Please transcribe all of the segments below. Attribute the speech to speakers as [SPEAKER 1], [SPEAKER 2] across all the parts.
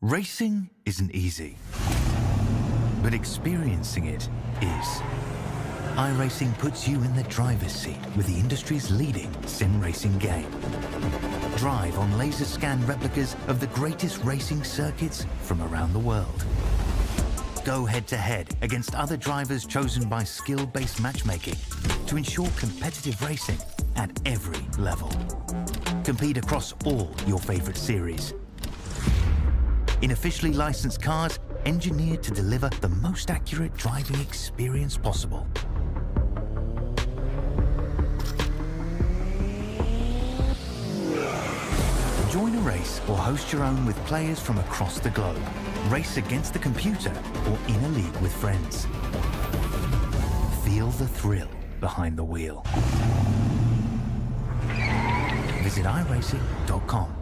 [SPEAKER 1] Racing isn't easy, but experiencing it is. iRacing puts you in the driver's seat with the industry's leading sim racing game. Drive on laser scan replicas of the greatest racing circuits from around the world. Go head-to-head against other drivers chosen by skill-based matchmaking to ensure competitive racing at every level. Compete across all your favorite series. In officially licensed cars, engineered to deliver the most accurate driving experience possible. Join a race or host your own with players from across the globe. Race against the computer or in a league with friends. Feel the thrill behind the wheel. Visit iRacing.com.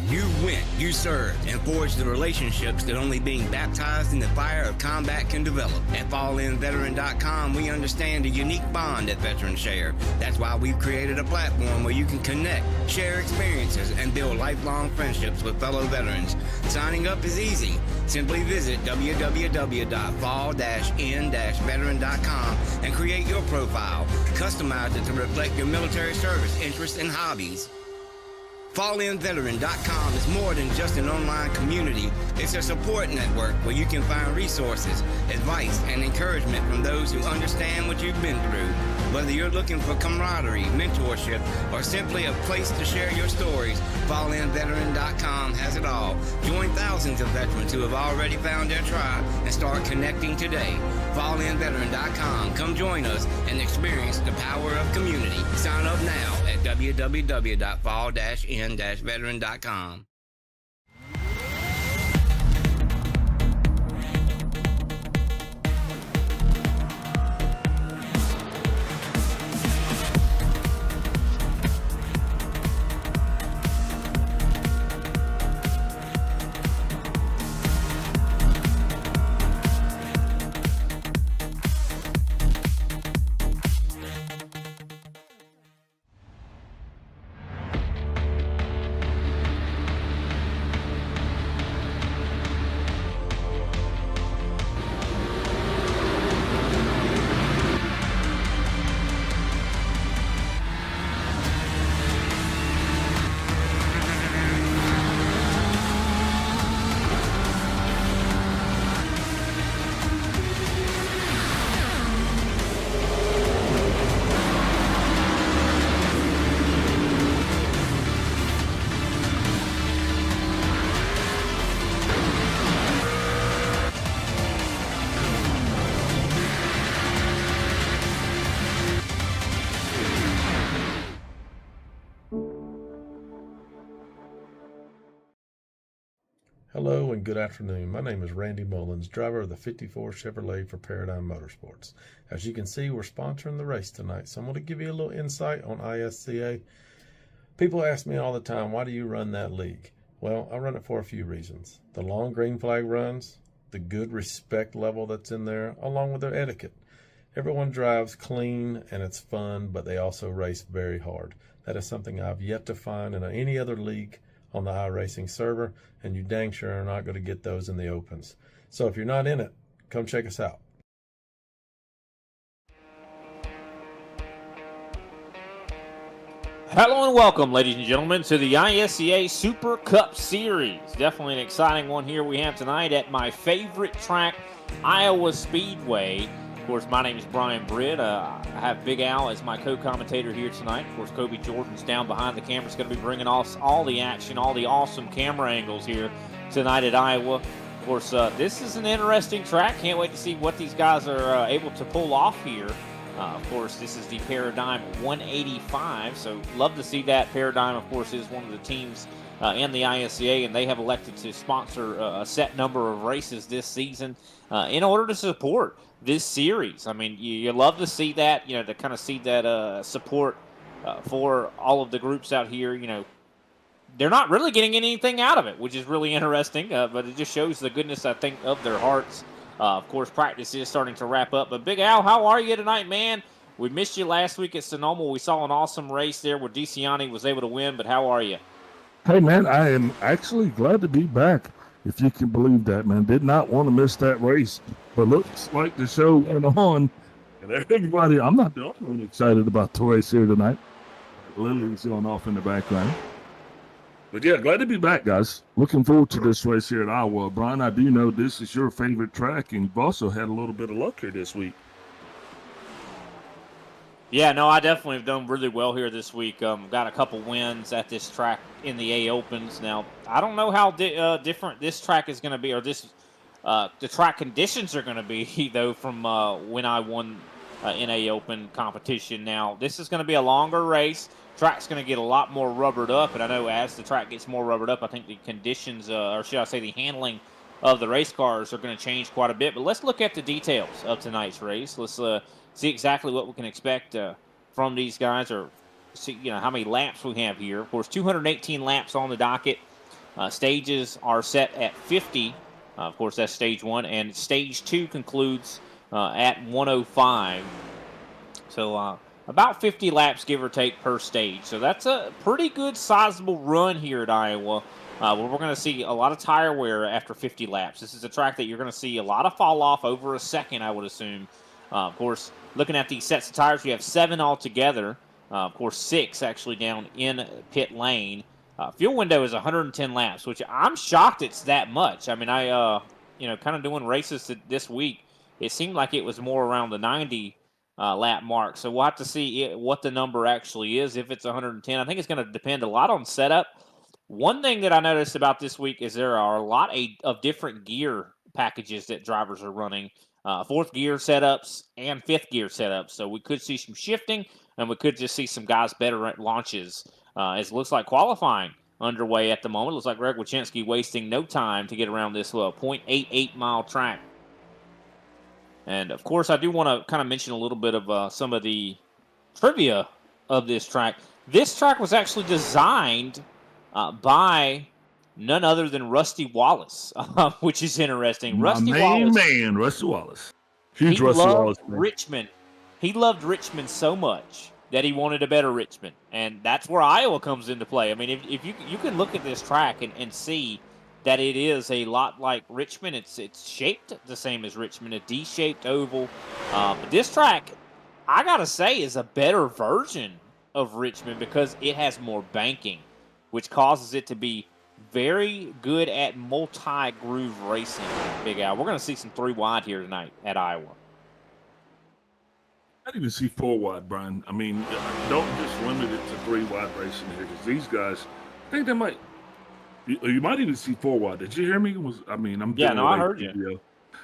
[SPEAKER 2] You went, you served, and forged the relationships that only being baptized in the fire of combat can develop. At FallInVeteran.com, we understand the unique bond that veterans share. That's why we've created a platform where you can connect, share experiences, and build lifelong friendships with fellow veterans. Signing up is easy. Simply visit www.fall-in-veteran.com and create your profile. Customize it to reflect your military service interests and hobbies. FallInVeteran.com is more than just an online community. It's a support network where you can find resources, advice, and encouragement from those who understand what you've been through. Whether you're looking for camaraderie, mentorship, or simply a place to share your stories, FallInVeteran.com has it all. Join thousands of veterans who have already found their tribe and start connecting today. FallInVeteran.com. Come join us and experience the power of community. Sign up now at www.fall-in-veteran.com.
[SPEAKER 3] Hello and good afternoon. My name is Randy Mullins, driver of the 54 Chevrolet for Paradigm Motorsports. As you can see, we're sponsoring the race tonight, so I'm going to give you a little insight on ISCA. People ask me all the time, why do you run that league? Well, I run it for a few reasons. The long green flag runs, the good respect level that's in there, along with their etiquette. Everyone drives clean and it's fun, but they also race very hard. That is something I've yet to find in any other league on the iRacing server, and you dang sure are not going to get those in the opens. So if you're not in it, come check us out.
[SPEAKER 4] Hello and welcome, ladies and gentlemen, to the ISCA Super Cup Series. Definitely an exciting one here we have tonight at my favorite track, Iowa Speedway. Of course, my name is Brian Britt. I have Big Al as my co-commentator here tonight. Of course, Kobe Jordan's down behind the camera. He's going to be bringing us all the action, all the awesome camera angles here tonight at Iowa. Of course, this is an interesting track. Can't wait to see what these guys are able to pull off here. Of course, this is the Paradigm 185, so love to see that. Paradigm, of course, is one of the teams in the ISCA, and they have elected to sponsor a set number of races this season in order to support this series. I mean, you love to see that, to kind of see that support for all of the groups out here. They're not really getting anything out of it, which is really interesting, but it just shows the goodness, I think, of their hearts. Of course, practice is starting to wrap up. But Big Al, how are you tonight, man? We missed you last week at Sonoma. We saw an awesome race there where DeCiani was able to win, but how are you?
[SPEAKER 5] Hey, man, I am actually glad to be back, if you can believe that, man. Did not want to miss that race, but looks like the show went on. And everybody, I'm not the only one excited about the race here tonight. Lily's going off in the background. But yeah, glad to be back, guys. Looking forward to this race here at Iowa. Brian, I do know this is your favorite track, and you've also had a little bit of luck here this week.
[SPEAKER 4] Yeah, no, I definitely have done really well here this week. Got a couple wins at this track in the A Opens. Now, I don't know how different this track is going to be, or the track conditions are going to be, though, from when I won in A Open competition. Now, this is going to be a longer race. Track's going to get a lot more rubbered up, and I know as the track gets more rubbered up, I think the conditions, or should I say the handling of the race cars are going to change quite a bit. But let's look at the details of tonight's race. Let's see exactly what we can expect from these guys, or see how many laps we have here. Of course, 218 laps on the docket. Stages are set at 50. Of course, that's stage 1, and stage 2 concludes at 105. So about 50 laps, give or take, per stage. So that's a pretty good, sizable run here at Iowa. Where we're going to see a lot of tire wear after 50 laps. This is a track that you're going to see a lot of fall off over a second, I would assume. Of course, looking at these sets of tires, we have 7 altogether. Of course, 6 actually down in pit lane. Fuel window is 110 laps, which I'm shocked it's that much. I mean, kind of doing races this week, it seemed like it was more around the 90 lap mark. So we'll have to see what the number actually is, if it's 110. I think it's going to depend a lot on setup. One thing that I noticed about this week is there are a lot of different gear packages that drivers are running. 4th gear setups and 5th gear setups. So we could see some shifting, and we could just see some guys better at launches. As it looks like qualifying underway at the moment. It looks like Greg Wyszynski wasting no time to get around this 0.88 mile track. And of course, I do want to kind of mention a little bit of some of the trivia of this track. This track was actually designed by none other than Rusty Wallace, which is interesting. Rusty
[SPEAKER 5] Wallace. Huge
[SPEAKER 4] He
[SPEAKER 5] Rusty
[SPEAKER 4] loved
[SPEAKER 5] Wallace fan.
[SPEAKER 4] Richmond. He loved Richmond so much that he wanted a better Richmond, and that's where Iowa comes into play. I mean, if you can look at this track and see that it is a lot like Richmond. It's shaped the same as Richmond, a D-shaped oval. But this track, I gotta say, is a better version of Richmond because it has more banking, which causes it to be very good at multi-groove racing. Big Al, we're going to see some 3 wide here tonight at Iowa.
[SPEAKER 5] I didn't even see 4 wide, Brian. I mean, don't just limit it to 3 wide racing here, because these guys, I think they might. You might even see 4 wide. Did you hear me? I'm
[SPEAKER 4] Yeah, no, I
[SPEAKER 5] with
[SPEAKER 4] heard
[SPEAKER 5] ATVO.
[SPEAKER 4] you.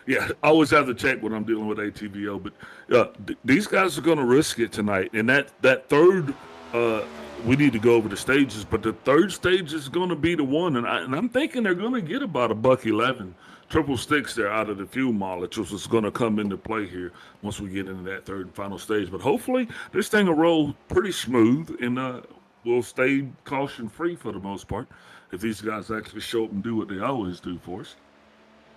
[SPEAKER 5] Yeah, I always have to check when I'm dealing with ATVO, but these guys are going to risk it tonight. And that third, we need to go over the stages, but the third stage is going to be the one, and I'm thinking they're going to get about $1.11 triple sticks there out of the fuel mileage, which is going to come into play here once we get into that third and final stage. But hopefully this thing will roll pretty smooth, and we'll stay caution free for the most part if these guys actually show up and do what they always do for us.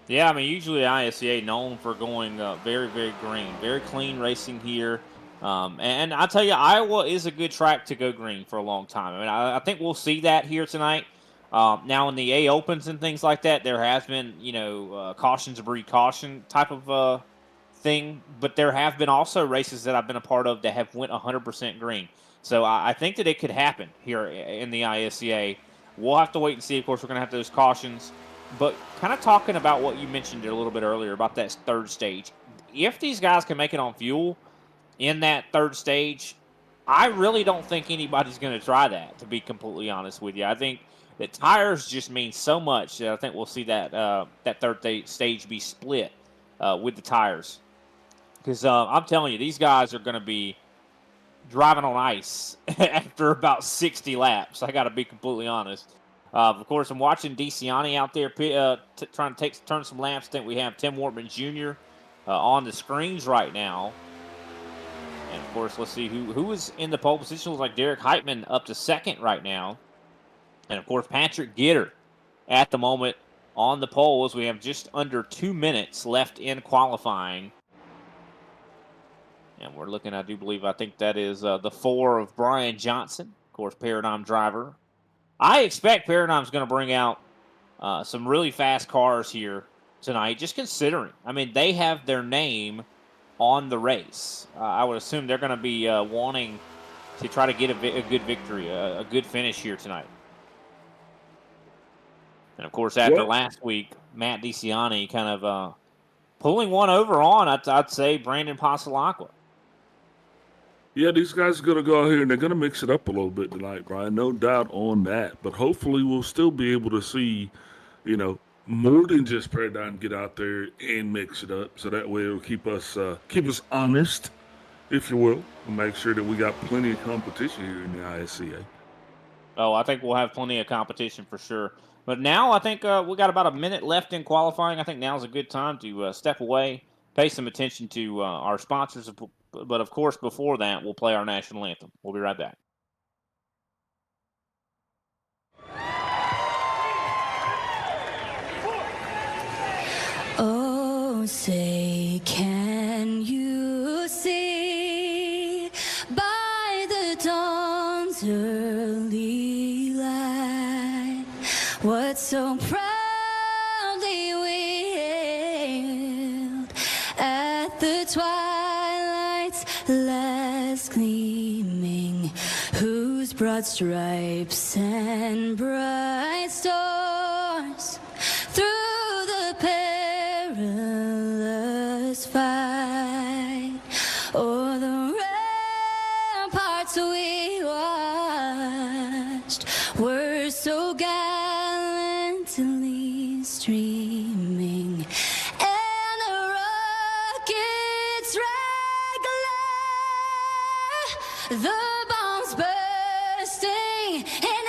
[SPEAKER 4] Yeah, I mean, usually ISCA known for going very, very green, very clean racing here. And I tell you, Iowa is a good track to go green for a long time. I mean, I think we'll see that here tonight. Now in the A Opens and things like that, there has been, cautions breed caution type of thing. But there have been also races that I've been a part of that have went 100% green. So I think that it could happen here in the ISCA. We'll have to wait and see. Of course, we're going to have those cautions. But kind of talking about what you mentioned a little bit earlier about that third stage. If these guys can make it on fuel in that third stage, I really don't think anybody's going to try that, to be completely honest with you. I think that tires just mean so much that I think we'll see that that third stage be split with the tires. Because I'm telling you, these guys are going to be driving on ice after about 60 laps. I got to be completely honest. Of course, I'm watching DeCiani out there trying to turn some laps. I think we have Tim Wortman Jr. On the screens right now. And, of course, let's see who is in the pole position. Looks like Derek Heitman up to second right now. And, of course, Patrick Gitter at the moment on the pole as we have just under 2 minutes left in qualifying. And we're looking, I think that is the 4 of Brian Johnson, of course, Paradigm driver. I expect Paradigm's going to bring out some really fast cars here tonight, just considering. I mean, they have their name on the race. I would assume they're going to be wanting to try to get a good victory, a good finish here tonight. And, of course, after last week, Matt DeCiani kind of pulling one over on, I'd say, Brandon Pasalacqua.
[SPEAKER 5] Yeah, these guys are going to go out here and they're going to mix it up a little bit tonight, Brian. No doubt on that. But hopefully we'll still be able to see, more than just Paradigm get out there and mix it up. So that way it'll keep us honest, if you will, and make sure that we got plenty of competition here in the ISCA.
[SPEAKER 4] Oh, I think we'll have plenty of competition for sure. But now I think we got about a minute left in qualifying. I think now's a good time to step away, pay some attention to our sponsors. But, of course, before that, we'll play our national anthem. We'll be right back.
[SPEAKER 6] Oh, say, can you see by the dawn's early light what so proudly we hailed at the twilight's last gleaming, whose broad stripes and bright stars through the perilous fight o'er the ramparts we watched were so gallantly streaming, and the rockets regular, the bombs bursting in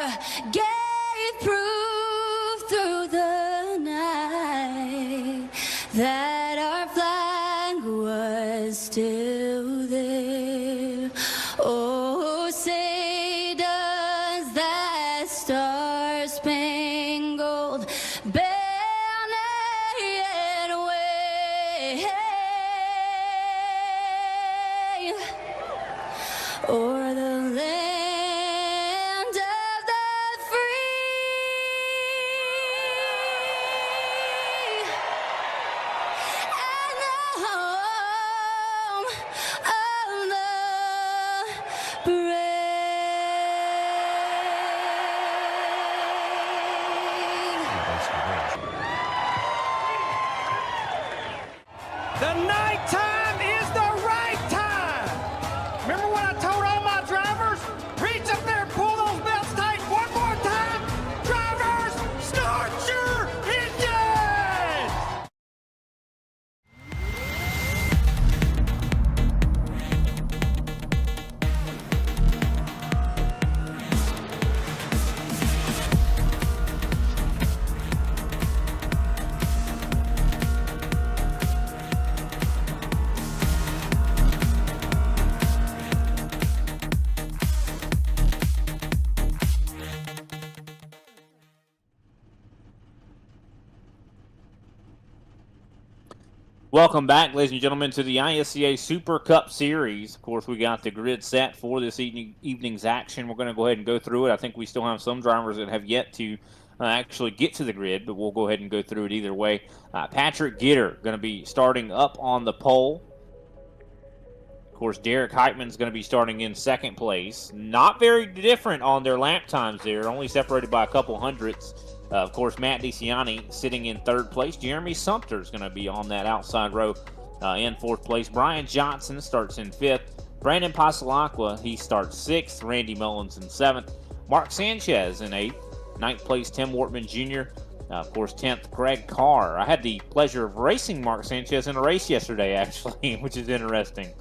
[SPEAKER 6] air gave proof through the night that our flag was still there. Oh, say does that star-spangled banner yet wave o'er the land of the free and the home of the brave.
[SPEAKER 7] The nighttime is the right time. Remember what I told all my drivers? Reach up there and pull those belts tight one more time. Drivers, start your engines!
[SPEAKER 4] Welcome back, ladies and gentlemen, to the ISCA Super Cup Series. Of course, we got the grid set for this evening's action. We're going to go ahead and go through it. I think we still have some drivers that have yet to actually get to the grid, but we'll go ahead and go through it either way. Patrick Gitter going to be starting up on the pole. Of course, Derek Heitman's going to be starting in second place. Not very different on their lap times there, only separated by a couple hundredths. Of course, Matt DeCiani sitting in third place. Jeremy Sumter is going to be on that outside row in fourth place. Brian Johnson starts in fifth. Brandon Pasalacqua, he starts sixth. Randy Mullins in seventh. Mark Sanchez in eighth. Ninth place, Tim Wortman Jr. Of course, 10th, Greg Carr. I had the pleasure of racing Mark Sanchez in a race yesterday, actually, which is interesting.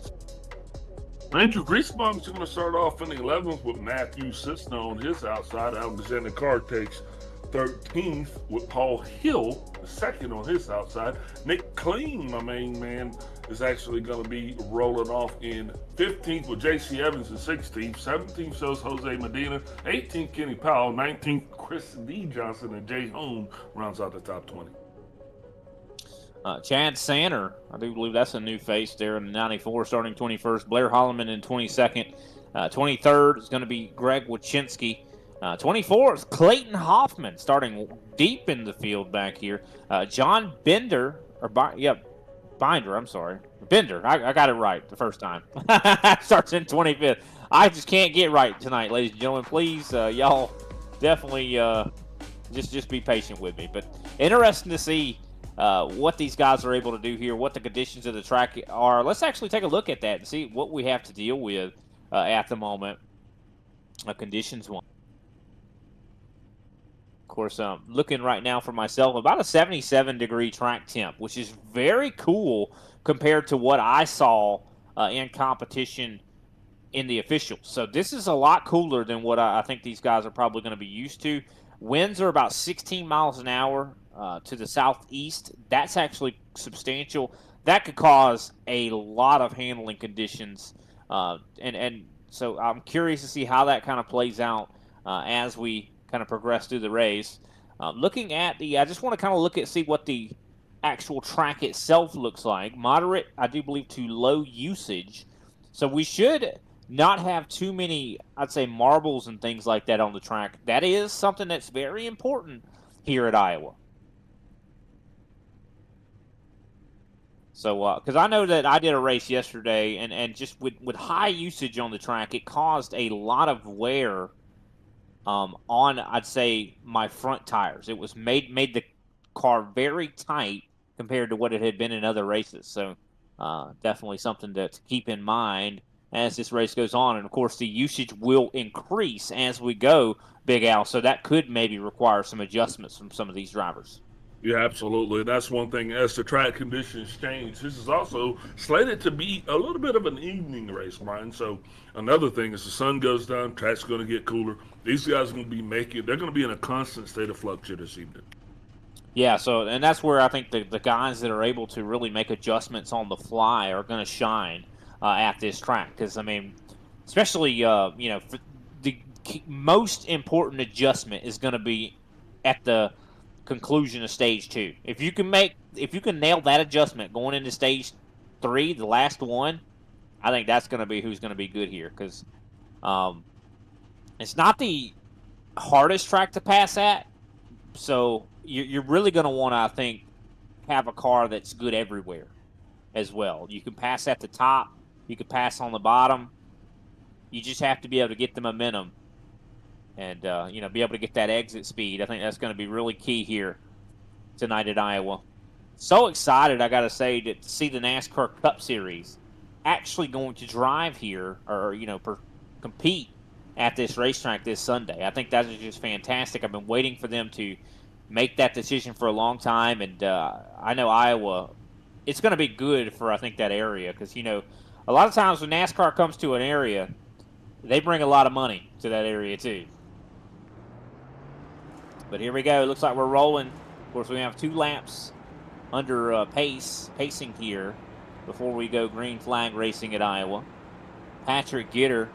[SPEAKER 5] Andrew Griesbaum's going to start off in the 11th with Matthew Cisno on his outside. Alexander Carr takes 13th with Paul Hill, second on his outside. Nick Clean, my main man, is actually going to be rolling off in 15th with J.C. Evans in 16th. 17th shows Jose Medina. 18th, Kenny Powell. 19th, Chris D. Johnson. And Jay Hone rounds out the top 20.
[SPEAKER 4] Chad Sanner, I do believe that's a new face there in the 94, starting 21st. Blair Holloman in 22nd. 23rd is going to be Greg Wachinski. 24th, Clayton Hoffman, starting deep in the field back here. John Bender, Binder, I'm sorry. Bender, I got it right the first time. Starts in 25th. I just can't get right tonight, ladies and gentlemen. Please, y'all definitely just be patient with me. But interesting to see what these guys are able to do here, what the conditions of the track are. Let's actually take a look at that and see what we have to deal with at the moment, conditions-wise. Of course, looking right now for myself, about a 77-degree track temp, which is very cool compared to what I saw in competition in the officials. So this is a lot cooler than what I think these guys are probably going to be used to. Winds are about 16 miles an hour to the southeast. That's actually substantial. That could cause a lot of handling conditions. And so I'm curious to see how that kind of plays out as we kind of progress through the race. Looking at I just want to kind of see what the actual track itself looks like. Moderate, I do believe, to low usage. So we should not have too many, I'd say, marbles and things like that on the track. That is something that's very important here at Iowa. So, because I know that I did a race yesterday, and just with high usage on the track, it caused a lot of wear on, I'd say, my front tires. It was made the car very tight compared to what it had been in other races. So, definitely something to keep in mind as this race goes on. And, of course, the usage will increase as we go, Big Al. So that could maybe require some adjustments from some of these drivers.
[SPEAKER 5] Yeah, absolutely. That's one thing. As the track conditions change, this is also slated to be a little bit of an evening race, Brian. So another thing, as the sun goes down, track's going to get cooler. These guys are going to be they're going to be in a constant state of flux here this evening.
[SPEAKER 4] Yeah, so, and that's where I think the guys that are able to really make adjustments on the fly are going to shine at this track. Because, I mean, especially, for the most important adjustment is going to be at the conclusion of stage 2. If you can nail that adjustment going into stage 3, the last one, I think that's going to be who's going to be good here, because it's not the hardest track to pass at, so you're really going to want to, I think, have a car that's good everywhere as well. You can pass at the top, you can pass on the bottom. You just have to be able to get the momentum and, be able to get that exit speed. I think that's going to be really key here tonight at Iowa. So excited, I got to say, to see the NASCAR Cup Series actually going to drive here or, compete at this racetrack this Sunday. I think that is just fantastic. I've been waiting for them to make that decision for a long time, and I know Iowa, it's going to be good for, I think, that area because, a lot of times when NASCAR comes to an area, they bring a lot of money to that area too. But here we go. It looks like we're rolling. Of course, we have 2 laps under pacing here before we go green flag racing at Iowa. Patrick Gitter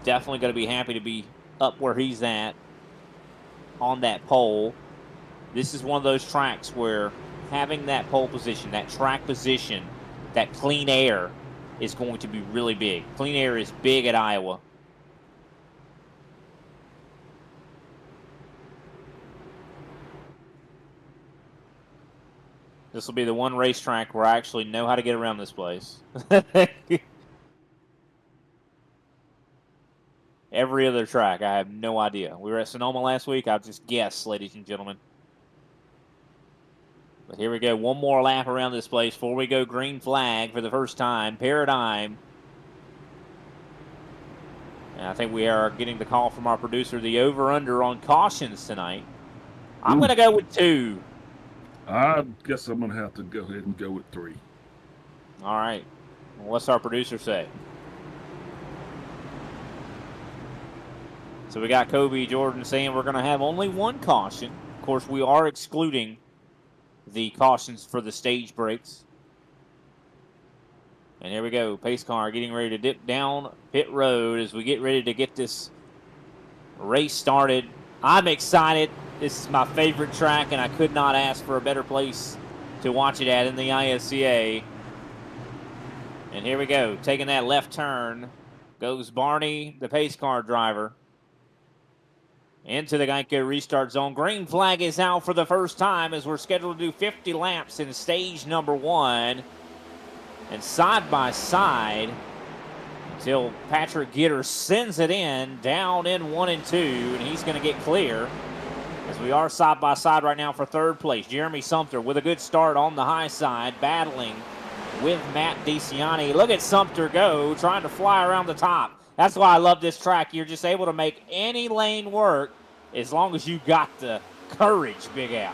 [SPEAKER 4] definitely going to be happy to be up where he's at on that pole. This is one of those tracks where having that pole position, that track position, that clean air is going to be really big. Clean air is big at Iowa. This will be the one racetrack where I actually know how to get around this place. Every other track, I have no idea. We were at Sonoma last week. I'll just guess, ladies and gentlemen. But here we go. One more lap around this place before we go green flag for the first time. Paradigm. And I think we are getting the call from our producer, the over-under on cautions tonight. I'm going to go with 2.
[SPEAKER 5] I guess I'm going to have to go ahead and go with 3.
[SPEAKER 4] All right. Well, what's our producer say? So we got Kobe Jordan saying we're going to have only 1 caution. Of course, we are excluding the cautions for the stage breaks. And here we go. Pace car getting ready to dip down pit road as we get ready to get this race started. I'm excited. This is my favorite track, and I could not ask for a better place to watch it at in the ISCA. And here we go. Taking that left turn goes Barney, the pace car driver, into the Geico restart zone. Green flag is out for the first time as we're scheduled to do 50 laps in stage number 1. And side by side until Patrick Gitter sends it in, down in 1 and 2, and he's going to get clear as we are side by side right now for third place. Jeremy Sumter with a good start on the high side, battling with Matt DeCiani. Look at Sumter go, trying to fly around the top. That's why I love this track. You're just able to make any lane work as long as you got the courage, Big Al.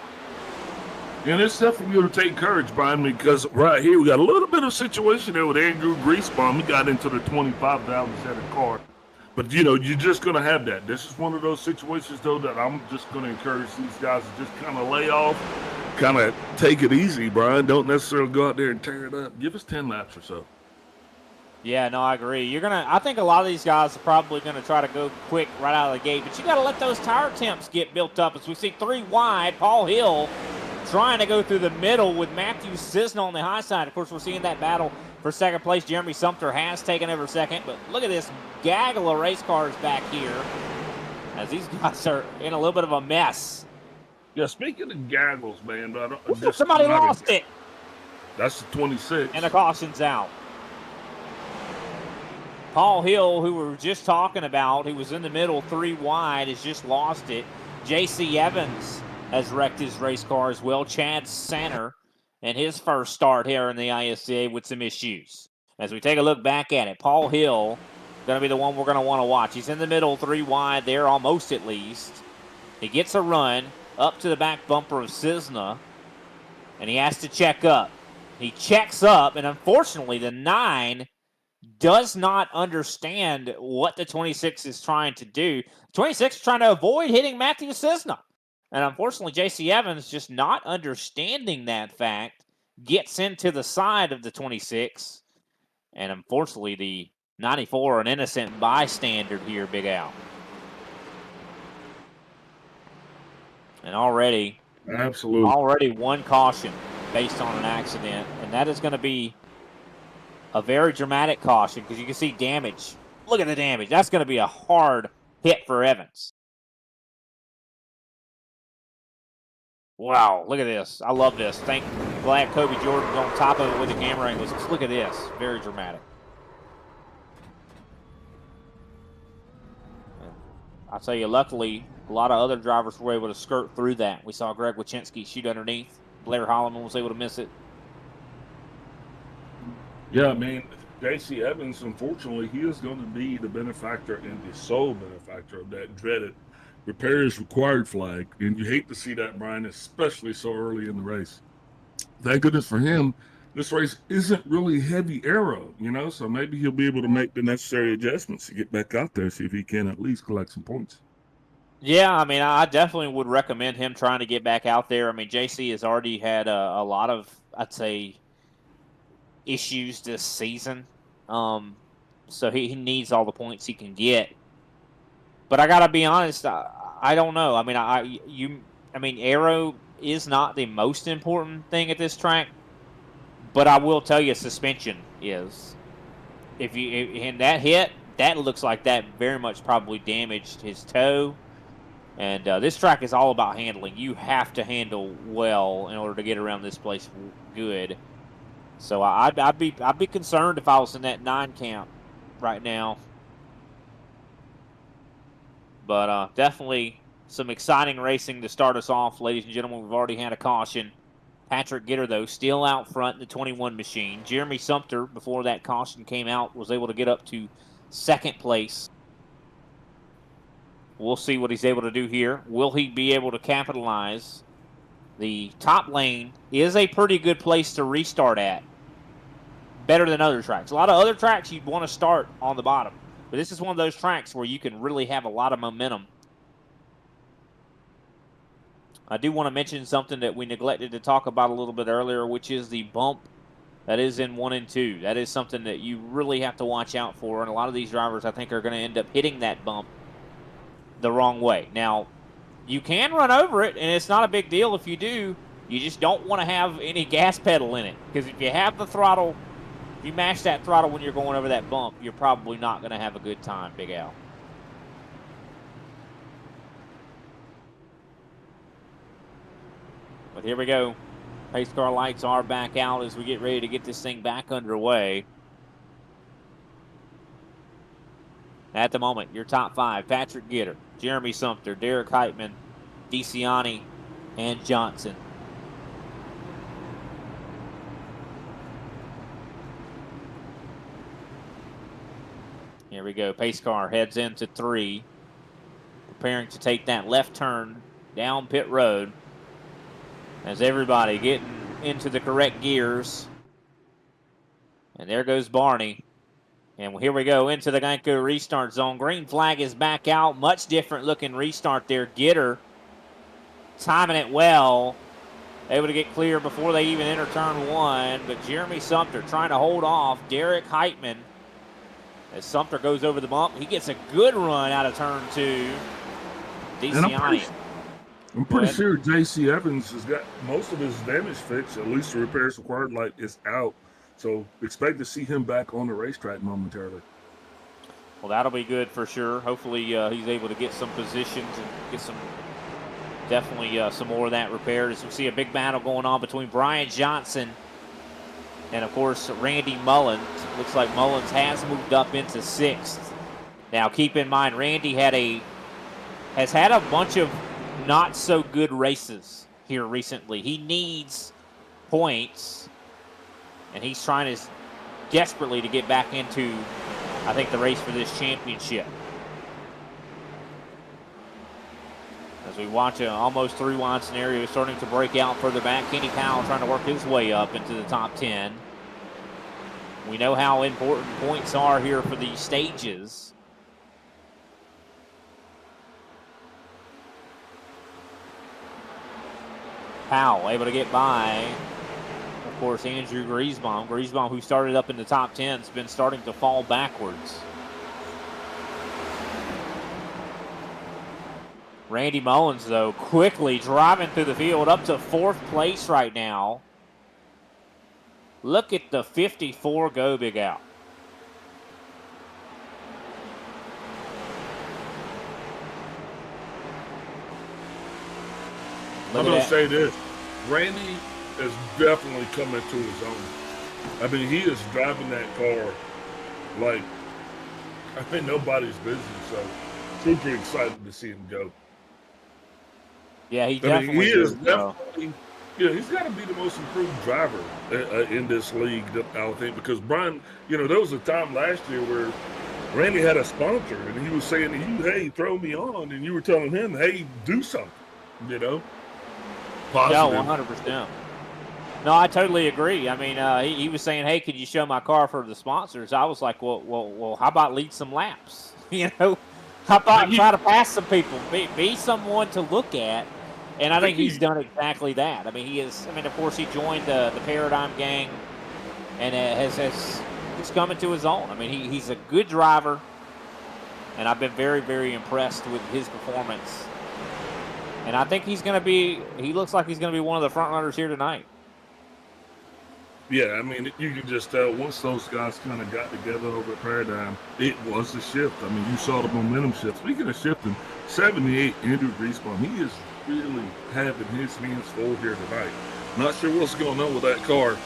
[SPEAKER 5] And it's definitely going to take courage, Brian, because right here we got a little bit of situation there with Andrew Griesbaum. He got into the 25,000 set of car. But, you know, you're just going to have that. This is one of those situations, though, that I'm just going to encourage these guys to just kind of lay off, kind of take it easy, Brian. Don't necessarily go out there and tear it up. Give us 10 laps or so.
[SPEAKER 4] Yeah, no, I agree. I think a lot of these guys are probably going to try to go quick right out of the gate, but you got to let those tire temps get built up. As we see 3 wide, Paul Hill trying to go through the middle with Matthew Cisna on the high side. Of course, we're seeing that battle for second place. Jeremy Sumter has taken over second, but look at this gaggle of race cars back here as these guys are in a little bit of a mess.
[SPEAKER 5] Yeah, speaking of gaggles, man.
[SPEAKER 4] Somebody lost it.
[SPEAKER 5] That's the 26.
[SPEAKER 4] And the caution's out. Paul Hill, who we were just talking about, who was in the middle 3 wide, has just lost it. J.C. Evans has wrecked his race car as well. Chad Sanner in his first start here in the ISCA with some issues. As we take a look back at it, Paul Hill going to be the one we're going to want to watch. He's in the middle 3 wide there, almost at least. He gets a run up to the back bumper of Cisna, and he has to check up. He checks up, and unfortunately the 9 does not understand what the 26 is trying to do. 26 is trying to avoid hitting Matthew Cisna. And unfortunately, J.C. Evans, just not understanding that fact, gets into the side of the 26. And unfortunately, the 94, an innocent bystander here, Big Al. And already one caution based on an accident. And that is going to be a very dramatic caution because you can see damage. Look at the damage. That's going to be a hard hit for Evans. Wow, look at this. I love this. Glad Kobe Jordan's on top of it with the camera angles. Just look at this. Very dramatic. I'll tell you, luckily, a lot of other drivers were able to skirt through that. We saw Greg Wachinski shoot underneath. Blair Holloman was able to miss it.
[SPEAKER 5] Yeah, I mean, J.C. Evans, unfortunately, he is going to be the benefactor and the sole benefactor of that dreaded repairs required flag. And you hate to see that, Brian, especially so early in the race. Thank goodness for him, this race isn't really heavy aero, you know, so maybe he'll be able to make the necessary adjustments to get back out there, see if he can at least collect some points.
[SPEAKER 4] Yeah, I mean, I definitely would recommend him trying to get back out there. I mean, JC has already had a lot of, I'd say, issues this season. So he needs all the points he can get. But I gotta be honest, I don't know. I mean, aero is not the most important thing at this track, but I will tell you, suspension is. In that hit, that looks like that very much probably damaged his toe. And this track is all about handling. You have to handle well in order to get around this place good. So I'd be concerned if I was in that 9 camp right now. But definitely some exciting racing to start us off, ladies and gentlemen. We've already had a caution. Patrick Gitter, though, still out front in the 21 machine. Jeremy Sumter, before that caution came out, was able to get up to second place. We'll see what he's able to do here. Will he be able to capitalize? The top lane is a pretty good place to restart at. Better than other tracks. A lot of other tracks you'd want to start on the bottom. But this is one of those tracks where you can really have a lot of momentum. I do want to mention something that we neglected to talk about a little bit earlier, which is the bump that is in 1 and 2. That is something that you really have to watch out for. And a lot of these drivers, I think, are going to end up hitting that bump the wrong way. Now, you can run over it, and it's not a big deal if you do, You just don't want to have any gas pedal in it, because if you have the throttle, if you mash that throttle when you're going over that bump, you're probably not going to have a good time, Big Al. But here we go. Pace car lights are back out as we get ready to get this thing back underway. At the moment, your top 5, Patrick Gitter, Jeremy Sumter, Derek Heitman, DeCiani, and Johnson. Here we go. Pace car heads into 3. Preparing to take that left turn down pit road. As everybody getting into the correct gears. And there goes Barney. And here we go into the Geico restart zone. Green flag is back out. Much different looking restart there. Gitter timing it well. Able to get clear before they even enter turn 1. But Jeremy Sumter trying to hold off Derek Heitman. As Sumter goes over the bump, he gets a good run out of turn 2. DeCiani.
[SPEAKER 5] I'm pretty sure J.C. Evans has got most of his damage fixed, at least the repairs required, like it's out. So expect to see him back on the racetrack momentarily.
[SPEAKER 4] Well, that'll be good for sure. Hopefully he's able to get some positions and get some, definitely some more of that repaired. As we see a big battle going on between Brian Johnson and, of course, Randy Mullins. Looks like Mullins has moved up into 6th. Now, keep in mind, Randy has had a bunch of not so good races here recently. He needs points, and he's trying desperately to get back into, I think, the race for this championship. As we watch an almost 3-wide scenario starting to break out further back. Kenny Powell trying to work his way up into the top 10. We know how important points are here for these stages. Powell able to get by, of course, Andrew Griesbaum. Griesbaum, who started up in the top 10, has been starting to fall backwards. Randy Mullins, though, quickly driving through the field up to 4th place right now. Look at the 54 go, Big Al.
[SPEAKER 5] I'm going to say this. Randy is definitely coming to his own. I mean, he is driving that car like, I mean, nobody's business. So, super excited to see him go.
[SPEAKER 4] Yeah, he definitely
[SPEAKER 5] is definitely, he's got to be the most improved driver in this league, I would think, because Brian, there was a time last year where Randy had a sponsor and he was saying to you, hey, throw me on, and you were telling him, hey, do something, Positive.
[SPEAKER 4] Yeah, 100%. No, I totally agree. I mean, he was saying, hey, could you show my car for the sponsors? I was like, well, how about lead some laps? How about try to pass some people? Be someone to look at. And I think he's done exactly that. I mean, of course, he joined the Paradigm gang and he's coming to his own. I mean, he's a good driver, and I've been very, very impressed with his performance. And I think he looks like he's going to be one of the front runners here tonight.
[SPEAKER 5] Yeah, I mean, you can just tell once those guys kind of got together over at Paradigm, it was a shift. I mean, you saw the momentum shift. Speaking of shifting, 78, Andrew Griesbaum, he is really having his hands full here tonight. Not sure what's going on with that car,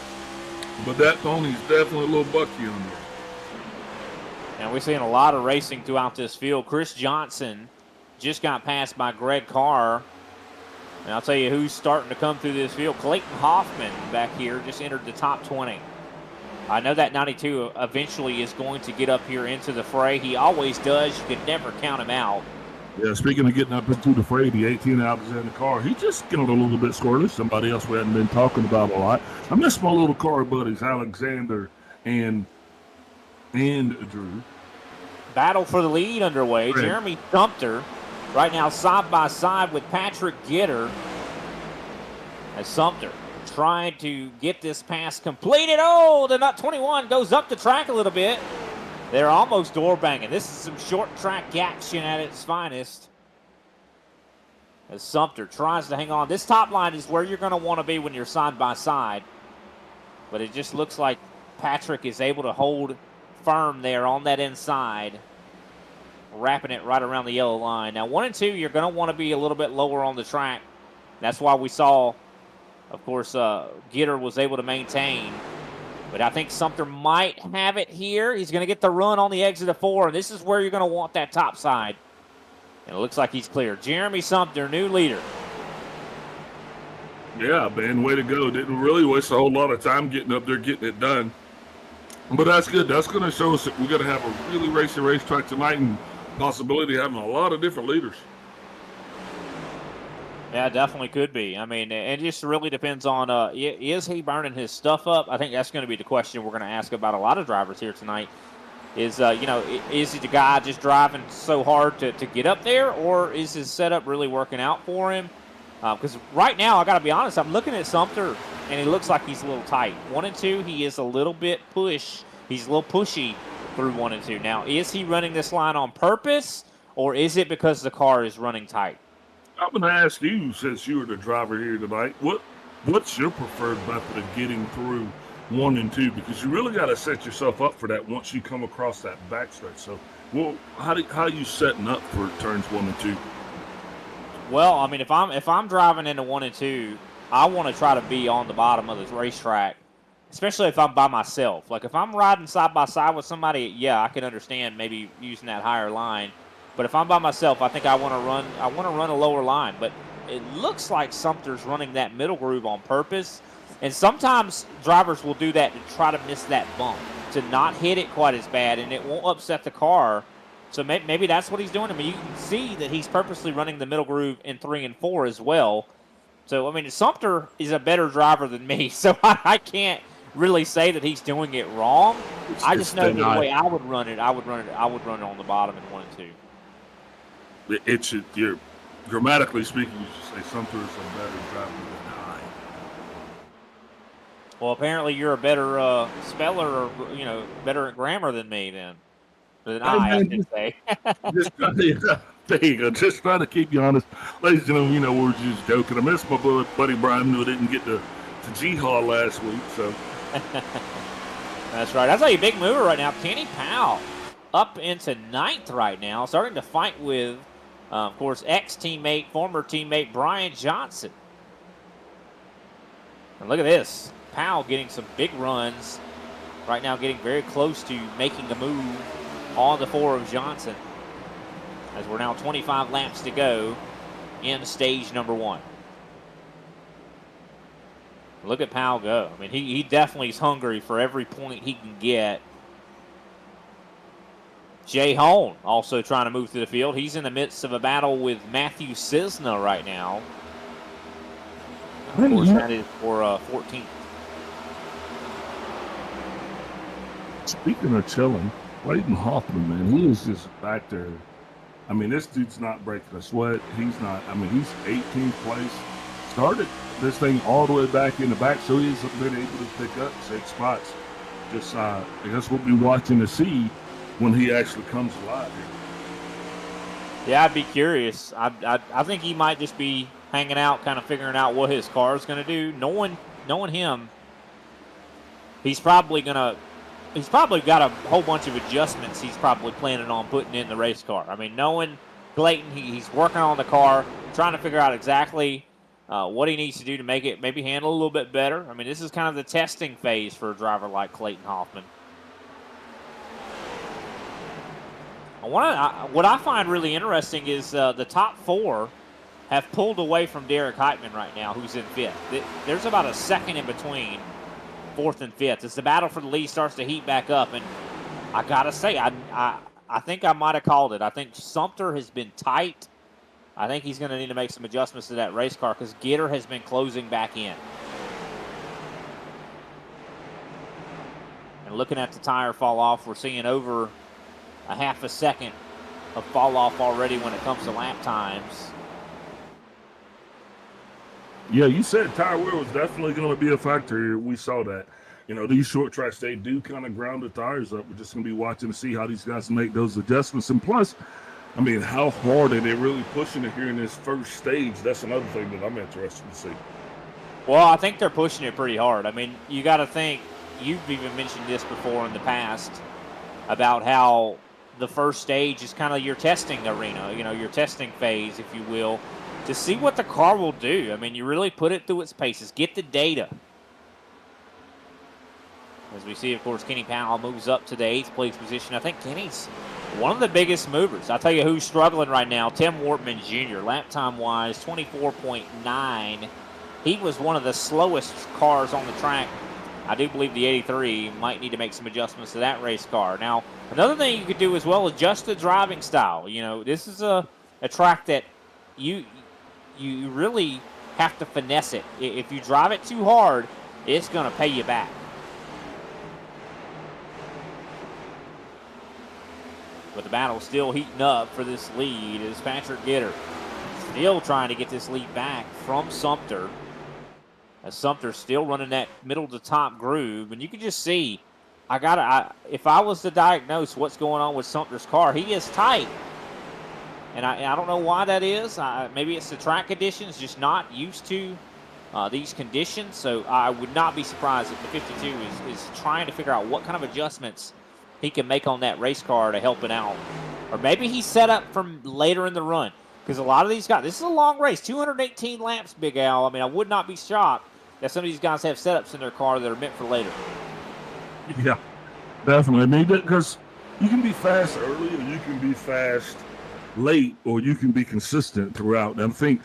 [SPEAKER 5] but that pony's definitely a little bucky on there.
[SPEAKER 4] And we're seeing a lot of racing throughout this field. Chris Johnson just got passed by Greg Carr. And I'll tell you who's starting to come through this field. Clayton Hoffman back here just entered the top 20. I know that 92 eventually is going to get up here into the fray. He always does. You could never count him out.
[SPEAKER 5] Yeah, speaking of getting up into the fray, the 18 Alexander car, he just getting a little bit squirrely. Somebody else we hadn't been talking about a lot. I miss my little car buddies, Alexander and Drew.
[SPEAKER 4] Battle for the lead underway.
[SPEAKER 5] Right.
[SPEAKER 4] Jeremy Sumter right now side by side with Patrick Gitter. As Sumter trying to get this pass completed. Oh, the nut 21 goes up the track a little bit. They're almost door banging. This is some short track action at its finest. as Sumter tries to hang on. This top line is where you're going to want to be when you're side by side. But it just looks like Patrick is able to hold firm there on that inside, wrapping it right around the yellow line. Now, 1 and 2, you're going to want to be a little bit lower on the track. That's why we saw, of course, Gitter was able to maintain. But I think Sumter might have it here. He's going to get the run on the exit of 4, and this is where you're going to want that top side. And it looks like he's clear. Jeremy Sumter, new leader.
[SPEAKER 5] Yeah, man, way to go. Didn't really waste a whole lot of time getting up there, getting it done. But that's good. That's going to show us that we're going to have a really racy racetrack tonight and possibility of having a lot of different leaders.
[SPEAKER 4] Yeah, definitely could be. I mean, it just really depends on, is he burning his stuff up? I think that's going to be the question we're going to ask about a lot of drivers here tonight. Is, is he the guy just driving so hard to get up there, or is his setup really working out for him? Because right now, I got to be honest, I'm looking at Sumter, and he looks like he's a little tight. 1 and 2, he is a little bit push. He's a little pushy through 1 and 2. Now, is he running this line on purpose, or is it because the car is running tight?
[SPEAKER 5] I'm going to ask you, since you were the driver here tonight, what's your preferred method of getting through 1 and 2? Because you really got to set yourself up for that once you come across that backstretch. So, how are you setting up for turns 1 and 2?
[SPEAKER 4] Well, I mean, if I'm driving into 1 and 2, I want to try to be on the bottom of this racetrack, especially if I'm by myself. Like if I'm riding side by side with somebody, yeah, I can understand maybe using that higher line. But if I'm by myself, I think I want to run a lower line. But it looks like Sumter's running that middle groove on purpose. And sometimes drivers will do that to try to miss that bump, to not hit it quite as bad, and it won't upset the car. So maybe that's what he's doing. I mean, you can see that he's purposely running the middle groove in 3 and 4 as well. So, I mean, Sumter is a better driver than me, so I can't really say that he's doing it wrong. I just know the way I would run it, I would run it on the bottom in 1 and 2.
[SPEAKER 5] You're grammatically speaking, you should say Sumter is a better driver than I.
[SPEAKER 4] Well, apparently you're a better speller, or better at grammar than me then. I should say.
[SPEAKER 5] There you go. Just trying to keep you honest. Ladies and gentlemen, we're just joking. I miss my buddy Brian, who didn't get to G-Haul last week. So
[SPEAKER 4] that's right. That's a big mover right now. Kenny Powell up into 9th right now, starting to fight with, of course, former teammate Brian Johnson. And look at this. Powell getting some big runs right now, getting very close to making the move on the 4 of Johnson, as we're now 25 laps to go in stage number 1. Look at Powell go. I mean, he definitely is hungry for every point he can get. Jay Hone also trying to move through the field. He's in the midst of a battle with Matthew Cisna right now. Of course, that is for 14th.
[SPEAKER 5] Speaking of chilling, Clayton Hoffman, man, he is just back there. I mean, this dude's not breaking a sweat. He's not. I mean, he's 18th place. Started this thing all the way back in the back, so he's been able to pick up 6 spots. Just, I guess we'll be watching to see when he actually comes alive here.
[SPEAKER 4] Yeah, I'd be curious. I think he might just be hanging out, kind of figuring out what his car is going to do. Knowing him, he's probably got a whole bunch of adjustments he's probably planning on putting in the race car. I mean, knowing Clayton, he's working on the car, trying to figure out exactly what he needs to do to make it maybe handle a little bit better. I mean, this is kind of the testing phase for a driver like Clayton Hoffman. What I find really interesting is the top 4 have pulled away from Derek Heitman right now, who's in 5th. There's about a second in between 4th and 5th. As the battle for the lead starts to heat back up, and I gotta say, I think I might have called it. I think Sumter has been tight. I think he's going to need to make some adjustments to that race car because Gitter has been closing back in. And looking at the tire fall off, we're seeing over a half a second of fall off already when it comes to lap times.
[SPEAKER 5] Yeah, you said tire wear was definitely going to be a factor here. We saw that. These short tracks, they do kind of ground the tires up. We're just going to be watching to see how these guys make those adjustments. And plus, I mean, how hard are they really pushing it here in this first stage? That's another thing that I'm interested to see.
[SPEAKER 4] Well, I think they're pushing it pretty hard. I mean, you got to think, you've even mentioned this before in the past about how the first stage is kind of your testing arena, your testing phase, if you will, to see what the car will do. I mean, you really put it through its paces, get the data. As we see, of course, Kenny Powell moves up to the 8th place position. I think Kenny's one of the biggest movers. I'll tell you who's struggling right now, Tim Wortman Jr., lap time-wise, 24.9. He was one of the slowest cars on the track. I do believe the 83 might need to make some adjustments to that race car. Now, another thing you could do as well is adjust the driving style. This is a track that you really have to finesse it. If you drive it too hard, it's going to pay you back. But the battle's still heating up for this lead as Patrick Gitter still trying to get this lead back from Sumter. As Sumter's still running that middle to top groove. And you can just see, if I was to diagnose what's going on with Sumter's car, he is tight. And I don't know why that is. Maybe it's the track conditions, just not used to these conditions. So I would not be surprised if the 52 is trying to figure out what kind of adjustments he can make on that race car to help it out. Or maybe he's set up from later in the run. Because a lot of these guys, this is a long race, 218 laps, Big Al. I mean, I would not be shocked that some of these guys have setups in their car that are meant for later.
[SPEAKER 5] Yeah, definitely. I mean, because you can be fast early, or you can be fast late, or you can be consistent throughout. And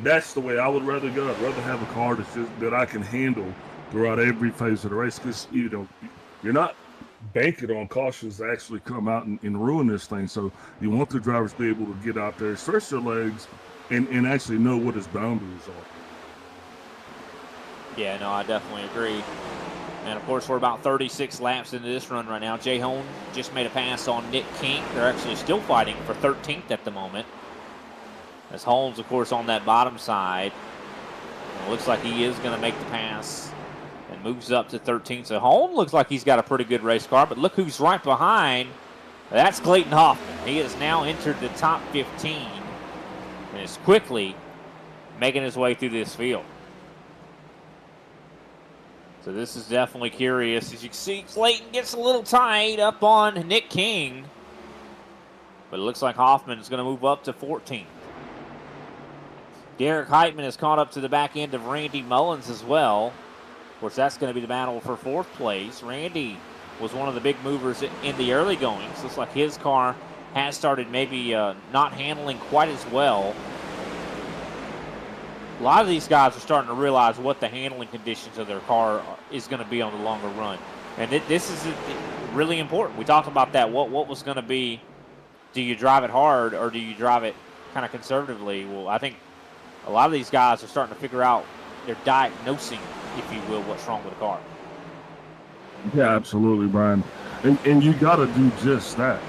[SPEAKER 5] that's the way I would rather go. I'd rather have a car that I can handle throughout every phase of the race. Because you're not banking on cautions to actually come out and ruin this thing. So you want the drivers to be able to get out there, stretch their legs, and actually know what his boundaries are.
[SPEAKER 4] Yeah, no, I definitely agree. And, of course, we're about 36 laps into this run right now. Jay Hone just made a pass on Nick King. They're actually still fighting for 13th at the moment. As Holmes, of course, on that bottom side. And it looks like he is going to make the pass and moves up to 13th. So Holmes looks like he's got a pretty good race car. But look who's right behind. That's Clayton Hoffman. He has now entered the top 15 and is quickly making his way through this field. So this is definitely curious. As you can see, Clayton gets a little tight up on Nick King. But it looks like Hoffman is going to move up to 14th. Derek Heitman has caught up to the back end of Randy Mullins as well. Of course, that's going to be the battle for 4th place. Randy was one of the big movers in the early goings. Looks like his car has started maybe not handling quite as well. A lot of these guys are starting to realize what the handling conditions of their car is going to be on the longer run. And this is really important. We talked about that. What was going to be, do you drive it hard or do you drive it kind of conservatively? Well, I think a lot of these guys are starting to figure out, they're diagnosing, if you will, what's wrong with the car.
[SPEAKER 5] Yeah, absolutely, Brian. And you got to do just that.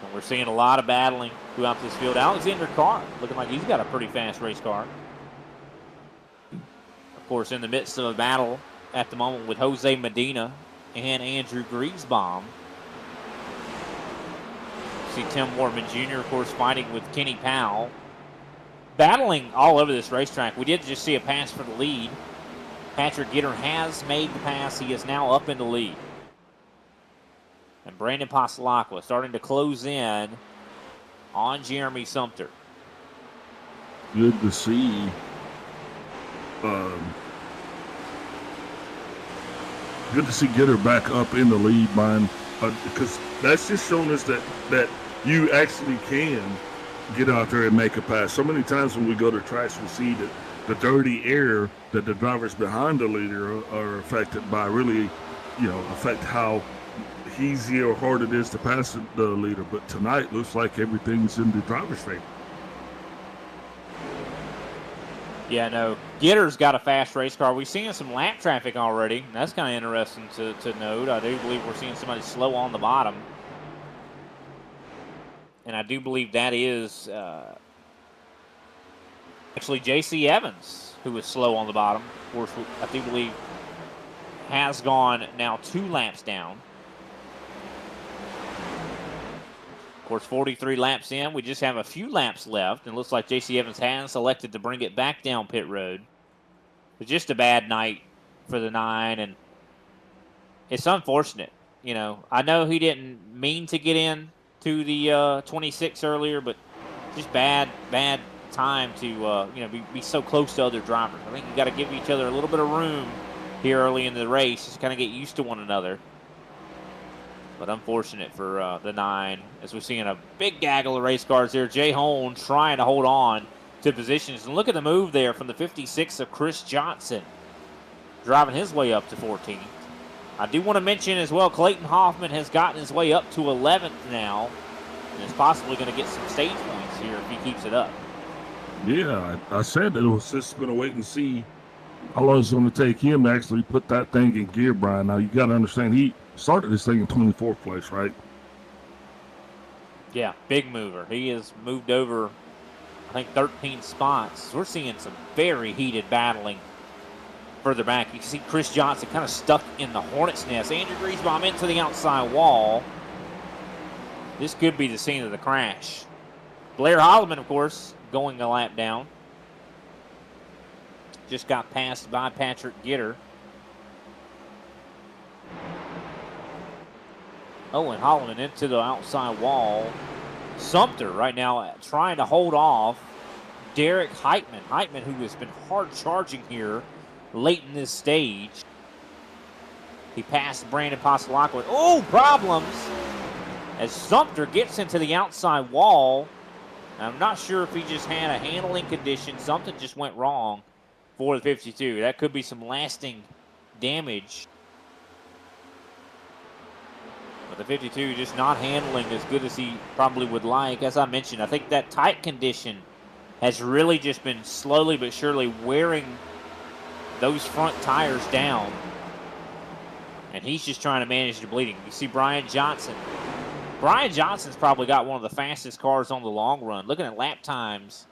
[SPEAKER 4] And we're seeing a lot of battling throughout this field. Alexander Carr looking like he's got a pretty fast race car. Of course, in the midst of a battle at the moment with Jose Medina and Andrew Griesbaum. See Tim Wortman Jr., of course, fighting with Kenny Powell. Battling all over this racetrack. We did just see a pass for the lead. Patrick Gitter has made the pass. He is now up in the lead. And Brandon Passalacqua starting to close in on Jeremy Sumter.
[SPEAKER 5] Good to see. Good to see Gitter back up in the lead, Brian, because that's just showing us that you actually can get out there and make a pass. So many times when we go to tracks, we see that the dirty air that the drivers behind the leader are affected by really, affect how easy or hard it is to pass the leader. But tonight looks like everything's in the driver's favor.
[SPEAKER 4] Yeah, no, Gitter's got a fast race car. We've seen some lap traffic already. That's kind of interesting to note. I do believe we're seeing somebody slow on the bottom. And I do believe that is actually J.C. Evans, who was slow on the bottom. Of course, I do believe has gone now 2 laps down. course, 43 laps in. We just have a few laps left, and it looks like J.C. Evans has elected to bring it back down pit road. It's just a bad night for the 9, and it's unfortunate. You know, I know he didn't mean to get in to the 26 earlier, but just bad time to be so close to other drivers. I think you got to give each other a little bit of room here early in the race, just kind of get used to one another. But unfortunate for the 9, as we're seeing a big gaggle of race cars there. Jay Hone trying to hold on to positions. And look at the move there from the 56 of Chris Johnson, driving his way up to 14th. I do want to mention as well, Clayton Hoffman has gotten his way up to 11th now, and is possibly going to get some stage points here if he keeps it up.
[SPEAKER 5] Yeah, I said that it was just going to wait and see how long it's going to take him to actually put that thing in gear, Brian. Now, you got to understand, he started this thing in 24th place, right?
[SPEAKER 4] Yeah, big mover. He has moved over, I think, 13 spots. We're seeing some very heated battling further back. You can see Chris Johnson kind of stuck in the hornet's nest. Andrew Griesbaum into the outside wall. This could be the scene of the crash. Blair Holloman, of course, going a lap down. Just got passed by Patrick Gitter. Oh, and Holloman into the outside wall. Sumter right now trying to hold off Derek Heitman. Heitman, who has been hard charging here late in this stage. He passed Brandon Passalacqua. Oh, problems as Sumter gets into the outside wall. I'm not sure if he just had a handling condition. Something just went wrong for the 52. That could be some lasting damage. But the 52 just not handling as good as he probably would like. As I mentioned, I think that tight condition has really just been slowly but surely wearing those front tires down. And he's just trying to manage the bleeding. You see Brian Johnson. Brian Johnson's probably got one of the fastest cars on the long run. Looking at lap times,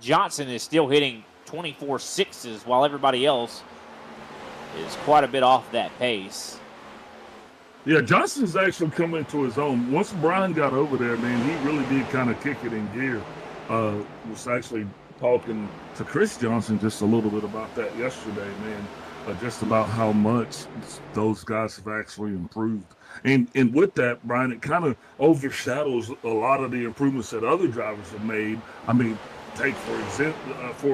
[SPEAKER 4] Johnson is still hitting 24.6s while everybody else is quite a bit off that pace.
[SPEAKER 5] Yeah, Johnson's actually coming into his own. Once Brian got over there, man, he really did kind of kick it in gear. Was actually talking to Chris Johnson just a little bit about that yesterday, man. Just about how much those guys have actually improved. And with that, Brian, it kind of overshadows a lot of the improvements that other drivers have made. I mean, take, for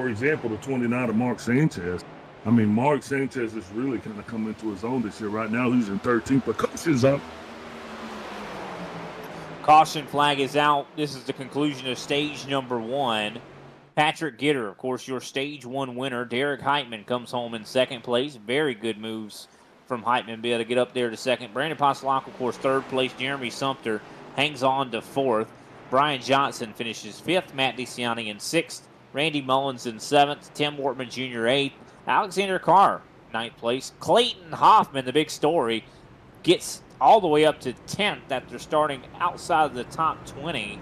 [SPEAKER 5] example, the 29 of Mark Sanchez. I mean, Mark Sanchez is really kind of coming into his own this year. Right now, he's in 13th, but caution's up.
[SPEAKER 4] Caution flag is out. This is the conclusion of stage number 1. Patrick Gitter, of course, your stage 1 winner. Derek Heitman comes home in second place. Very good moves from Heitman, be able to get up there to second. Brandon Passalacqua, of course, third place. Jeremy Sumter hangs on to fourth. Brian Johnson finishes fifth. Matt DeCiani in sixth. Randy Mullins in seventh. Tim Wortman Jr. eighth. Alexander Carr, ninth place. Clayton Hoffman, the big story, gets all the way up to 10th after starting outside of the top 20.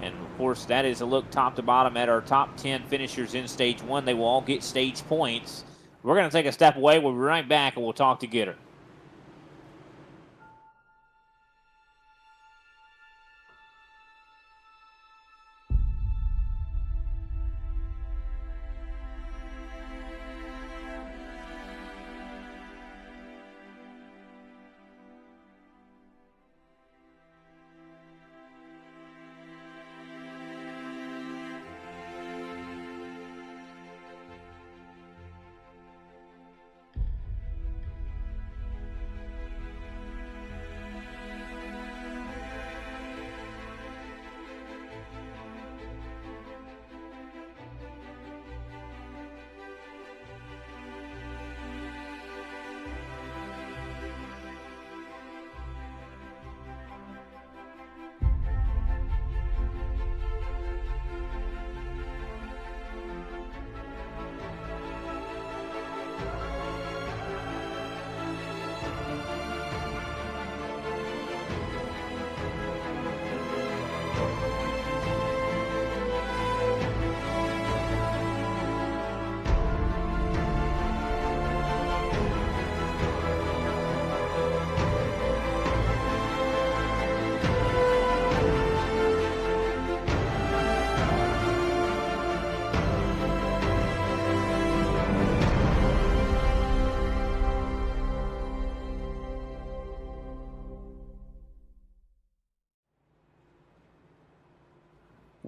[SPEAKER 4] And, of course, that is a look top to bottom at our top 10 finishers in stage 1. They will all get stage points. We're going to take a step away. We'll be right back, and we'll talk to Gitter.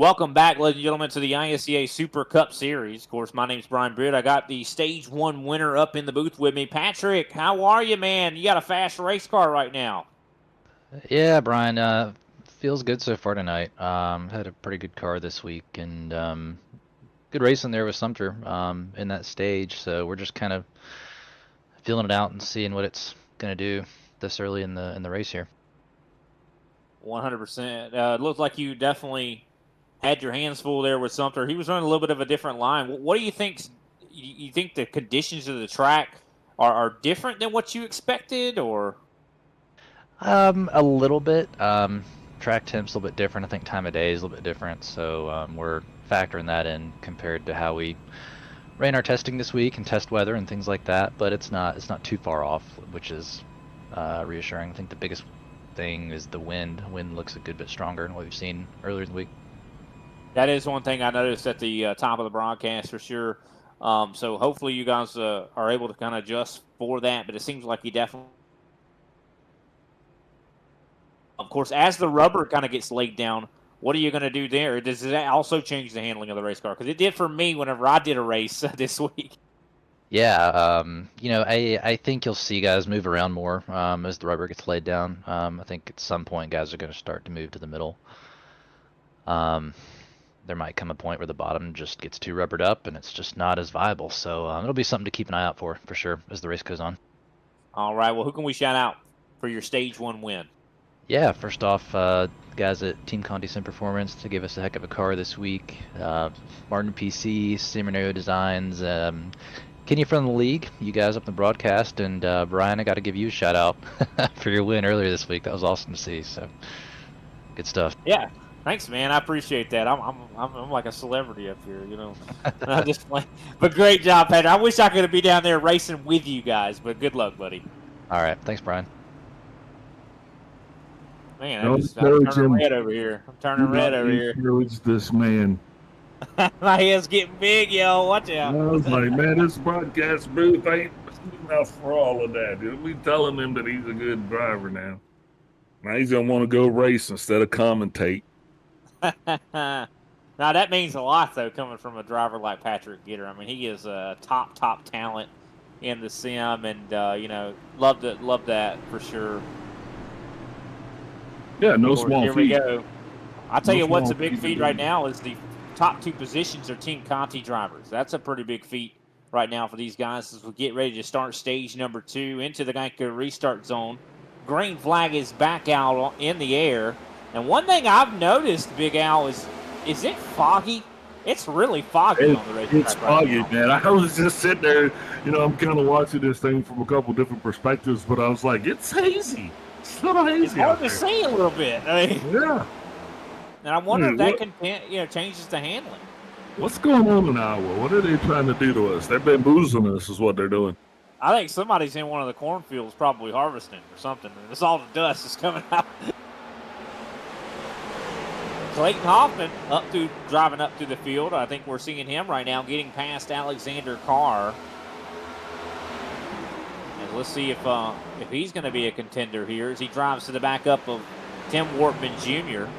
[SPEAKER 4] Welcome back, ladies and gentlemen, to the ISCA Super Cup Series. Of course, my name's Brian Britt. I got the Stage 1 winner up in the booth with me. Patrick, how are you, man? You got a fast race car right now.
[SPEAKER 8] Yeah, Brian, feels good so far tonight. Had a pretty good car this week, and good racing there with Sumter in that stage. So we're just kind of feeling it out and seeing what it's gonna do this early in the race here.
[SPEAKER 4] 100%. It looks like you definitely had your hands full there with Sumter. He was running a little bit of a different line. What do you think? You think the conditions of the track are different than what you expected, or?
[SPEAKER 8] A little bit. Track temp's a little bit different. I think time of day is a little bit different. So we're factoring that in compared to how we ran our testing this week and test weather and things like that. But it's not too far off, which is reassuring. I think the biggest thing is the wind. Wind looks a good bit stronger than what we've seen earlier in the week.
[SPEAKER 4] That is one thing I noticed at the top of the broadcast for sure. So hopefully you guys are able to kind of adjust for that. But it seems like you definitely. Of course, as the rubber kind of gets laid down, what are you going to do there? Does that also change the handling of the race car? Because it did for me whenever I did a race this week.
[SPEAKER 8] Yeah, I think you'll see guys move around more as the rubber gets laid down. I think at some point guys are going to start to move to the middle. There might come a point where the bottom just gets too rubbered up and it's just not as viable. So it'll be something to keep an eye out for sure as the race goes on.
[SPEAKER 4] All right, well, who can we shout out for your Stage 1 win?
[SPEAKER 8] Yeah, first off, guys at Team Conti Sim Performance to give us a heck of a car this week. Martin PC, Simon Designs, Kenny from the league, you guys up in the broadcast, and Brian, I got to give you a shout out for your win earlier this week. That was awesome to see. So good stuff.
[SPEAKER 4] Yeah, thanks, man. I appreciate that. I'm like a celebrity up here, you know. I just play. But great job, Patrick. I wish I could be down there racing with you guys, but good luck, buddy.
[SPEAKER 8] All right, thanks, Brian.
[SPEAKER 4] Man, I'm turning red over here. I'm turning red over here.
[SPEAKER 5] Encourage this man.
[SPEAKER 4] My head's getting big, yo. Watch out.
[SPEAKER 5] I was like, man, this broadcast booth ain't enough for all of that. Dude. We telling him that he's a good driver now. Now he's gonna want to go race instead of commentate.
[SPEAKER 4] Now that means a lot, though, coming from a driver like Patrick Gitter. I mean, he is a top talent in the sim, and love that for sure.
[SPEAKER 5] Yeah, no small
[SPEAKER 4] feat. Here we go. I'll tell you what's a big feat right now is the top two positions are Team Conti drivers. That's a pretty big feat right now for these guys as we get ready to start stage number 2 into the Geico restart zone. Green flag is back out in the air. And one thing I've noticed, Big Al, is it foggy? It's really foggy on the racetrack.
[SPEAKER 5] It's foggy, man. I was just sitting there, I'm kind of watching this thing from a couple different perspectives, but I was like, it's hazy. It's not hazy.
[SPEAKER 4] It's hard to see a little bit. I mean,
[SPEAKER 5] yeah.
[SPEAKER 4] And I wonder if that can, changes the handling.
[SPEAKER 5] What's going on in Iowa? What are they trying to do to us? They're bamboozling us is what they're doing.
[SPEAKER 4] I think somebody's in one of the cornfields probably harvesting or something. And it's all the dust is coming out. Clayton Hoffman driving up through the field. I think we're seeing him right now getting past Alexander Carr. And let's see if he's going to be a contender here as he drives to the backup of Tim Wortman Jr.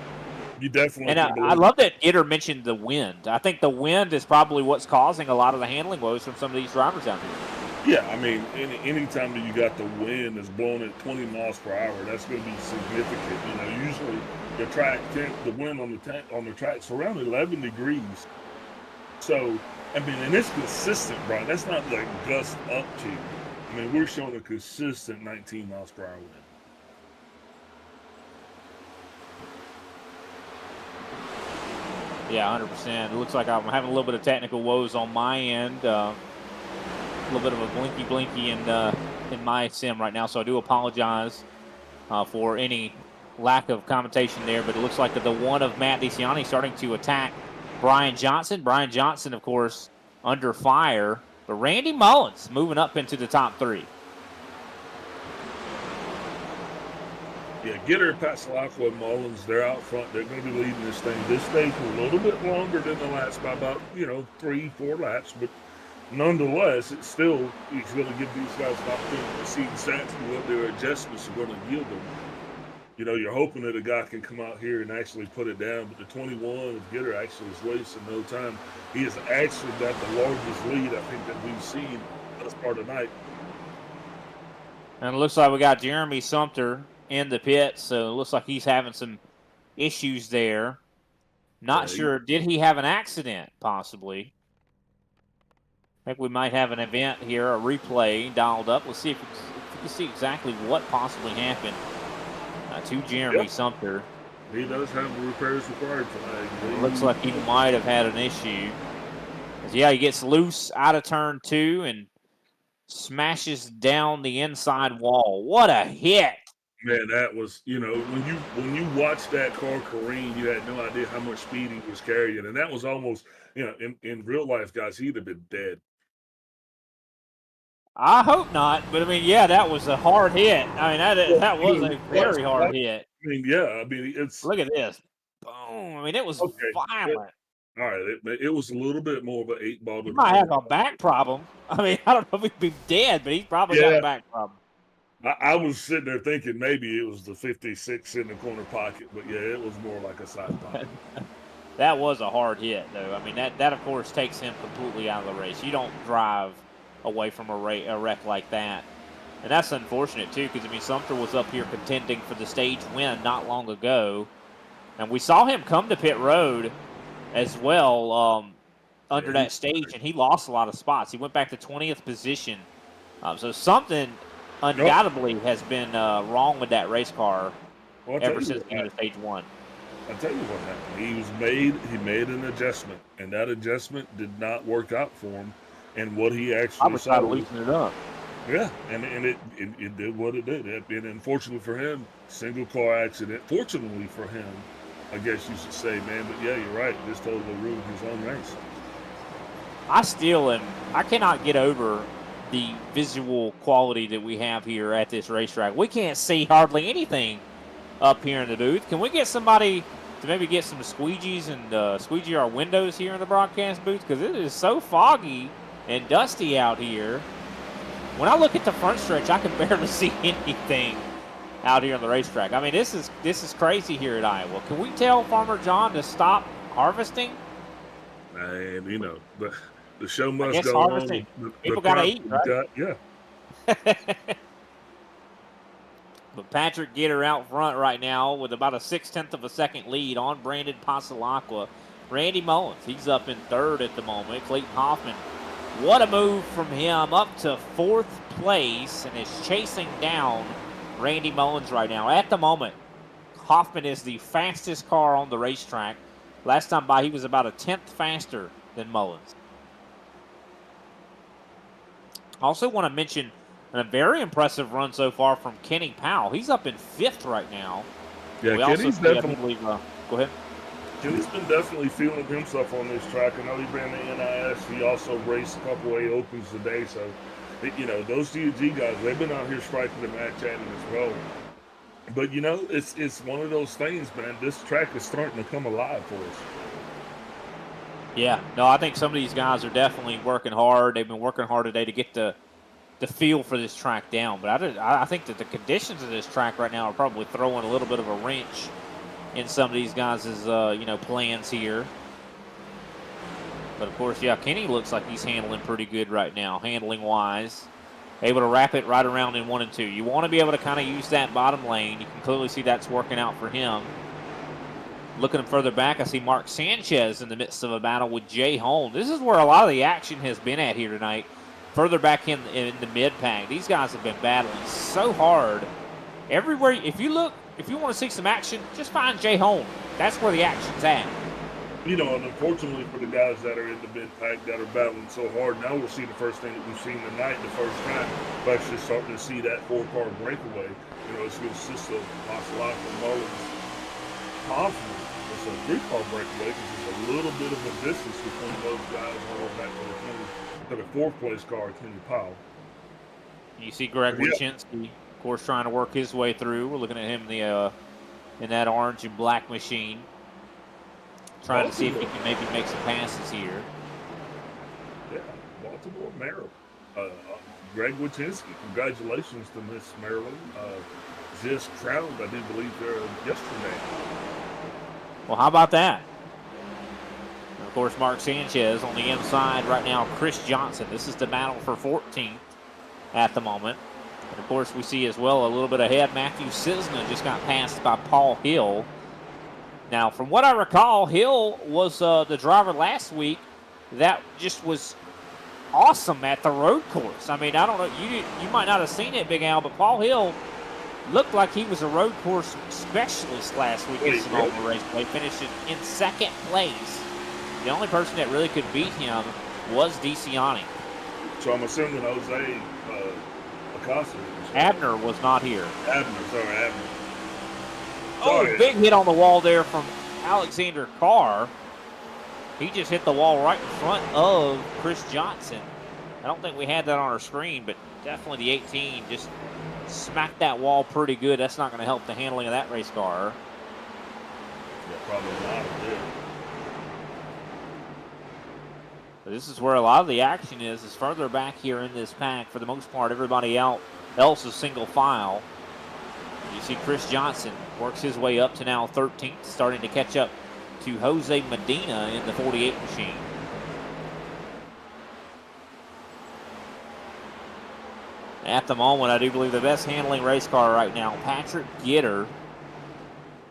[SPEAKER 5] You definitely.
[SPEAKER 4] And I love that Gitter mentioned the wind. I think the wind is probably what's causing a lot of the handling woes from some of these drivers out here.
[SPEAKER 5] Yeah, I mean, anytime that you got the wind that's blowing at 20 miles per hour, that's going to be significant. Usually the wind on the track's around 11 degrees. So, I mean, and it's consistent, Brian. That's not like gust up to. I mean, we're showing a consistent 19 miles per hour wind.
[SPEAKER 4] Yeah, 100%. It looks like I'm having a little bit of technical woes on my end. A little bit of a blinky in my sim right now, so I do apologize for any lack of commentation there. But it looks like the one of Matt DeCiani starting to attack Brian Johnson. Brian Johnson, of course, under fire. But Randy Mullins moving up into the top 3.
[SPEAKER 5] Yeah, Gitter, Pasalacqua, and Mullins, they're out front. They're going to be leading this thing. This stage was a little bit longer than the last by about, 3-4 laps. But nonetheless, it's going to give these guys an opportunity to see exactly what their adjustments are going to yield them. you know, you're hoping that a guy can come out here and actually put it down. But the 21 of Gitter actually is wasting no time. He has actually got the largest lead, I think, that we've seen thus far tonight.
[SPEAKER 4] And it looks like we got Jeremy Sumter in the pit, so it looks like he's having some issues there. Not
[SPEAKER 5] Yeah,
[SPEAKER 4] sure. Did he have an accident, possibly? I think we might have an event here, a replay dialed up. Let's see if we can see exactly what possibly happened to Jeremy Sumter.
[SPEAKER 5] He does have the repairs required tonight.
[SPEAKER 4] It looks like he might have had an issue. Yeah, he gets loose out of turn 2 and smashes down the inside wall. What a hit!
[SPEAKER 5] Man, that was, you know, when you watched that car careen, you had no idea how much speed he was carrying, and that was almost, you know, in real life, guys, he'd have been dead.
[SPEAKER 4] I hope not, but I mean, yeah, that was a hard hit. I mean, that was a very hard hit.
[SPEAKER 5] I mean, yeah, I mean, it's
[SPEAKER 4] look at this, boom. I mean, it was violent.
[SPEAKER 5] All right, it was a little bit more of an 8-ball.
[SPEAKER 4] He might have a back problem. I mean, I don't know if he'd be dead, but he's probably got a back problem.
[SPEAKER 5] I was sitting there thinking maybe it was the 56 in the corner pocket, but yeah, it was more like a side pocket.
[SPEAKER 4] That was a hard hit, though. I mean, that of course takes him completely out of the race. You don't drive away from a wreck like that. And that's unfortunate, too, because, I mean, Sumter was up here contending for the stage win not long ago. And we saw him come to pit road as well under that stage, and he lost a lot of spots. He went back to 20th position. So something undoubtedly has been wrong with that race car ever since the end of stage 1.
[SPEAKER 5] I'll tell you what happened. He made an adjustment, and that adjustment did not work out for him. And what he actually
[SPEAKER 4] saw to loosen it up.
[SPEAKER 5] Yeah, and it did what it did. And unfortunately for him, single car accident. Fortunately for him, I guess you should say, man. But yeah, you're right. This totally ruined his own race.
[SPEAKER 4] I cannot get over the visual quality that we have here at this racetrack. We can't see hardly anything up here in the booth. Can we get somebody to maybe get some squeegees and squeegee our windows here in the broadcast booth? Because it is so foggy and dusty out here. When I look at the front stretch, I can barely see anything out here on the racetrack. I mean, this is crazy here at Iowa. Can we tell Farmer John to stop harvesting?
[SPEAKER 5] And you know, the show must go
[SPEAKER 4] harvesting.
[SPEAKER 5] on.
[SPEAKER 4] People got to eat, right?
[SPEAKER 5] Yeah.
[SPEAKER 4] But Patrick Gitter out front right now with about a 0.6 of a second lead on Brandon Pasalacqua. Randy Mullins, he's up in third at the moment. Clayton Hoffman, what a move from him, up to 4th place and is chasing down Randy Mullins right now. At the moment, Hoffman is the fastest car on the racetrack. Last time by, he was about a 10th faster than Mullins. Also want to mention a very impressive run so far from Kenny Powell. He's up in 5th right now.
[SPEAKER 5] Yeah, Kenny's definitely.
[SPEAKER 4] Go ahead.
[SPEAKER 5] Kenny's been definitely feeling himself on this track. I know he ran the NIS. He also raced a couple A Opens today. So, you know, those DG guys, they've been out here striking the match at him as well. But, you know, it's one of those things, man. This track is starting to come alive for us.
[SPEAKER 4] Yeah, no, I think some of these guys are definitely working hard. They've been working hard today to get the feel for this track down. But I think that the conditions of this track right now are probably throwing a little bit of a wrench in some of these guys' plans here. But of course, yeah, Kenny looks like he's handling pretty good right now, handling wise. Able to wrap it right around in 1 and 2. You want to be able to kind of use that bottom lane. You can clearly see that's working out for him. Looking further back, I see Mark Sanchez in the midst of a battle with Jay Holmes. This is where a lot of the action has been at here tonight. Further back in the mid-pack, these guys have been battling so hard. Everywhere, if you want to see some action, just find Jay Holmes. That's where the action's at.
[SPEAKER 5] You know, and unfortunately for the guys that are in the mid-pack that are battling so hard, now we'll see the first thing that we've seen tonight, the first time. We're actually starting to see that 4-car breakaway. You know, it's going to consist of Pasalacqua, Mullins, Hoffman. It's a 3-car breakaway because there's a little bit of a distance between those guys all back to the 4th place car, Kenny Powell.
[SPEAKER 4] You see Greg Wyszynski, of course, trying to work his way through. We're looking at him in that orange and black machine, trying to see if he can maybe make some passes here.
[SPEAKER 5] Yeah, Baltimore, Maryland. Greg Wyszynski, congratulations to Miss Maryland. just crowned, I do believe, yesterday.
[SPEAKER 4] Well, how about that? And of course, Mark Sanchez on the inside right now. Chris Johnson. This is the battle for 14th at the moment. And of course, we see as well a little bit ahead. Matthew Cisna just got passed by Paul Hill. Now, from what I recall, Hill was the driver last week that just was awesome at the road course. I mean, I don't know, you might not have seen it, Big Al, but Paul Hill looked like he was a road course specialist last week at Sonoma Raceway, finished in second place. The only person that really could beat him was DeCiani.
[SPEAKER 5] So I'm assuming Jose Acosta.
[SPEAKER 4] Abner was not here.
[SPEAKER 5] Abner.
[SPEAKER 4] Oh, big hit on the wall there from Alexander Carr. He just hit the wall right in front of Chris Johnson. I don't think we had that on our screen, but definitely the 18 just smacked that wall pretty good. That's not going to help the handling of that race car.
[SPEAKER 5] Yeah, probably not. Yeah.
[SPEAKER 4] But this is where a lot of the action is further back here in this pack. For the most part, everybody else is single file. You see Chris Johnson works his way up to now 13th, starting to catch up to Jose Medina in the 48 machine. At the moment, I do believe the best handling race car right now, Patrick Gitter,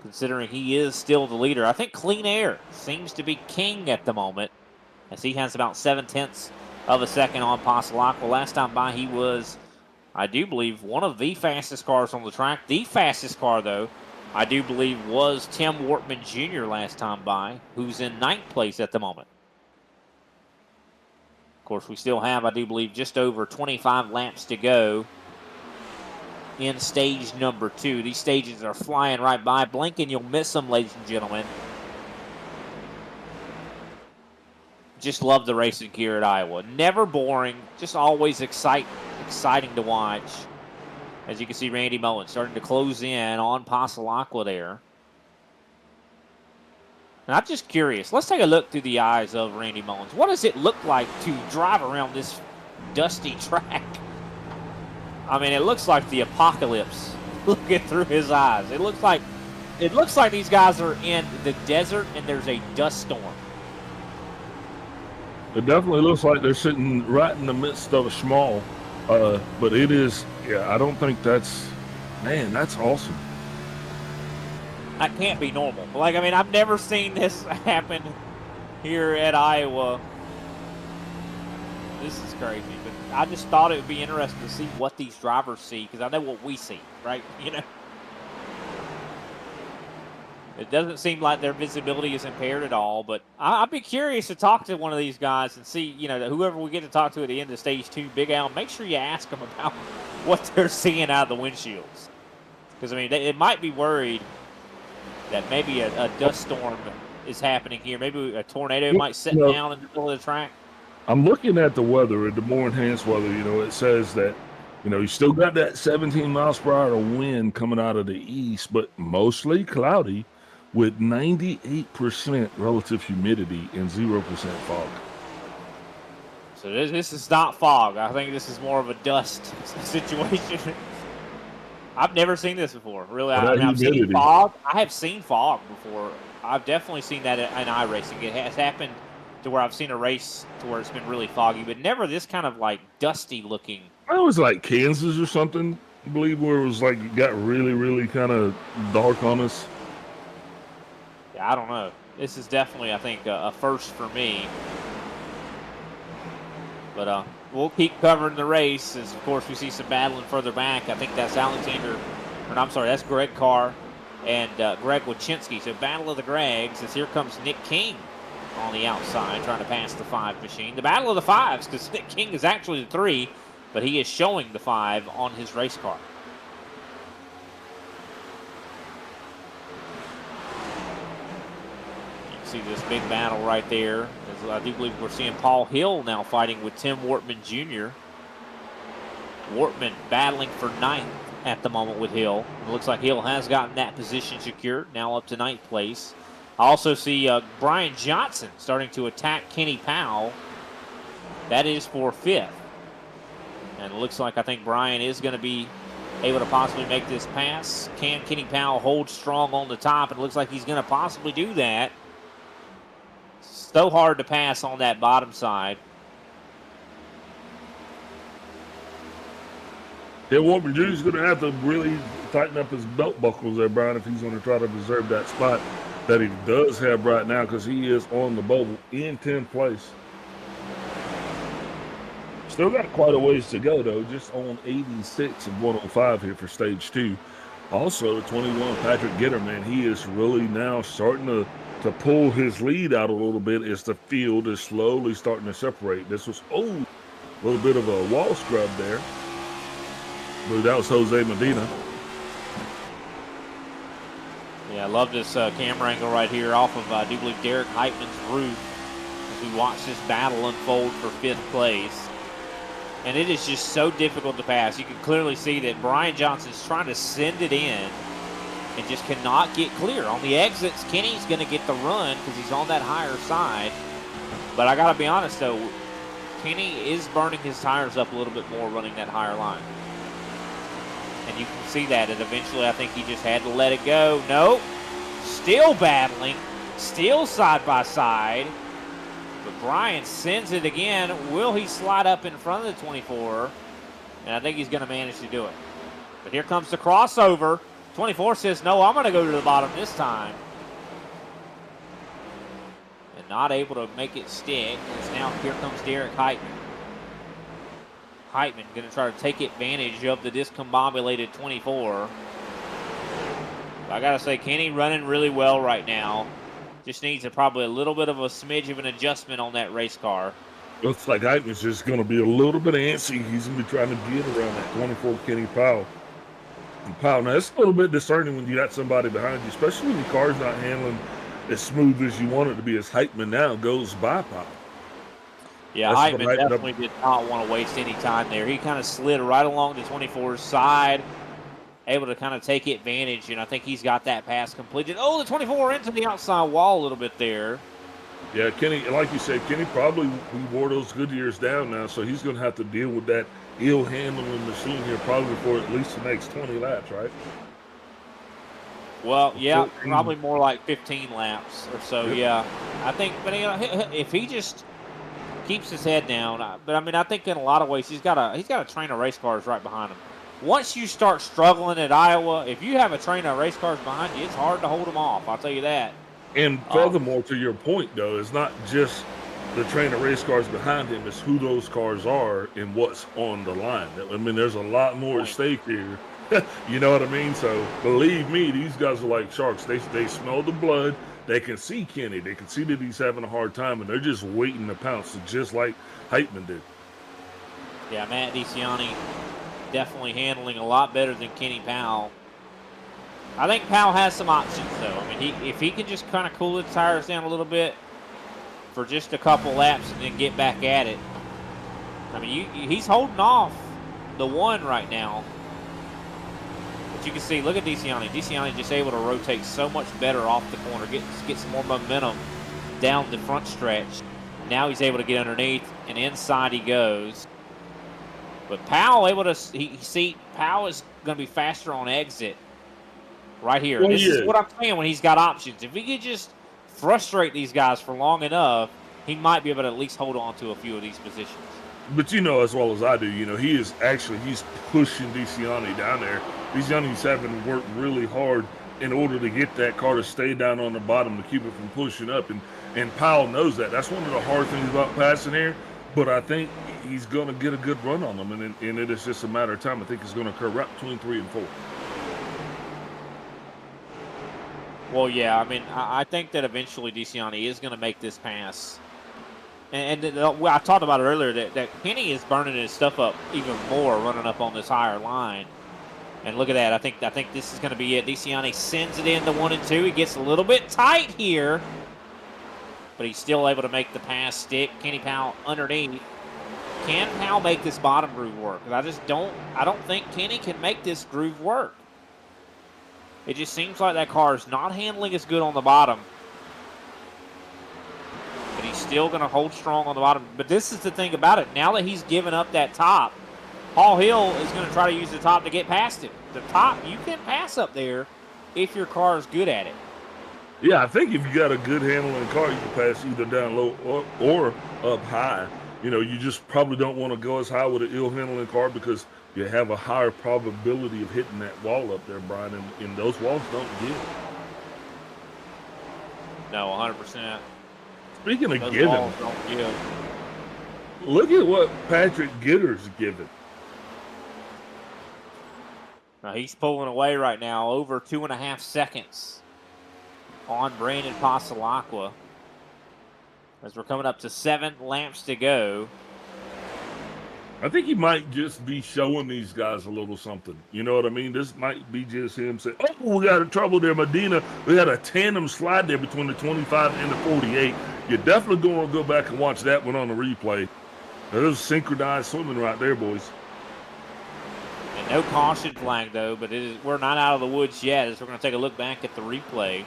[SPEAKER 4] considering he is still the leader. I think Clean Air seems to be king at the moment, as he has about 0.7 of a second on Pasalaco. Last time by, he was, I do believe, one of the fastest cars on the track. The fastest car, though, I do believe, was Tim Wortman Jr. last time by, who's in 9th place at the moment. Of course, we still have, I do believe, just over 25 laps to go in stage number 2. These stages are flying right by. Blink and you'll miss them, ladies and gentlemen. Just love the racing here at Iowa. Never boring, just always exciting to watch. As you can see, Randy Mullen starting to close in on Pasalaco there. And I'm just curious. Let's take a look through the eyes of Randy Mullins. What does it look like to drive around this dusty track? I mean, it looks like the apocalypse looking through his eyes. It looks like these guys are in the desert and there's a dust storm.
[SPEAKER 5] It definitely looks like they're sitting right in the midst of a schmall. But it is, I don't think that's awesome.
[SPEAKER 4] That can't be normal. Like, I mean, I've never seen this happen here at Iowa. This is crazy. But I just thought it would be interesting to see what these drivers see, because I know what we see, right? You know? It doesn't seem like their visibility is impaired at all, but I'd be curious to talk to one of these guys and see, you know, whoever we get to talk to at the end of stage 2, Big Al, make sure you ask them about what they're seeing out of the windshields. Because, I mean, it might be worried that maybe a dust storm is happening here. Maybe a tornado might set down in the middle of the track.
[SPEAKER 5] I'm looking at the weather, the more enhanced weather. You know, it says that, you know, you still got that 17 miles per hour wind coming out of the east, but mostly cloudy, with 98% relative humidity and 0% fog.
[SPEAKER 4] So this is not fog. I think this is more of a dust situation. I've never seen this before, really. I've seen fog. I have seen fog before. I've definitely seen that in iRacing. It has happened to where I've seen a race to where it's been really foggy, but never this kind of like dusty looking.
[SPEAKER 5] It was like Kansas or something, I believe, where it was like it got really, really kind of dark on us.
[SPEAKER 4] I don't know. This is definitely, I think, a first for me. But we'll keep covering the race as, of course, we see some battling further back. I think that's that's Greg Carr and Greg Wachinski. So battle of the Gregs as here comes Nick King on the outside trying to pass the 5 machine. The battle of the 5s, because Nick King is actually the 3, but he is showing the 5 on his race car. See this big battle right there. As I do believe we're seeing Paul Hill now fighting with Tim Wortman Jr. Wortman battling for 9th at the moment with Hill. It looks like Hill has gotten that position secured, now up to 9th place. I also see Brian Johnson starting to attack Kenny Powell. That is for 5th. And it looks like I think Brian is going to be able to possibly make this pass. Can Kenny Powell hold strong on the top? It looks like he's going to possibly do that. So hard to pass on that bottom side.
[SPEAKER 5] Yeah, Warburton Jr. is going to have to really tighten up his belt buckles there, Brian, if he's going to try to preserve that spot that he does have right now, because he is on the bubble in 10th place. Still got quite a ways to go, though, just on 86 of 105 here for stage 2. Also, the 21, Patrick Gitter, man, he is really now starting to pull his lead out a little bit as the field is slowly starting to separate. This was, a little bit of a wall scrub there. But that was Jose Medina.
[SPEAKER 4] Yeah, I love this camera angle right here off of, I do believe, Derek Heitman's roof as we watch this battle unfold for 5th place. And it is just so difficult to pass. You can clearly see that Brian Johnson's trying to send it in and just cannot get clear. On the exits, Kenny's going to get the run because he's on that higher side. But I got to be honest, though, Kenny is burning his tires up a little bit more running that higher line. And you can see that, and eventually I think he just had to let it go. Nope. Still battling. Still side by side. But Brian sends it again. Will he slide up in front of the 24? And I think he's going to manage to do it. But here comes the crossover. 24 says, no, I'm going to go to the bottom this time. And not able to make it stick. As now here comes Derek Heitman. Heitman going to try to take advantage of the discombobulated 24. I got to say, Kenny running really well right now. Just needs probably a little bit of a smidge of an adjustment on that race car.
[SPEAKER 5] Looks like Heitman's just going to be a little bit antsy. He's going to be trying to get around that 24 Kenny Powell. And Powell, now it's a little bit discerning when you got somebody behind you, especially when the car's not handling as smooth as you want it to be, as Heitman now goes by Powell.
[SPEAKER 4] Yeah, Heitman definitely did not want to waste any time there. He kind of slid right along the 24's side, able to kind of take advantage, and I think he's got that pass completed. Oh, the 24 into the outside wall a little bit there.
[SPEAKER 5] Yeah, Kenny, like you said, Kenny probably wore those good years down now, so he's going to have to deal with that ill-handling machine here probably for at least the next 20 laps, right?
[SPEAKER 4] Well, yeah,
[SPEAKER 5] 14.
[SPEAKER 4] Probably more like 15 laps or so, yeah. I think, but if he just keeps his head down, but I mean, I think in a lot of ways he's got a train of race cars right behind him. Once you start struggling at Iowa, if you have a train of race cars behind you, it's hard to hold them off. I'll tell you that.
[SPEAKER 5] And furthermore, to your point, though, it's not just the train of race cars behind him, it's who those cars are and what's on the line. I mean, there's a lot more at stake here. You know what I mean? So believe me, these guys are like sharks. They smell the blood. They can see Kenny. They can see that he's having a hard time, and they're just waiting to pounce, just like Heitman did.
[SPEAKER 4] Yeah, Matt DeCiani definitely handling a lot better than Kenny Powell. I think Powell has some options, though. I mean, if he can just kind of cool his tires down a little bit for just a couple laps and then get back at it. I mean, he's holding off the one right now. But you can see, look at DeCiani. DeCiani just able to rotate so much better off the corner, get some more momentum down the front stretch. Now he's able to get underneath, and inside he goes. But Powell able to Powell is going to be faster on exit right here. This is what I'm saying when he's got options. If he could just frustrate these guys for long enough, he might be able to at least hold on to a few of these positions.
[SPEAKER 5] But you know as well as I do, he's pushing DeCiani down there. DeCiani's having to work really hard in order to get that car to stay down on the bottom to keep it from pushing up. And Powell knows that. That's one of the hard things about passing here. But I think he's going to get a good run on them, and it is just a matter of time. I think it's going to occur right between 3 and 4.
[SPEAKER 4] Well, yeah, I mean, I think that eventually DeCiani is going to make this pass. And I talked about it earlier that Kenny is burning his stuff up even more running up on this higher line. And look at that. I think this is going to be it. DeCiani sends it into 1 and 2. He gets a little bit tight here, but he's still able to make the pass stick. Kenny Powell underneath. Can Powell make this bottom groove work? Because I don't think Kenny can make this groove work. It just seems like that car is not handling as good on the bottom. But he's still going to hold strong on the bottom. But this is the thing about it. Now that he's given up that top, Paul Hill is going to try to use the top to get past him. The top, you can pass up there if your car is good at it.
[SPEAKER 5] Yeah, I think if you got a good handling car, you can pass either down low or up high. You know, you just probably don't want to go as high with an ill handling car because you have a higher probability of hitting that wall up there, Brian, and those walls don't give.
[SPEAKER 4] No, 100%.
[SPEAKER 5] Speaking of
[SPEAKER 4] Those
[SPEAKER 5] giving,
[SPEAKER 4] walls don't give.
[SPEAKER 5] look at what Patrick Gitter's giving.
[SPEAKER 4] Now he's pulling away right now, over 2.5 seconds on Brandon Pasalacqua. As we're coming up to 7 laps to go.
[SPEAKER 5] I think he might just be showing these guys a little something. You know what I mean? This might be just him saying, oh, we got in trouble there, Medina. We had a tandem slide there between the 25 and the 48. You're definitely going to go back and watch that one on the replay. That was synchronized swimming right there, boys.
[SPEAKER 4] And no caution flag, though, but we're not out of the woods yet as we're going to take a look back at the replay.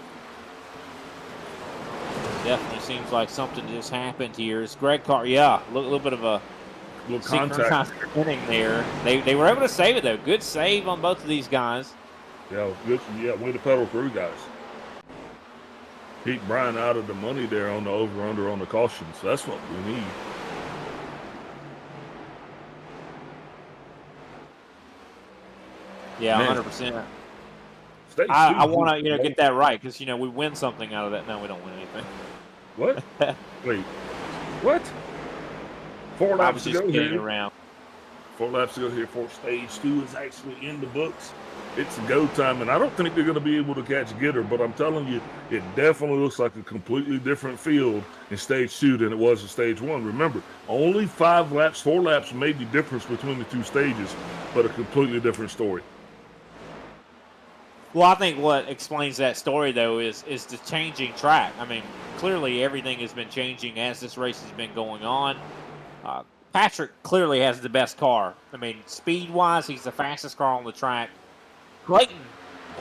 [SPEAKER 4] Definitely seems like something just happened here. It's Greg Carr. Yeah, a little bit of a
[SPEAKER 5] little contact
[SPEAKER 4] spinning there. They were able to save it, though. Good save on both of these guys.
[SPEAKER 5] Yeah, good. Yeah, way to pedal through, guys. Keep Brian out of the money there on the over-under on the caution. So that's what we need.
[SPEAKER 4] Yeah,
[SPEAKER 5] Man.
[SPEAKER 4] 100%.
[SPEAKER 5] I
[SPEAKER 4] want to get that right because we win something out of that. No, we don't win anything.
[SPEAKER 5] What? Wait. What? 4
[SPEAKER 4] I
[SPEAKER 5] laps
[SPEAKER 4] was
[SPEAKER 5] to
[SPEAKER 4] just
[SPEAKER 5] go
[SPEAKER 4] kidding
[SPEAKER 5] here.
[SPEAKER 4] around.
[SPEAKER 5] 4 laps to go here for stage 2 is actually in the books. It's go time, and I don't think they're going to be able to catch Gitter, but I'm telling you, it definitely looks like a completely different field in stage 2 than it was in stage 1. Remember, only 5 laps, 4 laps made the difference between the two stages, but a completely different story.
[SPEAKER 4] Well, I think what explains that story, though, is the changing track. I mean, clearly everything has been changing as this race has been going on. Patrick clearly has the best car. I mean, speed-wise, he's the fastest car on the track. Clayton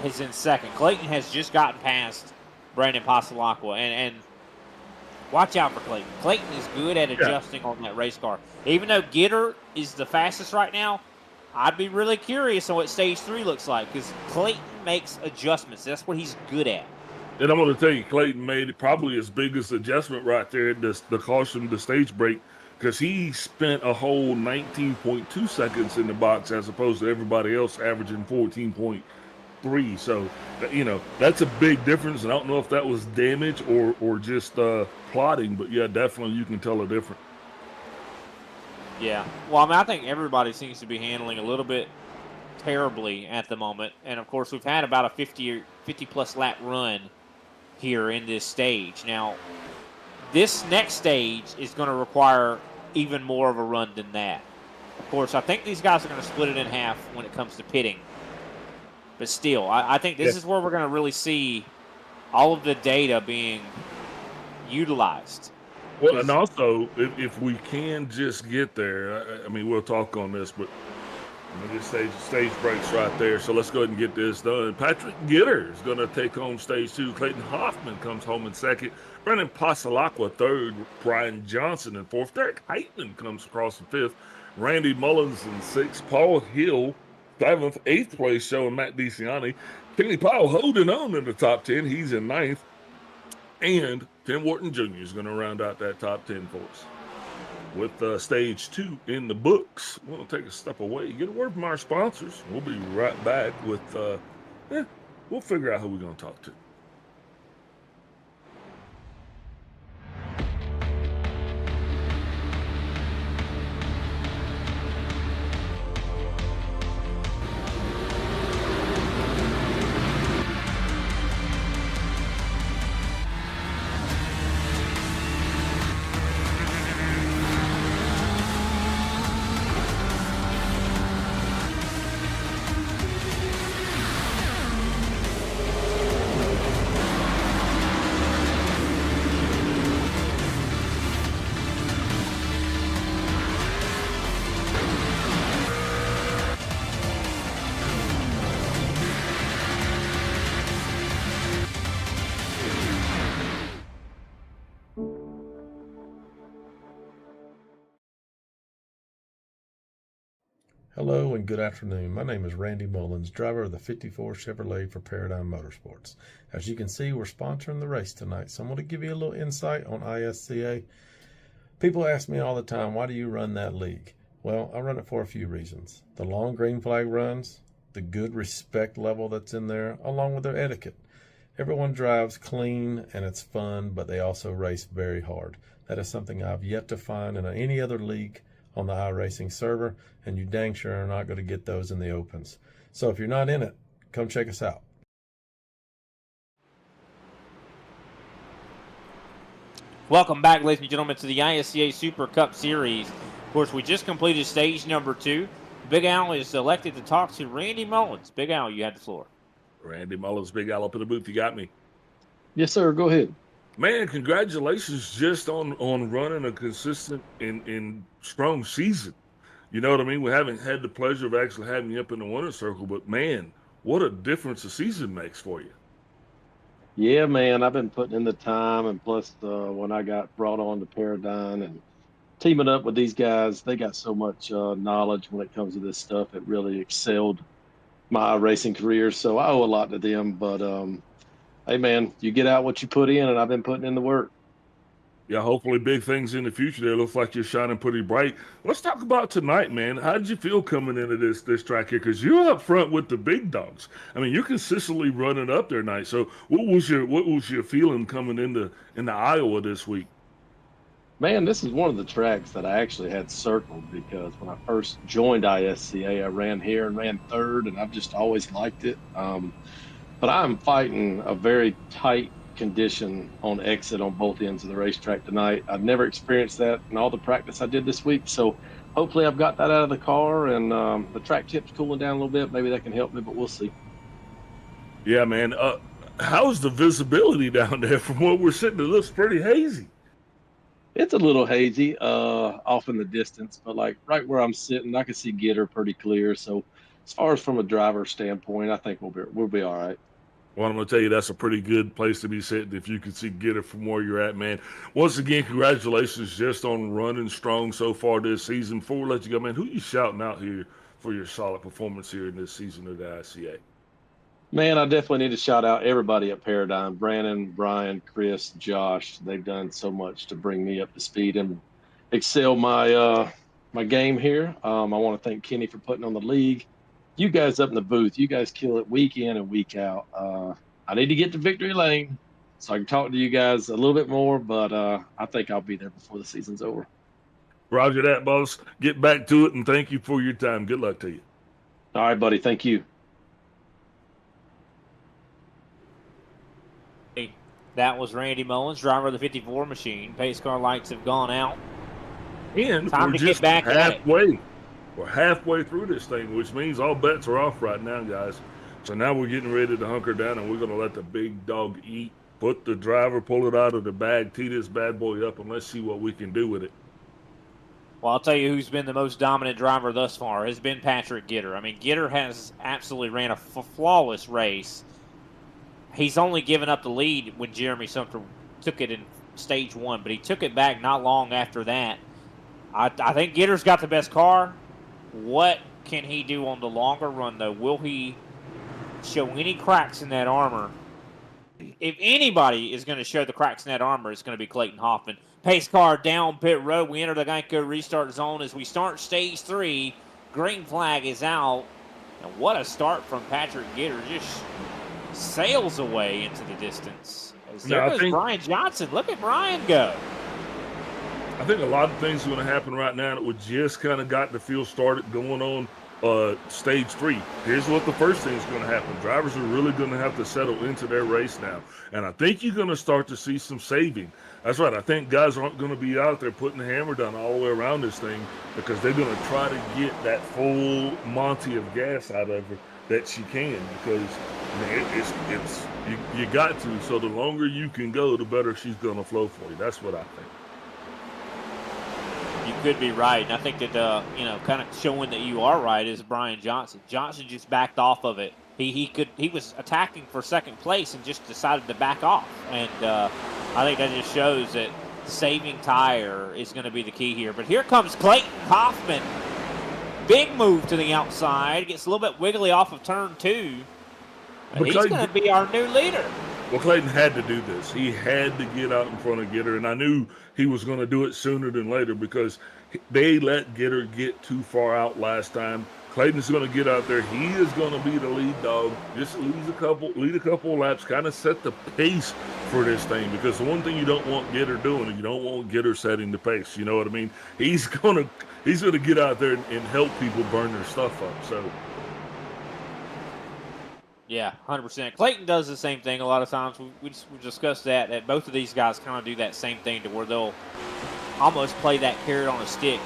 [SPEAKER 4] is in second. Clayton has just gotten past Brandon Pasalacqua, and watch out for Clayton. Clayton is good at adjusting on that race car. Even though Gitter is the fastest right now, I'd be really curious on what stage 3 looks like because Clayton makes adjustments. That's what he's good at.
[SPEAKER 5] And I'm going to tell you, Clayton made probably his biggest adjustment right there, the caution, the stage break, because he spent a whole 19.2 seconds in the box as opposed to everybody else averaging 14.3. So, that's a big difference. And I don't know if that was damage or just plotting, but yeah, definitely you can tell a difference.
[SPEAKER 4] Yeah. Well, I mean, I think everybody seems to be handling a little bit terribly at the moment. And, of course, we've had about a 50-plus lap run here in this stage. Now, this next stage is going to require even more of a run than that. Of course, I think these guys are going to split it in half when it comes to pitting. But still, I think this is where we're going to really see all of the data being utilized.
[SPEAKER 5] Well, and also, if we can just get there, I mean, we'll talk on this, but this stage breaks right there. So let's go ahead and get this done. Patrick Gitter is going to take home stage 2. Clayton Hoffman comes home in second. Brandon Pasalacqua third. Brian Johnson in fourth. Derek Heitman comes across in fifth. Randy Mullins in sixth. Paul Hill, seventh. Eighth place showing Matt DeCiani. Kenny Powell holding on in the top 10. He's in ninth. And Tim Wharton Jr. is going to round out that top 10 for us. With stage 2 in the books, we'll take a step away, get a word from our sponsors. We'll be right back with, we'll figure out who we're going to talk to.
[SPEAKER 3] Hello and good afternoon. My name is Randy Mullins, driver of the 54 Chevrolet for Paradigm Motorsports. As you can see, we're sponsoring the race tonight, so I'm going to give you a little insight on ISCA. People ask me all the time, why do you run that league? Well, I run it for a few reasons. The long green flag runs, the good respect level that's in there, along with their etiquette. Everyone drives clean and it's fun, but they also race very hard. That is something I've yet to find in any other league on the iRacing server, and you dang sure are not going to get those in the opens. So if you're not in it, come check us out.
[SPEAKER 4] Welcome back, ladies and gentlemen, to the ISCA Super Cup Series. Of course, we just completed stage number 2. Big Al is elected to talk to Randy Mullins. Big Al, you had the floor.
[SPEAKER 5] Randy Mullins, Big Al up in the booth. You got me.
[SPEAKER 9] Yes, sir. Go ahead.
[SPEAKER 5] Man, congratulations just on running a consistent and strong season. You know what I mean? We haven't had the pleasure of actually having you up in the winner's circle, but man, what a difference a season makes for you.
[SPEAKER 9] Yeah, man, I've been putting in the time, and plus when I got brought on to Paradigm and teaming up with these guys, they got so much knowledge when it comes to this stuff. It really excelled my racing career, so I owe a lot to them. But hey, man, you get out what you put in, and I've been putting in the work.
[SPEAKER 5] Yeah, hopefully big things in the future there. Looks like you're shining pretty bright. Let's talk about tonight, man. How did you feel coming into this track here? Because you're up front with the big dogs. I mean, you're consistently running up there tonight. So what was your feeling coming into Iowa this week?
[SPEAKER 9] Man, this is one of the tracks that I actually had circled because when I first joined ISCA, I ran here and ran third, and I've just always liked it. But I'm fighting a very tight condition on exit on both ends of the racetrack tonight. I've never experienced that in all the practice I did this week. So hopefully I've got that out of the car, and the track tip's cooling down a little bit. Maybe that can help me, but we'll see.
[SPEAKER 5] Yeah, man. How's the visibility down there from where we're sitting? It looks pretty hazy.
[SPEAKER 9] It's a little hazy off in the distance, but like right where I'm sitting, I can see Gitter pretty clear. So as far as from a driver standpoint, I think we'll be all right.
[SPEAKER 5] Well, I'm going to tell you that's a pretty good place to be sitting if you can see get it from where you're at, man. Once again, congratulations just on running strong so far this season. Before we let you go, man, who you shouting out here for your solid performance here in this season of the ICA?
[SPEAKER 9] Man, I definitely need to shout out everybody at Paradigm. Brandon, Brian, Chris, Josh. They've done so much to bring me up to speed and excel my game here. I want to thank Kenny for putting on the league. You guys up in the booth, you guys kill it week in and week out. I need to get to victory lane so I can talk to you guys a little bit more, but I think I'll be there before the season's over.
[SPEAKER 5] Roger that, boss. Get back to it, and thank you for your time. Good luck to you.
[SPEAKER 9] All right, buddy. Thank you.
[SPEAKER 4] That was Randy Mullins, driver of the 54 machine. Pace car lights have gone out.
[SPEAKER 5] And
[SPEAKER 4] Time
[SPEAKER 5] we're
[SPEAKER 4] to
[SPEAKER 5] just
[SPEAKER 4] get back at it.
[SPEAKER 5] halfway. We're halfway through this thing, which means all bets are off right now, guys. So now we're getting ready to hunker down, and we're going to let the big dog eat, put the driver, pull it out of the bag, tee this bad boy up, and let's see what we can do with it.
[SPEAKER 4] Well, I'll tell you who's been the most dominant driver thus far has been Patrick Gitter. I mean, Gitter has absolutely ran a flawless race. He's only given up the lead when Jeremy Sumter took it in stage 1, but he took it back not long after that. I think Gitter's got the best car. What can he do on the longer run, though? Will he show any cracks in that armor? If anybody is going to show the cracks in that armor, it's going to be Clayton Hoffman. Pace car down pit road. We enter the Geico restart zone as we start stage 3. Green flag is out. And what a start from Patrick Gitter. Just sails away into the distance. As there goes Brian Johnson. Look at Brian go.
[SPEAKER 5] I think a lot of things are going to happen right now that we just kind of got the field started going on stage 3. Here's what the first thing is going to happen. Drivers are really going to have to settle into their race now. And I think you're going to start to see some saving. That's right. I think guys aren't going to be out there putting the hammer down all the way around this thing because they're going to try to get that full Monty of gas out of her that she can because you got to. So the longer you can go, the better she's going to flow for you. That's what I think.
[SPEAKER 4] You could be right, and I think that kind of showing that you are right is Brian Johnson. Johnson just backed off of it. He was attacking for second place and just decided to back off, and I think that just shows that saving tire is going to be the key here. But here comes Clayton Hoffman Big move to the outside. Gets a little bit wiggly off of turn 2. And he's going to be our new leader.
[SPEAKER 5] Well, Clayton had to do this. He had to get out in front of Gitter, and I knew he was going to do it sooner than later because they let Gitter get too far out last time. Clayton's going to get out there. He is going to be the lead dog. Just lead a couple of laps, kind of set the pace for this thing. Because the one thing you don't want Gitter doing is you don't want Gitter setting the pace. You know what I mean? He's going to get out there and help people burn their stuff up. So.
[SPEAKER 4] Yeah, 100%. Clayton does the same thing a lot of times. We discussed that both of these guys kind of do that same thing to where they'll almost play that carrot on a stick.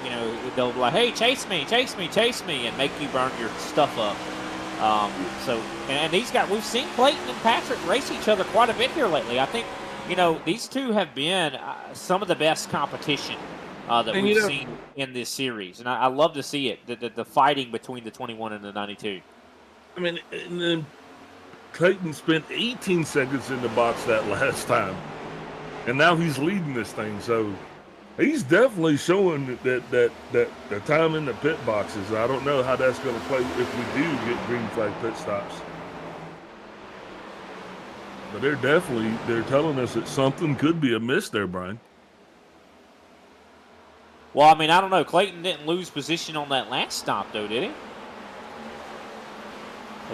[SPEAKER 4] You know, they'll be like, hey, chase me, and make you burn your stuff up. And these guys, we've seen Clayton and Patrick race each other quite a bit here lately. I think, you know, these two have been some of the best competition that we've seen in this series. And I love to see it, the fighting between the 21 and the 92.
[SPEAKER 5] I mean, and then Clayton spent 18 seconds in the box that last time, and now he's leading this thing. So he's definitely showing that the time in the pit boxes. I don't know how that's going to play if we do get green flag pit stops. But they're telling us that something could be amiss there, Brian.
[SPEAKER 4] Well, I mean, I don't know. Clayton didn't lose position on that last stop, though, did he?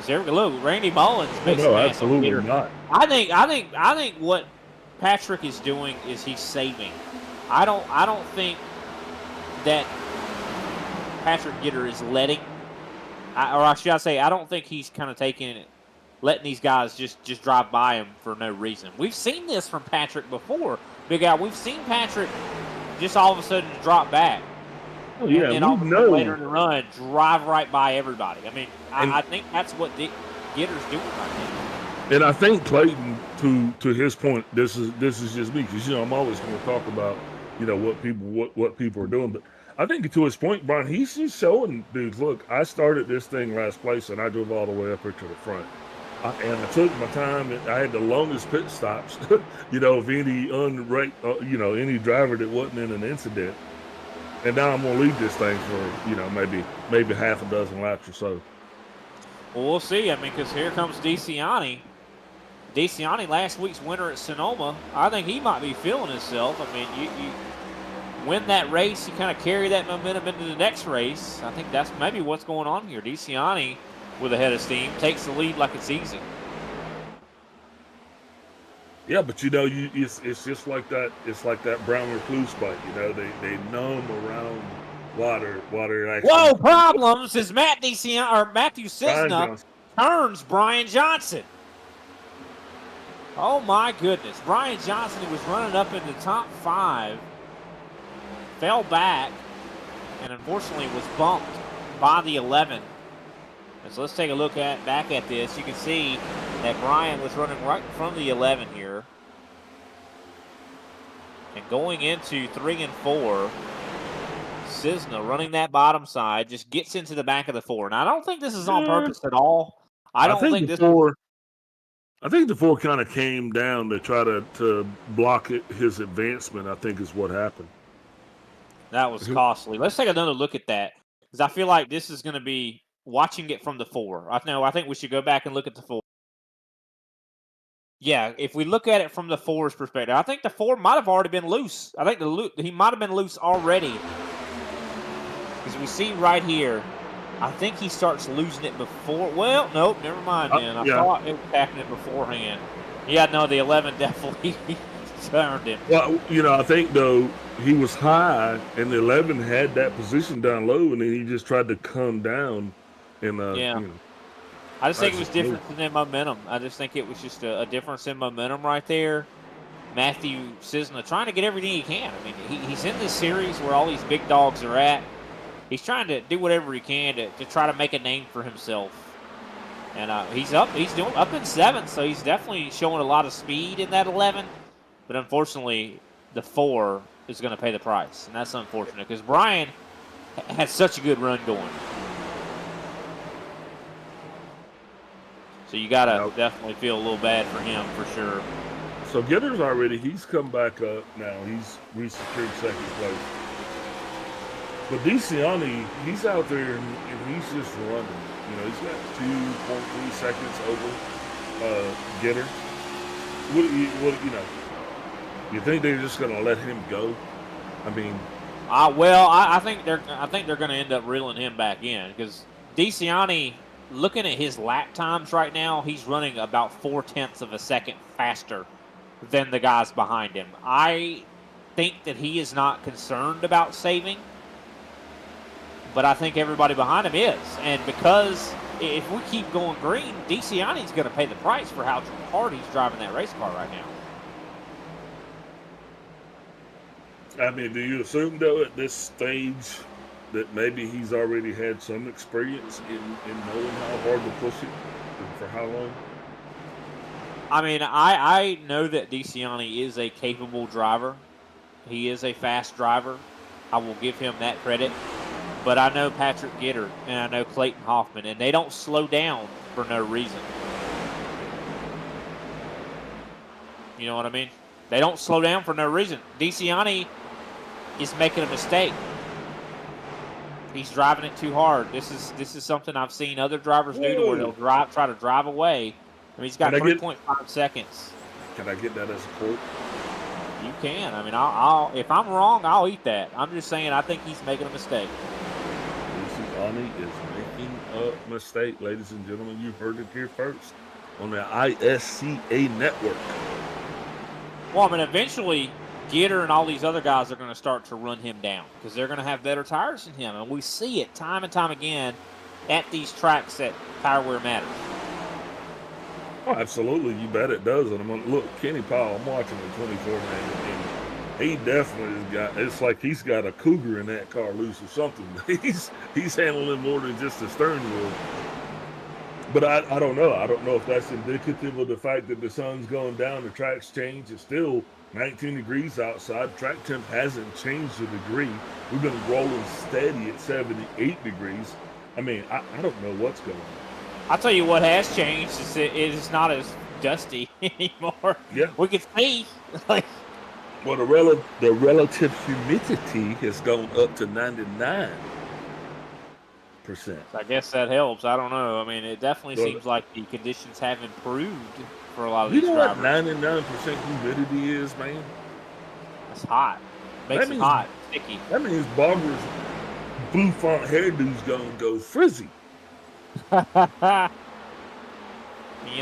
[SPEAKER 4] Look, Randy Mullins.
[SPEAKER 5] No, absolutely not.
[SPEAKER 4] I think what Patrick is doing is he's saving. I don't think that Patrick Gitter is letting, or should I say, I don't think he's kind of letting these guys just drive by him for no reason. We've seen this from Patrick before, Big Al. We've seen Patrick just all of a sudden drop back.
[SPEAKER 5] Oh, yeah,
[SPEAKER 4] and all of a sudden later in the run, drive right by everybody. I mean, I think that's what Gitter's doing right now.
[SPEAKER 5] And I think Clayton, to his point, this is just me because I'm always going to talk about what people are doing, but I think to his point, Brian, he's just showing dudes. Look, I started this thing last place and I drove all the way up here to the front, and I took my time. And I had the longest pit stops, of any any driver that wasn't in an incident. And now I'm going to lead this thing for, maybe half a dozen laps or so.
[SPEAKER 4] Well, we'll see. I mean, because here comes DeCiani. DeCiani, last week's winner at Sonoma. I think he might be feeling himself. I mean, you win that race, you kind of carry that momentum into the next race. I think that's maybe what's going on here. DeCiani, with a head of steam, takes the lead like it's easy.
[SPEAKER 5] Yeah, but it's just like that. It's like that Brown recluse spot. They numb around water. Actually.
[SPEAKER 4] Whoa! Problems as Matthew Cisna turns Brian Johnson. Oh my goodness! Brian Johnson, who was running up in the top 5, fell back, and unfortunately was bumped by the 11. And so let's take a look back at this. You can see that Brian was running right in front of the 11 here. And going into 3 and 4, Cisna running that bottom side just gets into the back of the 4. Now, I don't think this is on purpose at all. I think
[SPEAKER 5] the 4 kind of came down to try to block his advancement, I think is what happened.
[SPEAKER 4] That was costly. Let's take another look at that because I feel like this is going to be watching it from the 4. I think we should go back and look at the 4. Yeah, if we look at it from the 4's perspective, I think the 4 might have already been loose. I think he might have been loose already. Because we see right here, I think he starts losing it before. Well, nope, never mind, man. I thought it was happening beforehand. Yeah, no, the 11 definitely turned him.
[SPEAKER 5] Well, I think, though, he was high, and the 11 had that position down low, and then he just tried to come down. And,
[SPEAKER 4] I just think it was difference in momentum. I just think it was just a difference in momentum right there. Matthew Cisna trying to get everything he can. I mean, he's in this series where all these big dogs are at. He's trying to do whatever he can to try to make a name for himself. And he's up in 7th, so he's definitely showing a lot of speed in that 11. But unfortunately, the 4 is going to pay the price, and that's unfortunate because Brian had such a good run going. So you got to definitely feel a little bad for him for sure.
[SPEAKER 5] So Gitter's he's come back up now. He's resecured 2nd place. But DeCiani, he's out there and he's just running. You know, he's got 2.3 seconds over Getter. What you know? You think they're just going to let him go? I mean,
[SPEAKER 4] I think they're going to end up reeling him back in because DeCiani, looking at his lap times right now, he's running about 0.4 of a second faster than the guys behind him. I think that he is not concerned about saving, but I think everybody behind him is. And because if we keep going green, DeCiani's going to pay the price for how hard he's driving that race car right now.
[SPEAKER 5] I mean, do you assume, though, at this stage that maybe he's already had some experience in knowing how hard to push it and for how long?
[SPEAKER 4] I mean, I know that DeCiani is a capable driver. He is a fast driver. I will give him that credit. But I know Patrick Gitter and I know Clayton Hoffman, and they don't slow down for no reason. You know what I mean? They don't slow down for no reason. DeCiani is making a mistake. He's driving it too hard. This is something I've seen other drivers do to where they'll try to drive away. I mean, he's got 3.5 seconds.
[SPEAKER 5] Can I get that as a quote?
[SPEAKER 4] You can. I mean, I'll if I'm wrong, I'll eat that. I'm just saying I think he's making a mistake.
[SPEAKER 5] DeCiani is making a mistake, ladies and gentlemen. You heard it here first on the ISCA network.
[SPEAKER 4] Well, I mean, eventually, Gitter and all these other guys are going to start to run him down because they're going to have better tires than him. And we see it time and time again at these tracks that tire wear matters.
[SPEAKER 5] Oh, absolutely. You bet it does. And look, Kenny Powell, I'm watching the 24 man, and he definitely has got, it's like he's got a cougar in that car loose or something. He's handling more than just the steering wheel. But I don't know. I don't know if that's indicative of the fact that the sun's going down, the track's changed. It's still 19 degrees outside. Track temp hasn't changed a degree. We've been rolling steady at 78 degrees. I mean, I don't know what's going on.
[SPEAKER 4] I'll tell you what has changed is it's not as dusty anymore.
[SPEAKER 5] Yeah.
[SPEAKER 4] We can see.
[SPEAKER 5] Well, the relative humidity has gone up to 99%.
[SPEAKER 4] I guess that helps. I don't know. I mean, it definitely seems like the conditions have improved for a lot of these drivers.
[SPEAKER 5] You know what 99% humidity is, man?
[SPEAKER 4] It's hot. Makes it hot, sticky.
[SPEAKER 5] That means Barbara's blue font hairdo's gonna go frizzy.
[SPEAKER 4] Yeah,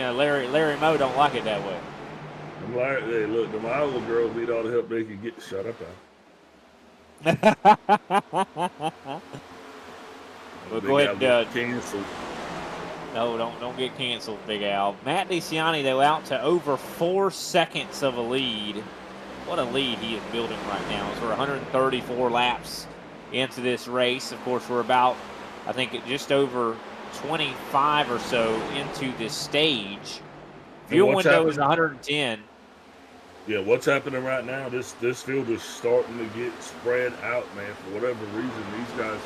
[SPEAKER 4] Larry Moe don't like it that way.
[SPEAKER 5] Hey, look, the Iowa girls need all the help they can get to shut up now.
[SPEAKER 4] Well, go ahead.
[SPEAKER 5] Canceled.
[SPEAKER 4] No, don't get canceled, Big Al. Matt DeCiani, though, out to over 4 seconds of a lead. What a lead he is building right now. So we're 134 laps into this race. Of course, we're about, I think, just over 25 or so into this stage. Fuel window is 110.
[SPEAKER 5] Yeah, what's happening right now, this field is starting to get spread out, man. For whatever reason, these guys,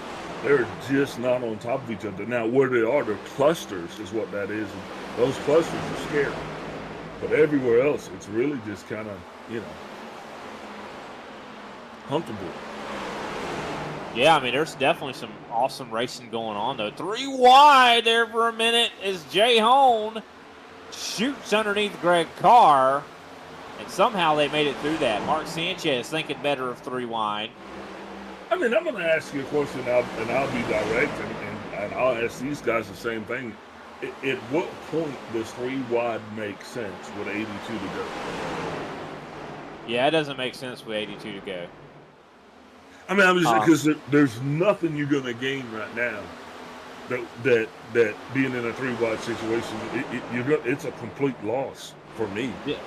[SPEAKER 5] they're just not on top of each other. Now, where they are, they're clusters is what that is. And those clusters are scary. But everywhere else, it's really just kind of, comfortable.
[SPEAKER 4] Yeah, I mean, there's definitely some awesome racing going on, though. 3 wide there for a minute as Jay Hone shoots underneath Greg Carr. And somehow they made it through that. Mark Sanchez thinking better of 3 wide.
[SPEAKER 5] I mean, I'm going to ask you a question, and I'll be direct, and I'll ask these guys the same thing. At what point does 3 wide make sense with 82 to go?
[SPEAKER 4] Yeah, it doesn't make sense with 82 to go.
[SPEAKER 5] I mean, I'm just because there's nothing you're going to gain right now that being in a 3 wide situation, it's a complete loss for me.
[SPEAKER 4] Yeah.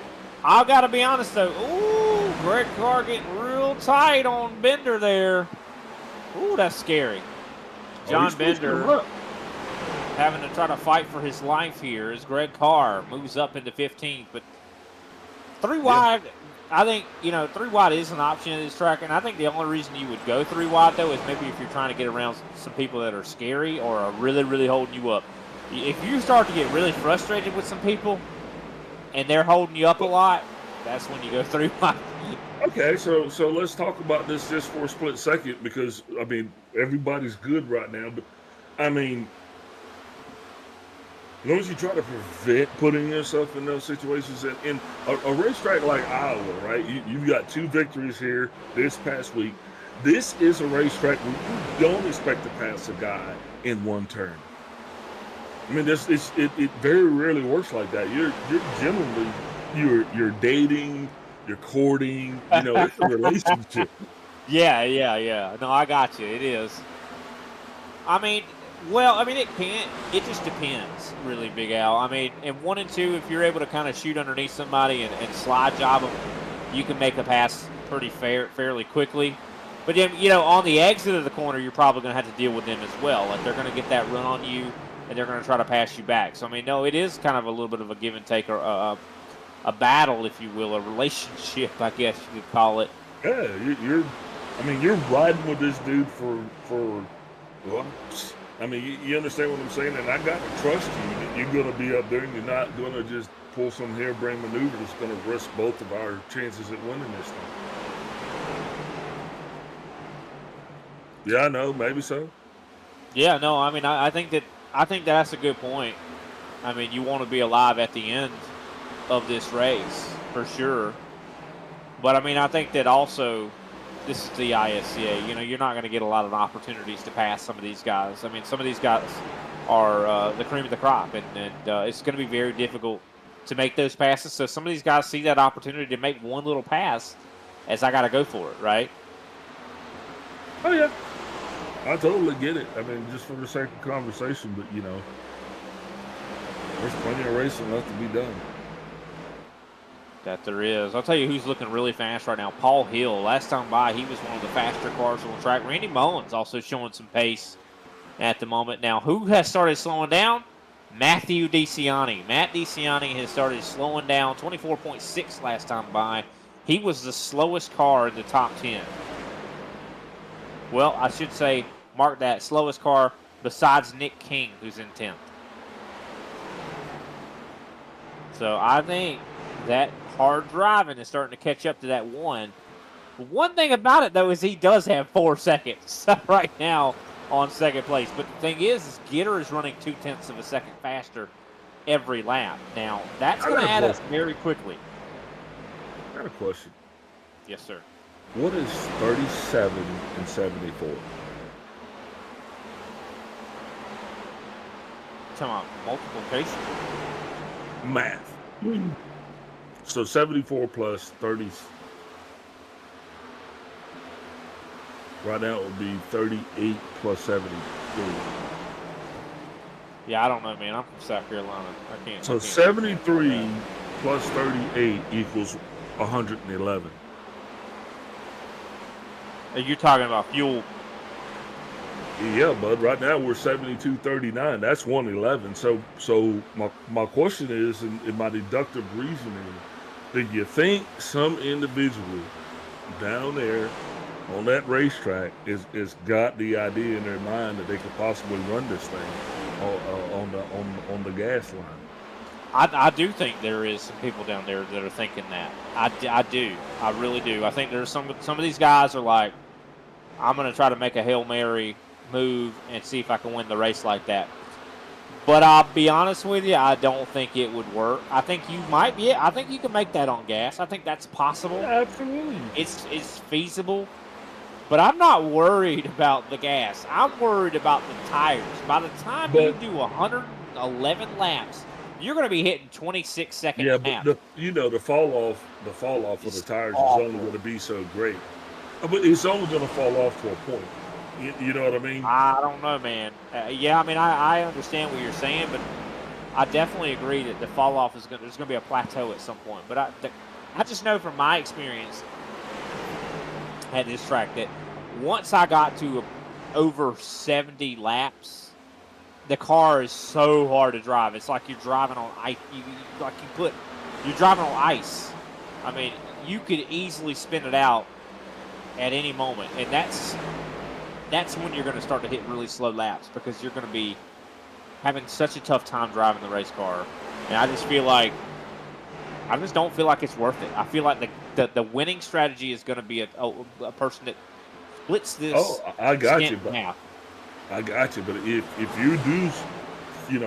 [SPEAKER 4] I got to be honest, though. Ooh, Greg Carr getting real tight on Bender there. Ooh, that's scary. John Bender having to try to fight for his life here as Greg Carr moves up into 15th. But 3 wide, I think, 3 wide is an option in this track. And I think the only reason you would go 3 wide, though, is maybe if you're trying to get around some people that are scary or are really, really holding you up. If you start to get really frustrated with some people, and they're holding you up a lot, That's when you go through my.
[SPEAKER 5] Okay, so let's talk about this just for a split second because I mean everybody's good right now, but I mean, as long as you try to prevent putting yourself in those situations, and in a racetrack like Iowa, right? You've got 2 victories here this past week. This is a racetrack where you don't expect to pass a guy in one turn. I mean, it very rarely works like that. You're generally you're dating, you're courting. You know, it's a relationship.
[SPEAKER 4] Yeah. No, I got you. It is. I mean, well, I mean, it just depends, really, Big Al. I mean, in 1 and 2, if you're able to kind of shoot underneath somebody and slide job them, you can make a pass pretty fairly quickly. But then, you know, on the exit of the corner, you're probably going to have to deal with them as well. Like, they're going to get that run on you, and they're going to try to pass you back. So, I mean, no, it is kind of a little bit of a give and take, or a battle, if you will, a relationship, I guess you could call it.
[SPEAKER 5] Yeah, you're riding with this dude for well, I mean, you understand what I'm saying? And I got to trust you that you're going to be up there and you're not going to just pull some harebrained maneuver that's going to risk both of our chances at winning this thing. Yeah, I know, maybe so.
[SPEAKER 4] Yeah, no, I mean, I think that's a good point. I mean, you want to be alive at the end of this race for sure. But I mean, I think that also this is the ISCA. You know, you're not going to get a lot of opportunities to pass some of these guys. I mean, some of these guys are the cream of the crop, and it's going to be very difficult to make those passes. So some of these guys see that opportunity to make one little pass as I got to go for it, right?
[SPEAKER 5] Oh, yeah. I totally get it. I mean, just for the sake of conversation, but, you know, there's plenty of racing left to be done.
[SPEAKER 4] That there is. I'll tell you who's looking really fast right now. Paul Hill. Last time by, he was one of the faster cars on the track. Randy Mullins also showing some pace at the moment. Now, who has started slowing down? Matthew DeCiani. Matt DeCiani has started slowing down. 24.6 last time by. He was the slowest car in the top 10. Well, I should say, mark that, slowest car besides Nick King, who's in 10th. So I think that hard driving is starting to catch up to that one. One thing about it, though, is he does have 4 seconds right now on second place. But the thing is Gitter is running 0.2 of a second faster every lap. Now, that's going to add up very quickly.
[SPEAKER 5] I got a question.
[SPEAKER 4] Yes, sir.
[SPEAKER 5] What is 37 and 74?
[SPEAKER 4] Come on, multiplication.
[SPEAKER 5] Math. So 74 plus 30. Right now it would be 38 plus 73.
[SPEAKER 4] Yeah, I don't know, man. I'm from South Carolina. I can't.
[SPEAKER 5] So 73 plus 38 equals 111.
[SPEAKER 4] You're talking about fuel.
[SPEAKER 5] Yeah, bud. Right now we're 72.39. That's 111. So my question is, in my deductive reasoning, do you think some individual down there on that racetrack is got the idea in their mind that they could possibly run this thing on the gas line?
[SPEAKER 4] I do think there is some people down there that are thinking that. I do. I really do. I think there's some of these guys are like, I'm going to try to make a Hail Mary move and see if I can win the race like that. But I'll be honest with you, I don't think it would work. I think you might be. I think you can make that on gas. I think that's possible.
[SPEAKER 5] Absolutely.
[SPEAKER 4] It's feasible. But I'm not worried about the gas. I'm worried about the tires. By the time you do 111 laps, you're going to be hitting 26-second laps.
[SPEAKER 5] Yeah, but the fall off of the tires is only going to be so great. But it's only going to fall off to a point. You know what I mean?
[SPEAKER 4] I don't know, man. Yeah, I mean, I understand what you're saying, but I definitely agree that the fall off there's going to be a plateau at some point. But I just know from my experience at this track that once I got to over 70 laps, the car is so hard to drive. It's like you're driving on ice. You're driving on ice. I mean, you could easily spin it out at any moment, and that's when you're going to start to hit really slow laps because you're going to be having such a tough time driving the race car. And I just feel like I just don't feel like it's worth it. I feel like the winning strategy is going to be a person that splits this
[SPEAKER 5] Oh, I got you,
[SPEAKER 4] stint in
[SPEAKER 5] but
[SPEAKER 4] half.
[SPEAKER 5] I got you. But if you do,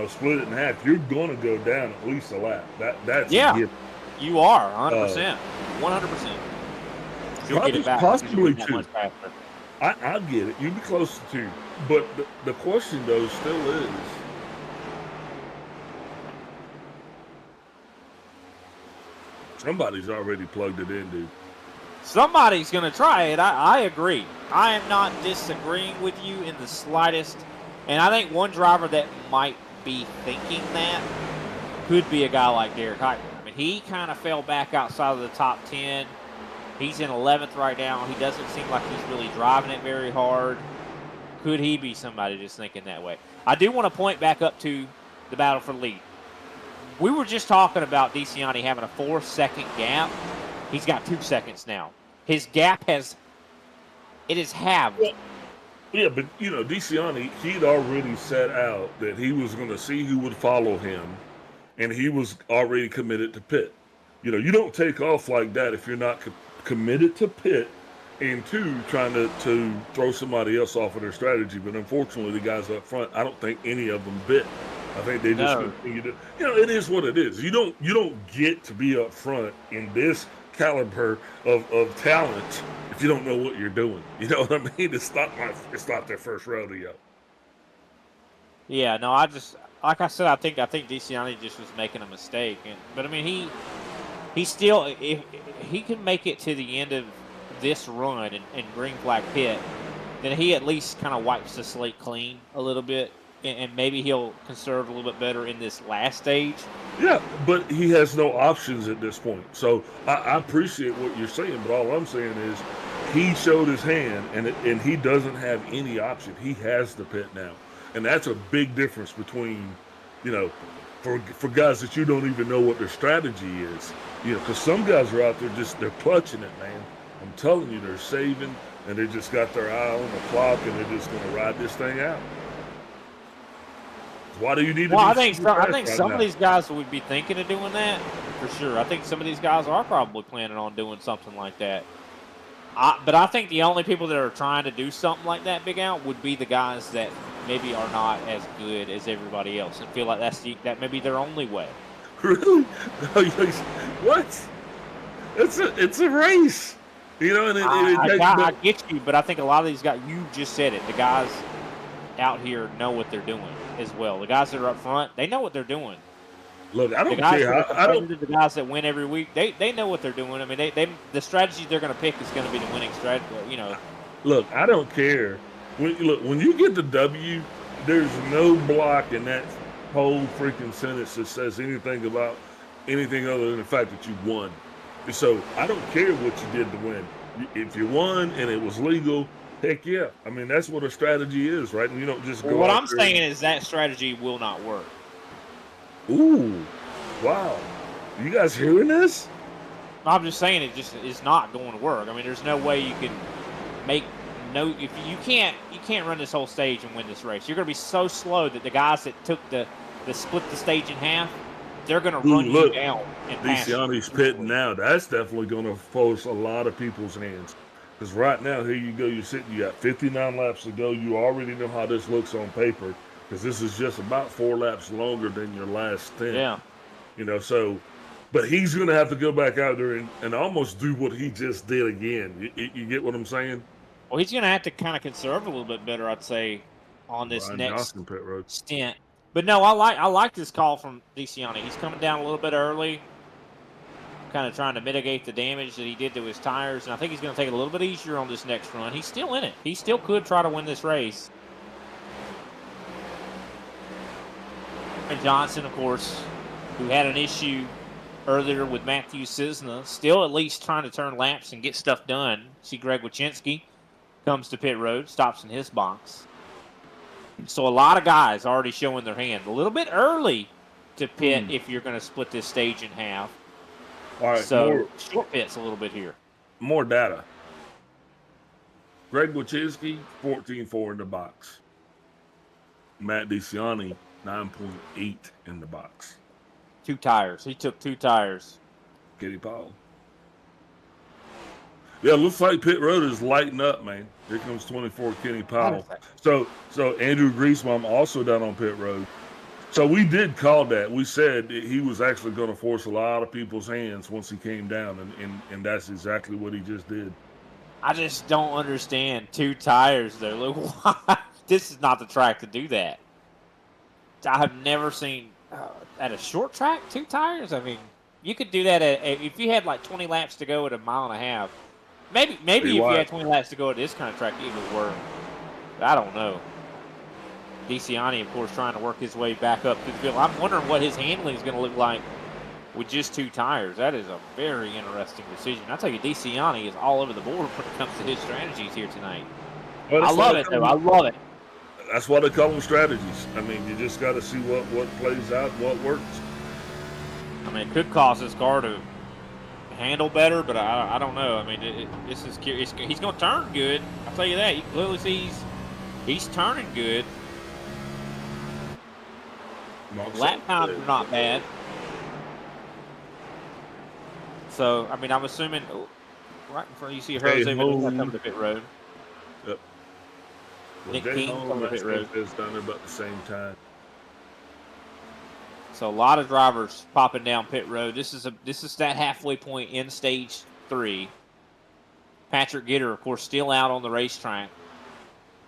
[SPEAKER 5] split it in half, you're gonna go down at least a lap. That's a
[SPEAKER 4] Yeah,
[SPEAKER 5] given.
[SPEAKER 4] you are
[SPEAKER 5] Uh,
[SPEAKER 4] 100%, 100%. You'll get it back because you're
[SPEAKER 5] possibly
[SPEAKER 4] moving that
[SPEAKER 5] two.
[SPEAKER 4] much faster.
[SPEAKER 5] I get it. You'd be close to two. But the question though still is, somebody's already plugged it in, dude.
[SPEAKER 4] Somebody's going to try it. I agree. I am not disagreeing with you in the slightest. And I think one driver that might be thinking that could be a guy like Derek Heitman. I mean, he kind of fell back outside of the top 10. He's in 11th right now. He doesn't seem like he's really driving it very hard. Could he be somebody just thinking that way? I do want to point back up to the battle for the lead. We were just talking about DeCiani having a 4-second gap. He's got 2 seconds now. His gap has halved.
[SPEAKER 5] Yeah, but DeCiani, he'd already set out that he was going to see who would follow him, and he was already committed to pit. You don't take off like that if you're not committed to pit, and two, trying to throw somebody else off of their strategy. But unfortunately, the guys up front, I don't think any of them bit. I think they just continue to. It is what it is. You don't get to be up front in this caliber of talent if you don't know what you're doing. You know what I mean? It's not their first rodeo.
[SPEAKER 4] Yeah, no, like I said, I think DeCiani just was making a mistake. But I mean, he still, if he can make it to the end of this run and green flag pit, then he at least kind of wipes the slate clean a little bit, and maybe he'll conserve a little bit better in this last stage.
[SPEAKER 5] Yeah, but he has no options at this point. So I appreciate what you're saying, but all I'm saying is he showed his hand, and he doesn't have any option. He has the pit now, and that's a big difference between, for guys that you don't even know what their strategy is. Because some guys are out there they're clutching it, man. I'm telling you, they're saving, and they just got their eye on the clock, and they're just going to ride this thing out. Why do you need to?
[SPEAKER 4] Well, I think some of these guys would be thinking of doing that for sure. I think some of these guys are probably planning on doing something like that. But I think the only people that are trying to do something like that, Big Al, would be the guys that maybe are not as good as everybody else and feel like that may be their only way.
[SPEAKER 5] Really? What? It's a race.
[SPEAKER 4] I get you, but I think a lot of these guys, you just said it, the guys out here know what they're doing as well. The guys that are up front, they know what they're doing.
[SPEAKER 5] Look, I don't care.
[SPEAKER 4] The guys that win every week, they know what they're doing. I mean, the strategy they're going to pick is going to be the winning strategy.
[SPEAKER 5] Look, I don't care. When you get the W, there's no block in that whole freaking sentence that says anything about anything other than the fact that you won. So I don't care what you did to win. If you won and it was legal, heck yeah. I mean, that's what a strategy is, right? And you don't just go.
[SPEAKER 4] What I'm saying is that strategy will not work.
[SPEAKER 5] Ooh, wow! You guys hearing this?
[SPEAKER 4] I'm just saying it just is not going to work. I mean, there's no way you can if you can't run this whole stage and win this race. You're going to be so slow that the guys that took the split the stage in half, they're going to run you down.
[SPEAKER 5] DeCiani's pitting now. That's definitely going to force a lot of people's hands. Because right now, here you go. You got 59 laps to go. You already know how this looks on paper. Because this is just about 4 laps longer than your last 10.
[SPEAKER 4] Yeah.
[SPEAKER 5] But he's going to have to go back out there and almost do what he just did again. You get what I'm saying?
[SPEAKER 4] Well, he's going to have to kind of conserve a little bit better, I'd say, on this next
[SPEAKER 5] pit road
[SPEAKER 4] stint. But no, I like this call from DeCiani. He's coming down a little bit early, kind of trying to mitigate the damage that he did to his tires. And I think he's going to take it a little bit easier on this next run. He's still in it. He still could try to win this race. And Johnson, of course, who had an issue earlier with Matthew Cisna, still at least trying to turn laps and get stuff done. See Greg Wyszynski comes to pit road, stops in his box. So a lot of guys already showing their hand. A little bit early to pit if you're going to split this stage in half.
[SPEAKER 5] All right,
[SPEAKER 4] so short pits a little bit here.
[SPEAKER 5] More data. Greg Wyszynski, 14.4 in the box. Matt DeCiani, 9.8 in the box.
[SPEAKER 4] 2 tires. He took 2 tires.
[SPEAKER 5] Kenny Powell. Yeah, looks like pit road is lighting up, man. Here comes 24 Kenny Powell. So Andrew Griesbaum also down on pit road. So we did call that. We said he was actually going to force a lot of people's hands once he came down, and that's exactly what he just did.
[SPEAKER 4] I just don't understand 2 tires though. Look, why? This is not the track to do that. I have never seen at a short track 2 tires. I mean, you could do that if you had like 20 laps to go at a mile and a half. Maybe if you had 20 laps to go at this kind of track, it would work. But I don't know. DeCiani, of course, trying to work his way back up to the field. I'm wondering what his handling is going to look like with just 2 tires. That is a very interesting decision. I tell you, DeCiani is all over the board when it comes to his strategies here tonight.
[SPEAKER 5] Well,
[SPEAKER 4] I love it, though. I love it.
[SPEAKER 5] That's why they call them strategies. I mean, you just got to see what plays out, what works.
[SPEAKER 4] I mean, it could cause his car to handle better, but I don't know. I mean, this is curious. He's going to turn good. I'll tell you that. You can clearly see he's turning good. Lap times are not bad. So, I mean, I'm assuming right in front you see Jose Mendoza coming to pit road.
[SPEAKER 5] Yep.
[SPEAKER 4] Nick King coming to pit road.
[SPEAKER 5] It's down there about the same time.
[SPEAKER 4] So a lot of drivers popping down pit road. This is that halfway point in stage 3. Patrick Gitter, of course, still out on the racetrack.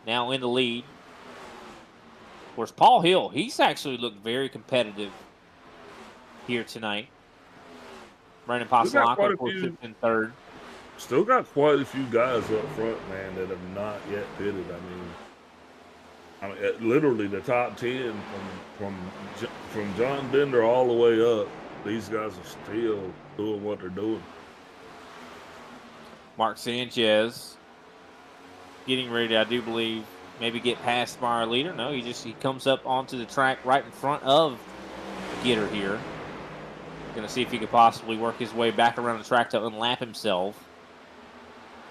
[SPEAKER 4] Now in the lead. Of course, Paul Hill, he's actually looked very competitive here tonight. Brandon Passalacqua, of course, sits in 3rd.
[SPEAKER 5] Still got quite a few guys up front, man, that have not yet pitted. I mean, literally the top 10 from John Bender all the way up. These guys are still doing what they're doing.
[SPEAKER 4] Mark Sanchez getting ready to, I do believe, maybe get past by our leader. No, he comes up onto the track right in front of Gitter here. Going to see if he could possibly work his way back around the track to unlap himself.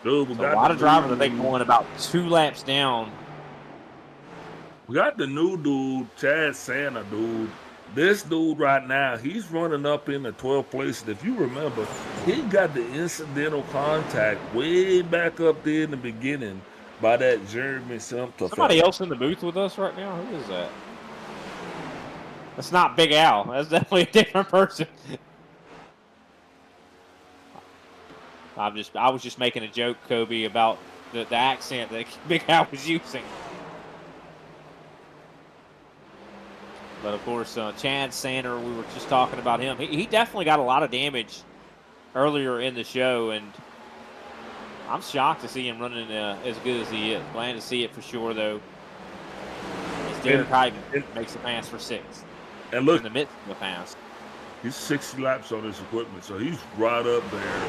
[SPEAKER 5] Dude,
[SPEAKER 4] So a lot of drivers, I think, going about 2 laps down.
[SPEAKER 5] We got the new dude, Chad Santa, dude. This dude right now, he's running up in the 12th place. And if you remember, he got the incidental contact way back up there in the beginning by that Jeremy Simpson.
[SPEAKER 4] Somebody else in the booth with us right now? Who is that? That's not Big Al. That's definitely a different person. I was just making a joke, Kobe, about the accent that Big Al was using. But of course, Chad Sander, we were just talking about him. He definitely got a lot of damage earlier in the show, and I'm shocked to see him running as good as he is. Glad to see it for sure, though. As Derek Hyden makes the pass for 6th.
[SPEAKER 5] And look,
[SPEAKER 4] in the midst of the pass.
[SPEAKER 5] He's 60 laps on his equipment, so he's right up there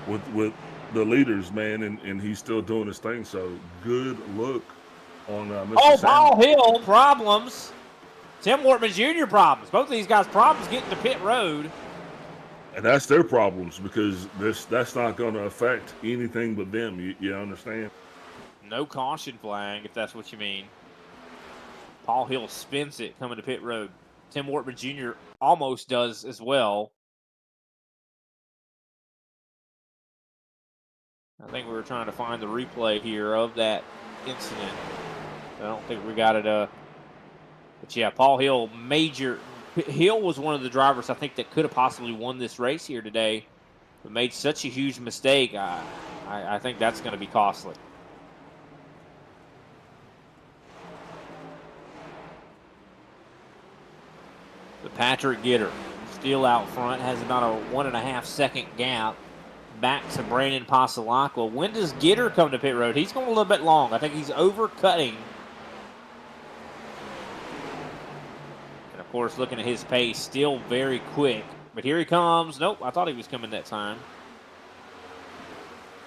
[SPEAKER 5] with the leaders, man, and he's still doing his thing. So good look on Mr. Sanders.
[SPEAKER 4] Paul Hill problems. Tim Wortman Jr. problems. Both of these guys problems getting to pit road.
[SPEAKER 5] And that's their problems because that's not going to affect anything but them. You understand?
[SPEAKER 4] No caution flag, if that's what you mean. Paul Hill spins it coming to pit road. Tim Wortman Jr. almost does as well. I think we were trying to find the replay here of that incident. I don't think we got it. But yeah, Paul Hill, Hill was one of the drivers I think that could have possibly won this race here today, but made such a huge mistake. I think that's going to be costly. But Patrick Gitter still out front, has about a 1.5 second gap back to Brandon Passalacqua. When does Gitter come to pit road? He's going a little bit long. I think he's overcutting. And of course, looking at his pace, still very quick. But here he comes. Nope, I thought he was coming that time.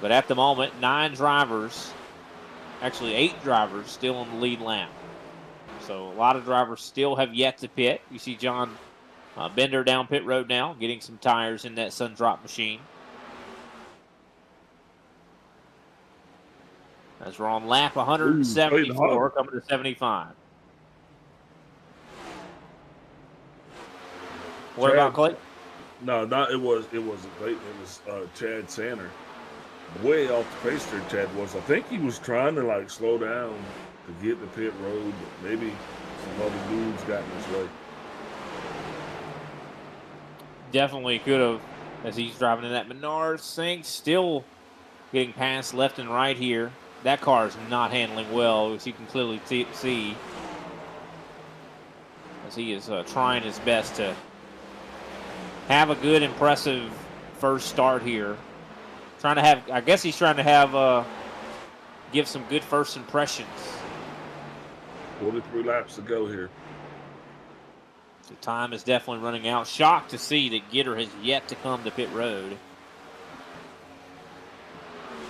[SPEAKER 4] But at the moment, 9 drivers, actually 8 drivers, still on the lead lap. So a lot of drivers still have yet to pit. You see John Bender down pit road now, getting some tires in that sun drop machine. As we're on lap 174, coming to 75. What about Clay?
[SPEAKER 5] No, not it wasn't Clayton. It was Chad Sanner. Way off the pace there, Chad was. I think he was trying to like slow down to get the pit road, but maybe some other dudes got in his way.
[SPEAKER 4] Definitely could have, as he's driving in that Menard sink, still getting passed left and right here. That car is not handling well, as you can clearly see, as he is trying his best to have a good, impressive first start here. Trying to have, I guess he's trying to have, give some good first impressions.
[SPEAKER 5] 43 laps to go here.
[SPEAKER 4] So time is definitely running out. Shocked to see that Gitter has yet to come to pit road.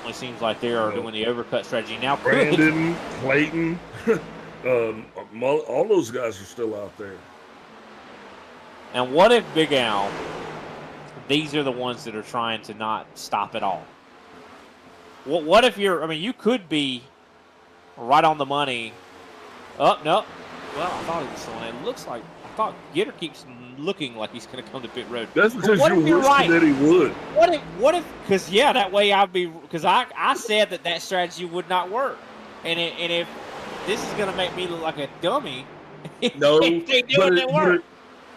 [SPEAKER 4] Only seems like they are doing the overcut strategy now.
[SPEAKER 5] Brandon, Clayton, all those guys are still out there.
[SPEAKER 4] And what if Big Al, these are the ones that are trying to not stop at all? What if you're, I mean, you could be right on the money. Oh, no. Well, I thought he was slowing. It looks like, I thought Gitter keeps looking like he's going to come to pit road.
[SPEAKER 5] That's because you're wishing that he would.
[SPEAKER 4] What if, because, yeah, that way I'd be, because I said that strategy would not work. And if this is going to make me look like a dummy,
[SPEAKER 5] No,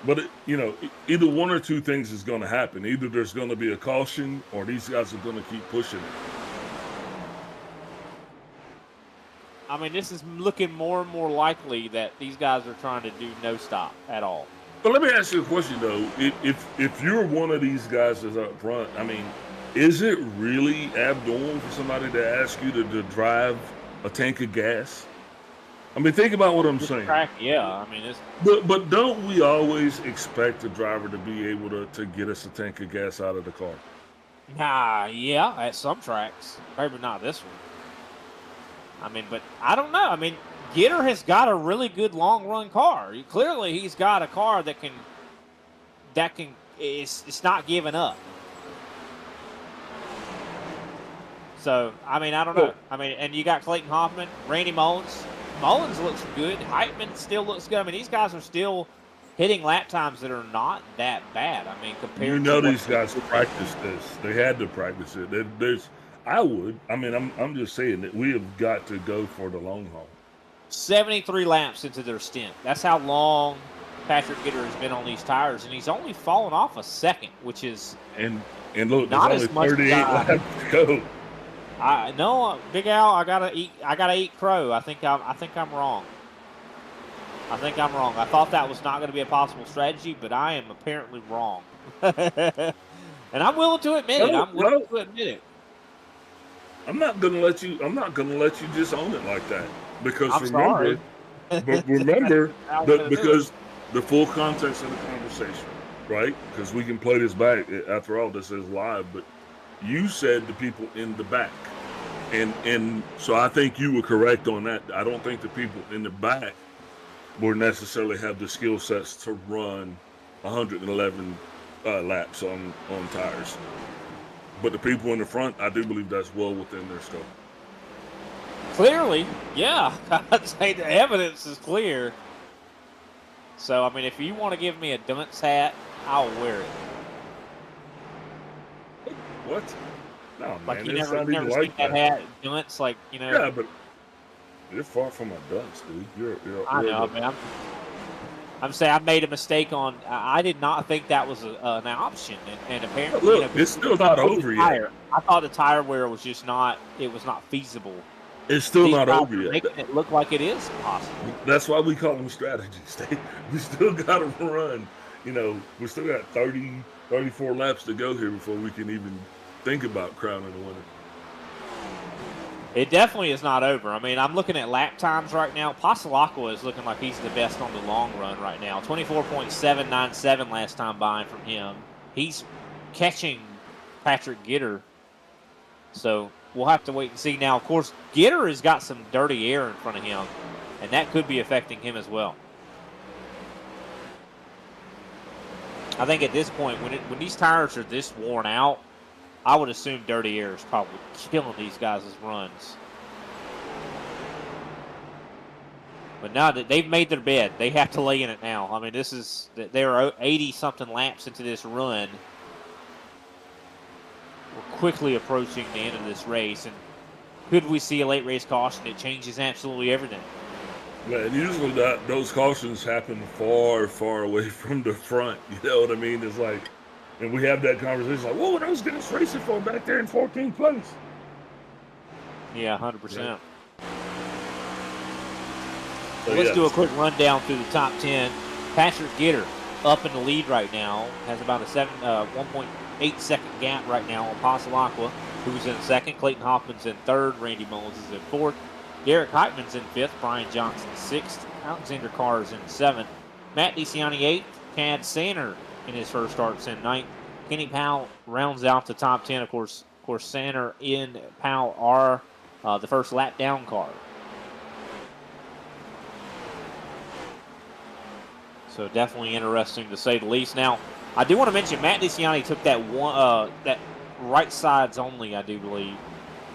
[SPEAKER 4] but
[SPEAKER 5] you know, either one or two things is going to happen. Either there's going to be a caution, or these guys are going to keep pushing it.
[SPEAKER 4] I mean, this is looking more and more likely that these guys are trying to do no stop at all.
[SPEAKER 5] But let me ask you a question though. If you're one of these guys that's up front, I mean, is it really abnormal for somebody to ask you to drive a tank of gas? I mean, think about what I'm saying.
[SPEAKER 4] Yeah, I mean, it's.
[SPEAKER 5] But don't we always expect the driver to be able to get us a tank of gas out of the car?
[SPEAKER 4] Nah, yeah, at some tracks. Maybe not this one. I mean, but I don't know. I mean, Gitter has got a really good long run car. Clearly, he's got a car that can. It's not giving up. So I mean, I don't know. I mean, and you got Clayton Hoffman, Randy Mullins. Mullins looks good. Heitman still looks good. I mean, these guys are still hitting lap times that are not that bad. I mean, compared.
[SPEAKER 5] You know, these guys practiced this. They had to practice it. I'm just saying that we have got to go for the long haul.
[SPEAKER 4] 73 laps into their stint. That's how long Patrick Gitter has been on these tires, and he's only fallen off a second, which is
[SPEAKER 5] and look,
[SPEAKER 4] not
[SPEAKER 5] there's
[SPEAKER 4] as
[SPEAKER 5] only
[SPEAKER 4] much
[SPEAKER 5] 38 laps to go.
[SPEAKER 4] No, Big Al, I gotta eat crow. I think I'm wrong. I think I'm wrong. I thought that was not going to be a possible strategy, but I am apparently wrong. And I'm willing to admit it. I'm willing to admit it.
[SPEAKER 5] I'm not gonna let you just own it like that, because
[SPEAKER 4] sorry.
[SPEAKER 5] remember because the full context of the conversation, right? Because we can play this back. After all, this is live. But you said the people in the back, and so I think you were correct on that. I don't think the people in the back would necessarily have the skill sets to run 111 laps on tires. But the people in the front, I do believe that's well within their scope.
[SPEAKER 4] Clearly, yeah. I'd say the evidence is clear. So, I mean, if you want to give me a dunce hat, I'll wear it.
[SPEAKER 5] What? No, man.
[SPEAKER 4] Like, you
[SPEAKER 5] it's
[SPEAKER 4] never
[SPEAKER 5] not even
[SPEAKER 4] seen
[SPEAKER 5] like
[SPEAKER 4] that hat, dunce, like, you know.
[SPEAKER 5] Yeah, but you're far from a dunce, dude.
[SPEAKER 4] I know, man. I'm saying I made a mistake on. I did not think that was an option, and apparently,
[SPEAKER 5] look, it's still not over yet.
[SPEAKER 4] I thought the tire wear was just not. It was not feasible.
[SPEAKER 5] It's still not over yet.
[SPEAKER 4] Making it look like it is possible.
[SPEAKER 5] That's why we call them strategies. We still got to run. You know, we still got 30, 34 laps to go here before we can even think about crowning the winner.
[SPEAKER 4] It definitely is not over. I mean, I'm looking at lap times right now. Pasalacqua is looking like he's the best on the long run right now. 24.797 last time buying from him. He's catching Patrick Gitter. So we'll have to wait and see. Now, of course, Gitter has got some dirty air in front of him, and that could be affecting him as well. I think at this point, when these tires are this worn out, I would assume dirty air is probably killing these guys' runs. But now that they've made their bed, they have to lay in it now. I mean, they're 80-something laps into this run. We're quickly approaching the end of this race, and could we see a late race caution? It changes absolutely everything.
[SPEAKER 5] Yeah, and usually those cautions happen far, far away from the front. You know what I mean? It's like, and we have that conversation like, whoa, those guys racing for back there in 14th place.
[SPEAKER 4] Yeah, 100%.
[SPEAKER 5] Yeah.
[SPEAKER 4] Let's do a quick rundown through the top 10. Patrick Gitter up in the lead right now. Has about a 1.8 second gap right now on Pasalacqua, who's in second. Clayton Hoffman's in third. Randy Mullins is in fourth. Derek Heitman's in fifth. Brian Johnson sixth. Alexander Carr is in seventh. Matt DeCiani eighth. Chad Sander in his first start's in ninth. Kenny Powell rounds out the top 10. Of course, Sander and Powell are the first lap down car. So definitely interesting to say the least. Now, I do want to mention Matt DeCiani took that that right sides only, I do believe.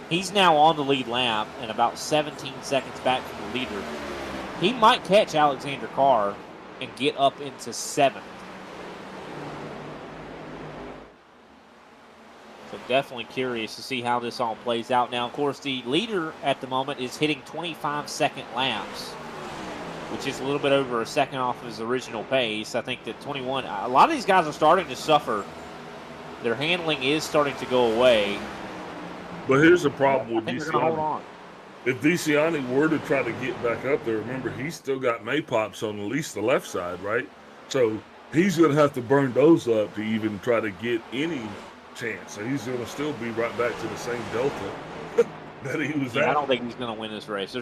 [SPEAKER 4] He's now on the lead lap and about 17 seconds back from the leader. He might catch Alexander Carr and get up into seventh. So definitely curious to see how this all plays out. Now, of course, the leader at the moment is hitting 25-second laps, which is a little bit over a second off of his original pace. I think that 21, a lot of these guys are starting to suffer. Their handling is starting to go away.
[SPEAKER 5] But here's the problem with
[SPEAKER 4] DeCiani. Hold on.
[SPEAKER 5] If DeCiani were to try to get back up there, remember, he's still got Maypops on at least the left side, right? So he's going to have to burn those up to even try to get any chance. So he's going to still be right back to the same delta that he was at.
[SPEAKER 4] I don't think he's going to win this race.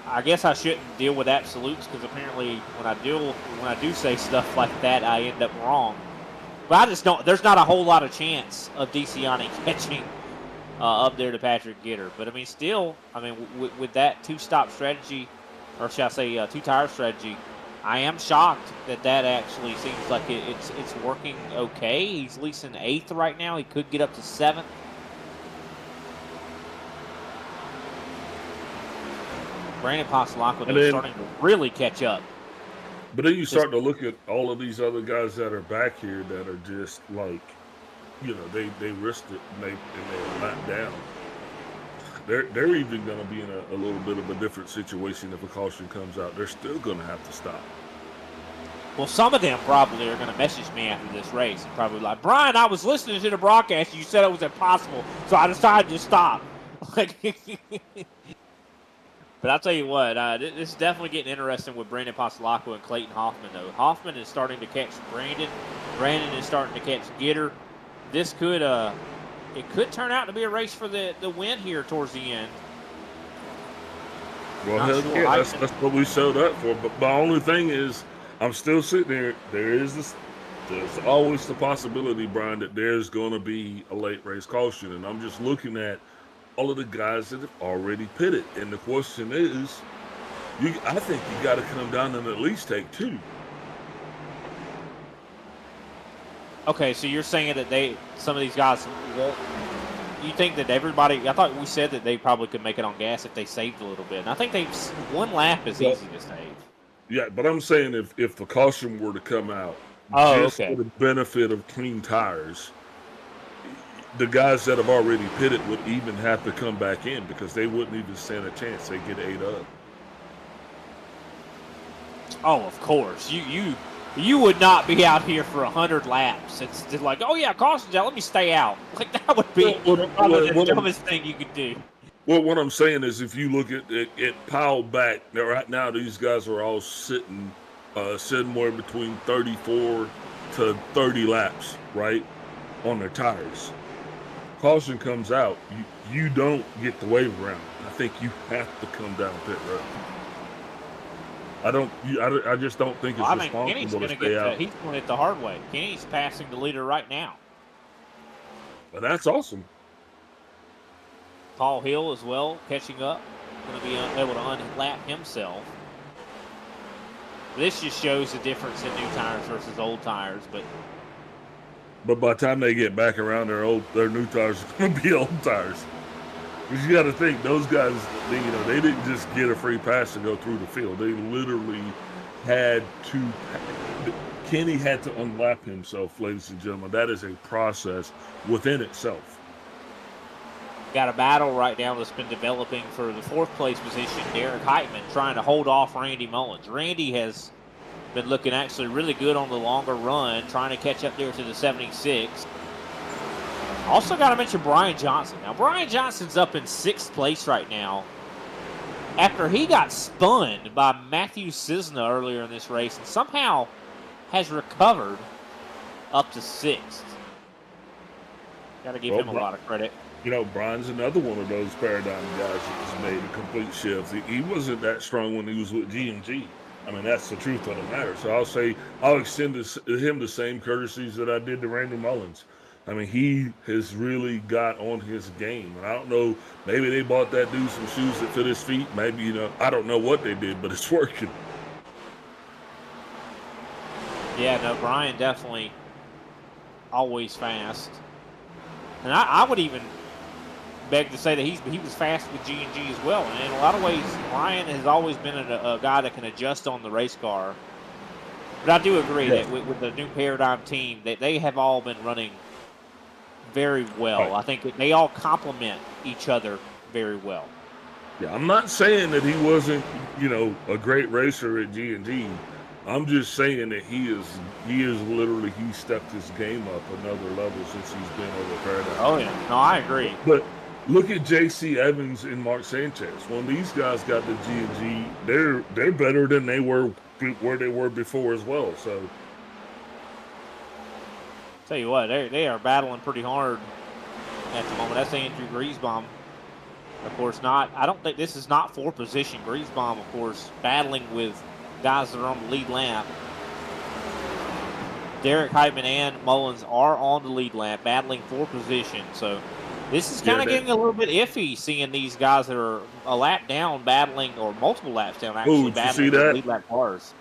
[SPEAKER 4] I guess I shouldn't deal with absolutes because apparently when I do say stuff like that, I end up wrong. But I just don't. There's not a whole lot of chance of DeCiani catching up there to Patrick Gitter. But I mean, still, with that two-stop strategy, or shall I say two-tire strategy, I am shocked that actually seems like it's working okay. He's at least in eighth right now. He could get up to seventh. Brandon Pasalacqua is starting to really catch up.
[SPEAKER 5] But then you start to look at all of these other guys that are back here that are just like, they risked it and they lapped down. They're even going to be in a little bit of a different situation if a caution comes out. They're still going to have to stop.
[SPEAKER 4] Well, some of them probably are going to message me after this race and probably like, Brian, I was listening to the broadcast. You said it was impossible, so I decided to stop. But I'll tell you what, this is definitely getting interesting with Brandon Pasalacqua and Clayton Hoffman, though. Hoffman is starting to catch Brandon. Brandon is starting to catch Gitter. This could turn out to be a race for the win here towards the end.
[SPEAKER 5] Well, hell yeah, that's what we showed up for. But my only thing is, I'm still sitting there. There's always the possibility, Brian, that there's going to be a late race caution. And I'm just looking at all of the guys that have already pitted. And the question is, I think you got to come down and at least take two.
[SPEAKER 4] Okay, so you're saying that some of these guys won't. You think that everybody? I thought we said that they probably could make it on gas if they saved a little bit. And I think one lap is easy to save.
[SPEAKER 5] Yeah, but I'm saying if the caution were to come out, for the benefit of clean tires, the guys that have already pitted would even have to come back in because they wouldn't even stand a chance. They get 8 up.
[SPEAKER 4] Oh, of course. You would not be out here for 100 laps. It's just like, oh yeah, caution's out. Let me stay out. Like that would be probably the dumbest thing you could do.
[SPEAKER 5] Well, what I'm saying is, if you look at Powell back right now, these guys are all sitting somewhere between 34 to 30 laps, right, on their tires. Caution comes out, you don't get the wave around. I think you have to come down pit road. I just don't think it's responsible to stay out.
[SPEAKER 4] He's doing it the hard way. Kenny's passing the leader right now.
[SPEAKER 5] But that's awesome.
[SPEAKER 4] Paul Hill as well, catching up. Going to be able to unlap himself. This just shows the difference in new tires versus old tires,
[SPEAKER 5] But by the time they get back around, their new tires are going to be old tires. Because you got to think, those guys, they didn't just get a free pass to go through the field. They literally had to. Kenny had to unlap himself, ladies and gentlemen. That is a process within itself.
[SPEAKER 4] Got a battle right now that's been developing for the 4th place position. Derek Heitman trying to hold off Randy Mullins. Randy has been looking actually really good on the longer run, trying to catch up there to the 76. Also got to mention Brian Johnson. Now, Brian Johnson's up in 6th place right now after he got spun by Matthew Cisna earlier in this race and somehow has recovered up to 6th. Got to give him a lot of credit.
[SPEAKER 5] Brian's another one of those paradigm guys that's made a complete shift. He wasn't that strong when he was with G&G. I mean, that's the truth of the matter. So I'll extend him the same courtesies that I did to Randy Mullins. I mean, he has really got on his game. And I don't know, maybe they bought that dude some shoes that fit his feet. Maybe, I don't know what they did, but it's working.
[SPEAKER 4] Yeah, no, Brian definitely always fast. And I would even beg to say that he was fast with G&G as well. And in a lot of ways, Brian has always been a guy that can adjust on the race car. But I do agree that with the new Paradigm team, that they have all been running very well.
[SPEAKER 5] Right.
[SPEAKER 4] I think they all complement each other very well.
[SPEAKER 5] Yeah, I'm not saying that he wasn't, a great racer at G&G. I'm just saying that he stepped his game up another level since he's been over Paradigm.
[SPEAKER 4] Oh yeah, no, I agree.
[SPEAKER 5] But look at J.C. Evans and Mark Sanchez. When these guys got the G&G, they're better than they were where they were before as well. So,
[SPEAKER 4] tell you what, they are battling pretty hard at the moment. That's Andrew Griesbaum. Of course, I don't think this is not for position. Griesbaum, of course, battling with guys that are on the lead lap. Derek Heitman and Mullins are on the lead lap, battling for position. So this is kind of getting a little bit iffy, seeing these guys that are a lap down battling, or multiple laps down, actually battling with lead lap cars.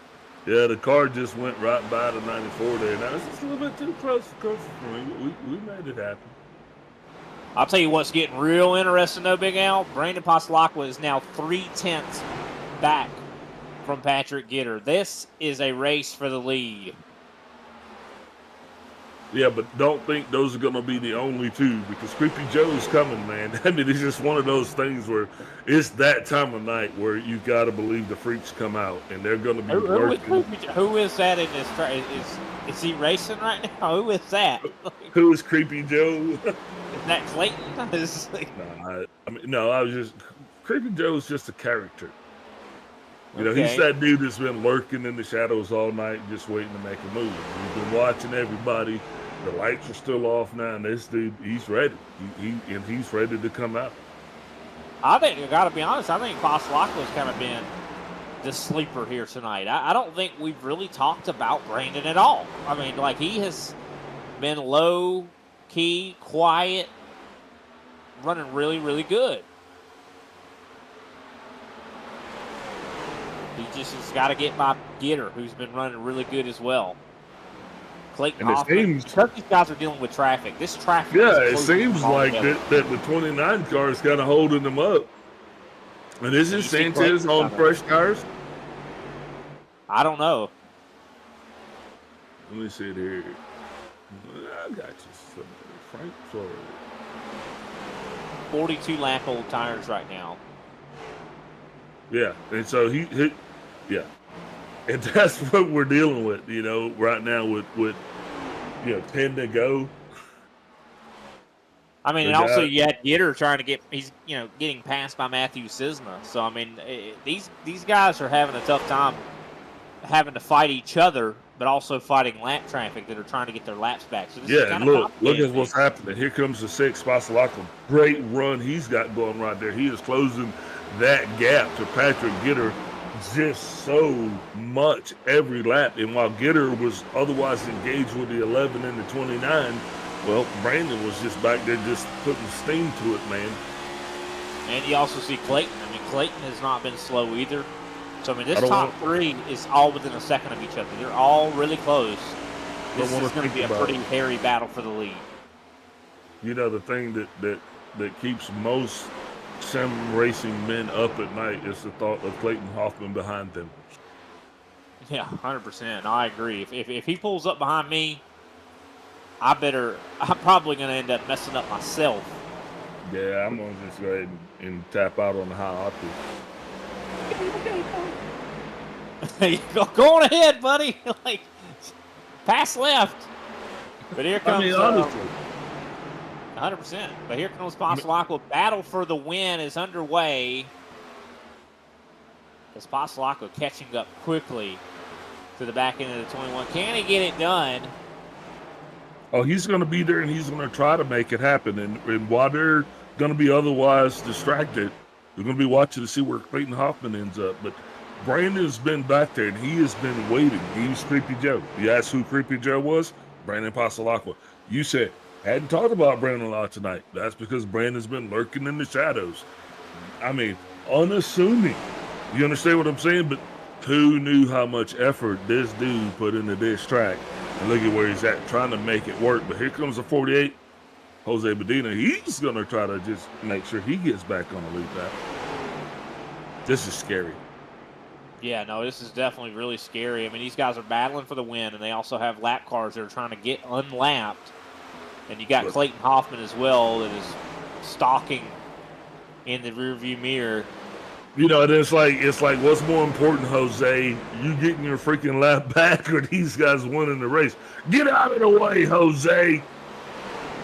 [SPEAKER 5] Yeah, the car just went right by the 94 there. Now, it's just a little bit too close for me. We made it happen.
[SPEAKER 4] I'll tell you what's getting real interesting, though, Big Al. Brandon Paslakwa is now 3/10 back from Patrick Gitter. This is a race for the lead.
[SPEAKER 5] Yeah, but don't think those are going to be the only two, because Creepy Joe's coming, man. I mean, it's just one of those things where it's that time of night where you got to believe the freaks come out, and they're going to be working.
[SPEAKER 4] Who is that in this track? Is he racing right now? Who is that?
[SPEAKER 5] Who is Creepy Joe?
[SPEAKER 4] Is that Clayton?
[SPEAKER 5] No, I was just Creepy Joe's just a character. He's that dude that's been lurking in the shadows all night, just waiting to make a move. He's been watching everybody. The lights are still off now, and this dude, he's ready. He's ready to come out.
[SPEAKER 4] I think, I got to be honest, I think Paslakwa's kind of been the sleeper here tonight. I don't think we've really talked about Brandon at all. I mean, he has been low key, quiet, running really, really good. He just has got to get by Gitter, who's been running really good as well. Clayton Hoffman. Because these guys are dealing with traffic. This traffic.
[SPEAKER 5] Yeah, it seems like that the 29 car is kind of holding them up. And isn't Sanchez on fresh tires?
[SPEAKER 4] I don't know.
[SPEAKER 5] Let me see it here. I got you. Frank Florida.
[SPEAKER 4] 42 lap old tires right now.
[SPEAKER 5] Yeah, and so yeah, and that's what we're dealing with, right now with 10 to go.
[SPEAKER 4] I mean, and also you had Gitter trying to getting passed by Matthew Cisna. So I mean, these guys are having a tough time having to fight each other, but also fighting lap traffic that are trying to get their laps back. So this is kind of
[SPEAKER 5] look at what's happening. Here comes the 6 Paslakwa. Great run he's got going right there. He is closing that gap to Patrick Gitter just so much every lap. And while Gitter was otherwise engaged with the 11 and the 29, well, Brandon was just back there just putting steam to it, man.
[SPEAKER 4] And you also see Clayton. I mean, Clayton has not been slow either. So, I mean, this top three is all within a second of each other. They're all really close. This is going to be a pretty hairy battle for the lead.
[SPEAKER 5] The thing that keeps most sim racing men up at night is the thought of Clayton Hoffman behind them.
[SPEAKER 4] Yeah, 100%. I agree. If he pulls up behind me, I'm probably going to end up messing up myself.
[SPEAKER 5] Yeah, I'm going to just go ahead and tap out on the high octave.
[SPEAKER 4] Go on ahead, buddy. Like, pass left. But here comes.
[SPEAKER 5] I mean, honestly.
[SPEAKER 4] 100%. But here comes Pasalacqua. Battle for the win is underway. As Pasalacqua catching up quickly to the back end of the 21. Can he get it done?
[SPEAKER 5] Oh, he's going to be there, and he's going to try to make it happen. And while they're going to be otherwise distracted, they're going to be watching to see where Clayton Hoffman ends up. But Brandon's been back there, and he has been waiting. He was Creepy Joe. You asked who Creepy Joe was? Brandon Pasalacqua. You said, hadn't talked about Brandon a lot tonight. That's because Brandon's been lurking in the shadows. I mean, unassuming. You understand what I'm saying? But who knew how much effort this dude put into this track? And look at where he's at, trying to make it work. But here comes the 48, Jose Medina. He's going to try to just make sure he gets back on the lead path. This is scary.
[SPEAKER 4] Yeah, no, this is definitely really scary. I mean, these guys are battling for the win, and they also have lap cars that are trying to get unlapped. And you got Clayton Hoffman as well that is stalking in the rearview mirror.
[SPEAKER 5] You know, and it's like what's more important, Jose? You getting your freaking lap back, or these guys winning the race? Get out of the way, Jose.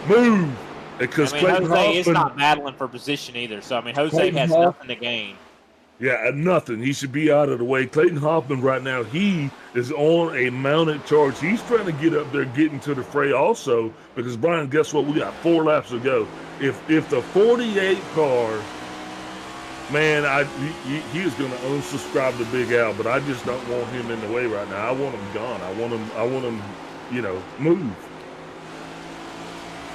[SPEAKER 5] Move. Because
[SPEAKER 4] Jose
[SPEAKER 5] Hoffman
[SPEAKER 4] is not battling for position either. So I mean, Jose has nothing to gain.
[SPEAKER 5] Yeah, nothing. He should be out of the way. Clayton Hoffman right now, he is on a mounted charge. He's trying to get up there, get into the fray also, because, Brian, guess what? We got 4 laps to go. If the 48 car, man, he is going to unsubscribe to Big Al, but I just don't want him in the way right now. I want him gone. I want him, move.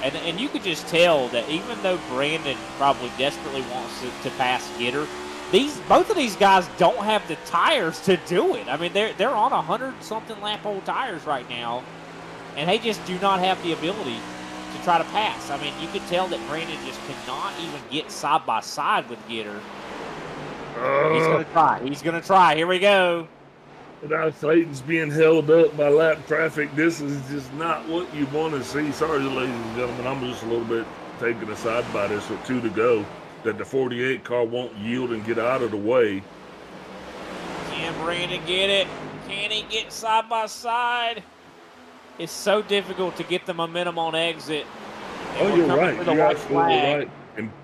[SPEAKER 4] And you could just tell that even though Brandon probably desperately wants to pass Gitter, both of these guys don't have the tires to do it. I mean, they're on 100-something lap old tires right now, and they just do not have the ability to try to pass. I mean, you could tell that Brandon just cannot even get side by side with Gitter. He's going to try. He's going to try. Here we go.
[SPEAKER 5] Now Clayton's being held up by lap traffic. This is just not what you want to see. Sorry, ladies and gentlemen. I'm just a little bit taken aside by this with 2 to go. That the 48 car won't yield and get out of the way.
[SPEAKER 4] Can Brandon get it? Can he get side by side? It's so difficult to get the momentum on exit.
[SPEAKER 5] Oh, you're right. You're absolutely right.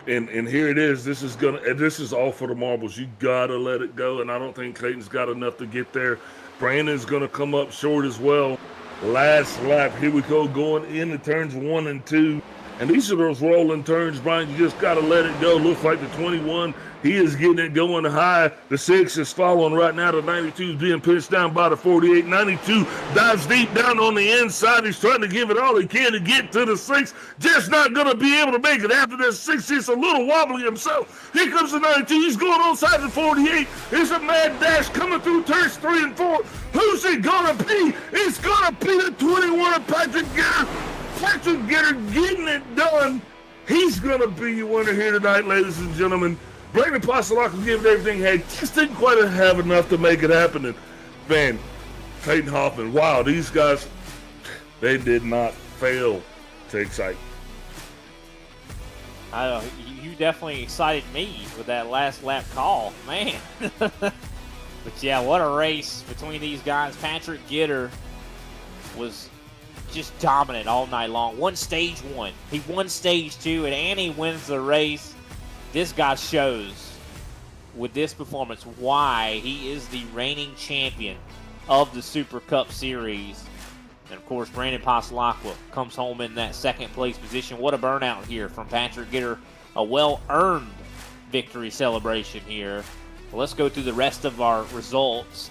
[SPEAKER 5] And here it is. This is all for the marbles. You gotta let it go. And I don't think Clayton's got enough to get there. Brandon's gonna come up short as well. Last lap. Here we go, going into turns 1 and 2. And these are those rolling turns, Brian. You just got to let it go. Looks like the 21, he is getting it going high. The 6 is following right now. The 92 is being pitched down by the 48. 92 dives deep down on the inside. He's trying to give it all he can to get to the 6. Just not going to be able to make it after that 6. He's a little wobbly himself. Here comes the 92. He's going on side of the 48. It's a mad dash coming through turns 3 and 4. Who's it going to be? It's going to be the 21 of Patrick Gitter. Patrick Gitter getting it done. He's going to be your winner here tonight, ladies and gentlemen. Brandon Pasalacqua gave it everything he had. Just didn't quite have enough to make it happen. And, man, Clayton Hoffman, wow, these guys, they did not fail to excite.
[SPEAKER 4] You definitely excited me with that last lap call. Man. But, yeah, what a race between these guys. Patrick Gitter was just dominant all night long. Won stage 1. He won stage 2, and he wins the race. This guy shows with this performance why he is the reigning champion of the Super Cup Series. And, of course, Brandon Pasalacqua comes home in that second place position. What a burnout here from Patrick Gitter. A well-earned victory celebration here. Well, let's go through the rest of our results.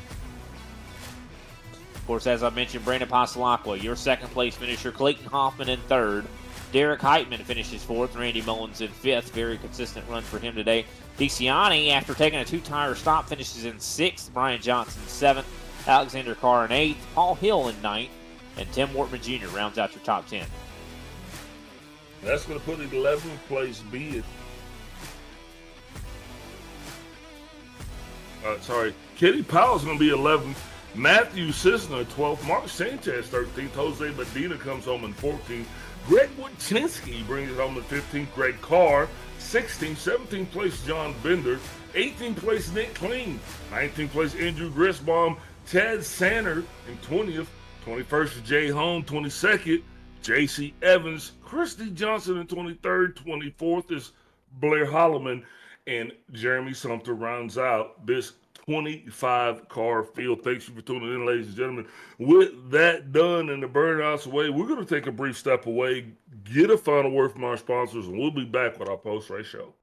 [SPEAKER 4] Of course, as I mentioned, Brandon Pasalacqua, your second place finisher. Clayton Hoffman in third. Derek Heitman finishes fourth. Randy Mullins in fifth. Very consistent run for him today. DeCiani, after taking a 2-tire stop, finishes in sixth. Brian Johnson seventh. Alexander Carr in eighth. Paul Hill in ninth. And Tim Wortman Jr. rounds out your top 10.
[SPEAKER 5] That's going to put it 11th place bid. Kenny Powell's going to be 11th. Matthew Cisner 12th. Mark Sanchez 13th. Jose Medina comes home in 14th. Greg Wojcinski brings it home in 15th. Greg Carr 16th. 17th place John Bender. 18th place Nick Clean. 19th place Andrew Grisbaum. Ted Sanner in 20th. 21st is Jay Home. 22nd J.C. Evans. Christy Johnson in 23rd. 24th is Blair Holloman. And Jeremy Sumter rounds out this 25-car field. Thanks you for tuning in, ladies and gentlemen. With that done and the burnouts away, we're going to take a brief step away, get a final word from our sponsors, and we'll be back with our post-race show.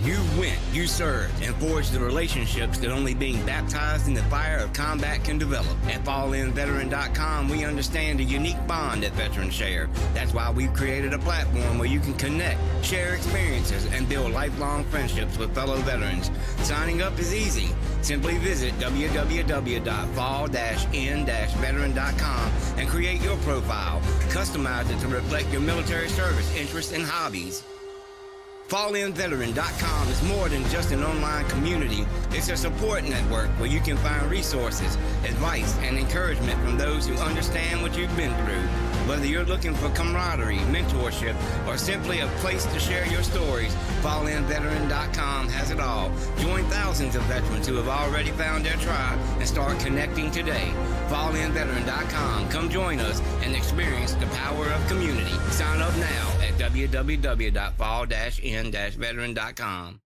[SPEAKER 2] You went, you served, and forged the relationships that only being baptized in the fire of combat can develop. At FallInVeteran.com, we understand the unique bond that veterans share. That's why we've created a platform where you can connect, share experiences, and build lifelong friendships with fellow veterans. Signing up is easy. Simply visit www.fall-in-veteran.com and create your profile. Customize it to reflect your military service, interests, and hobbies. FallInVeteran.com is more than just an online community. It's a support network where you can find resources, advice, and encouragement from those who understand what you've been through. Whether you're looking for camaraderie, mentorship, or simply a place to share your stories, FallInVeteran.com has it all. Join thousands of veterans who have already found their tribe and start connecting today. FallInVeteran.com. Come join us and experience the power of community. Sign up now at www.fall-in-veteran.com.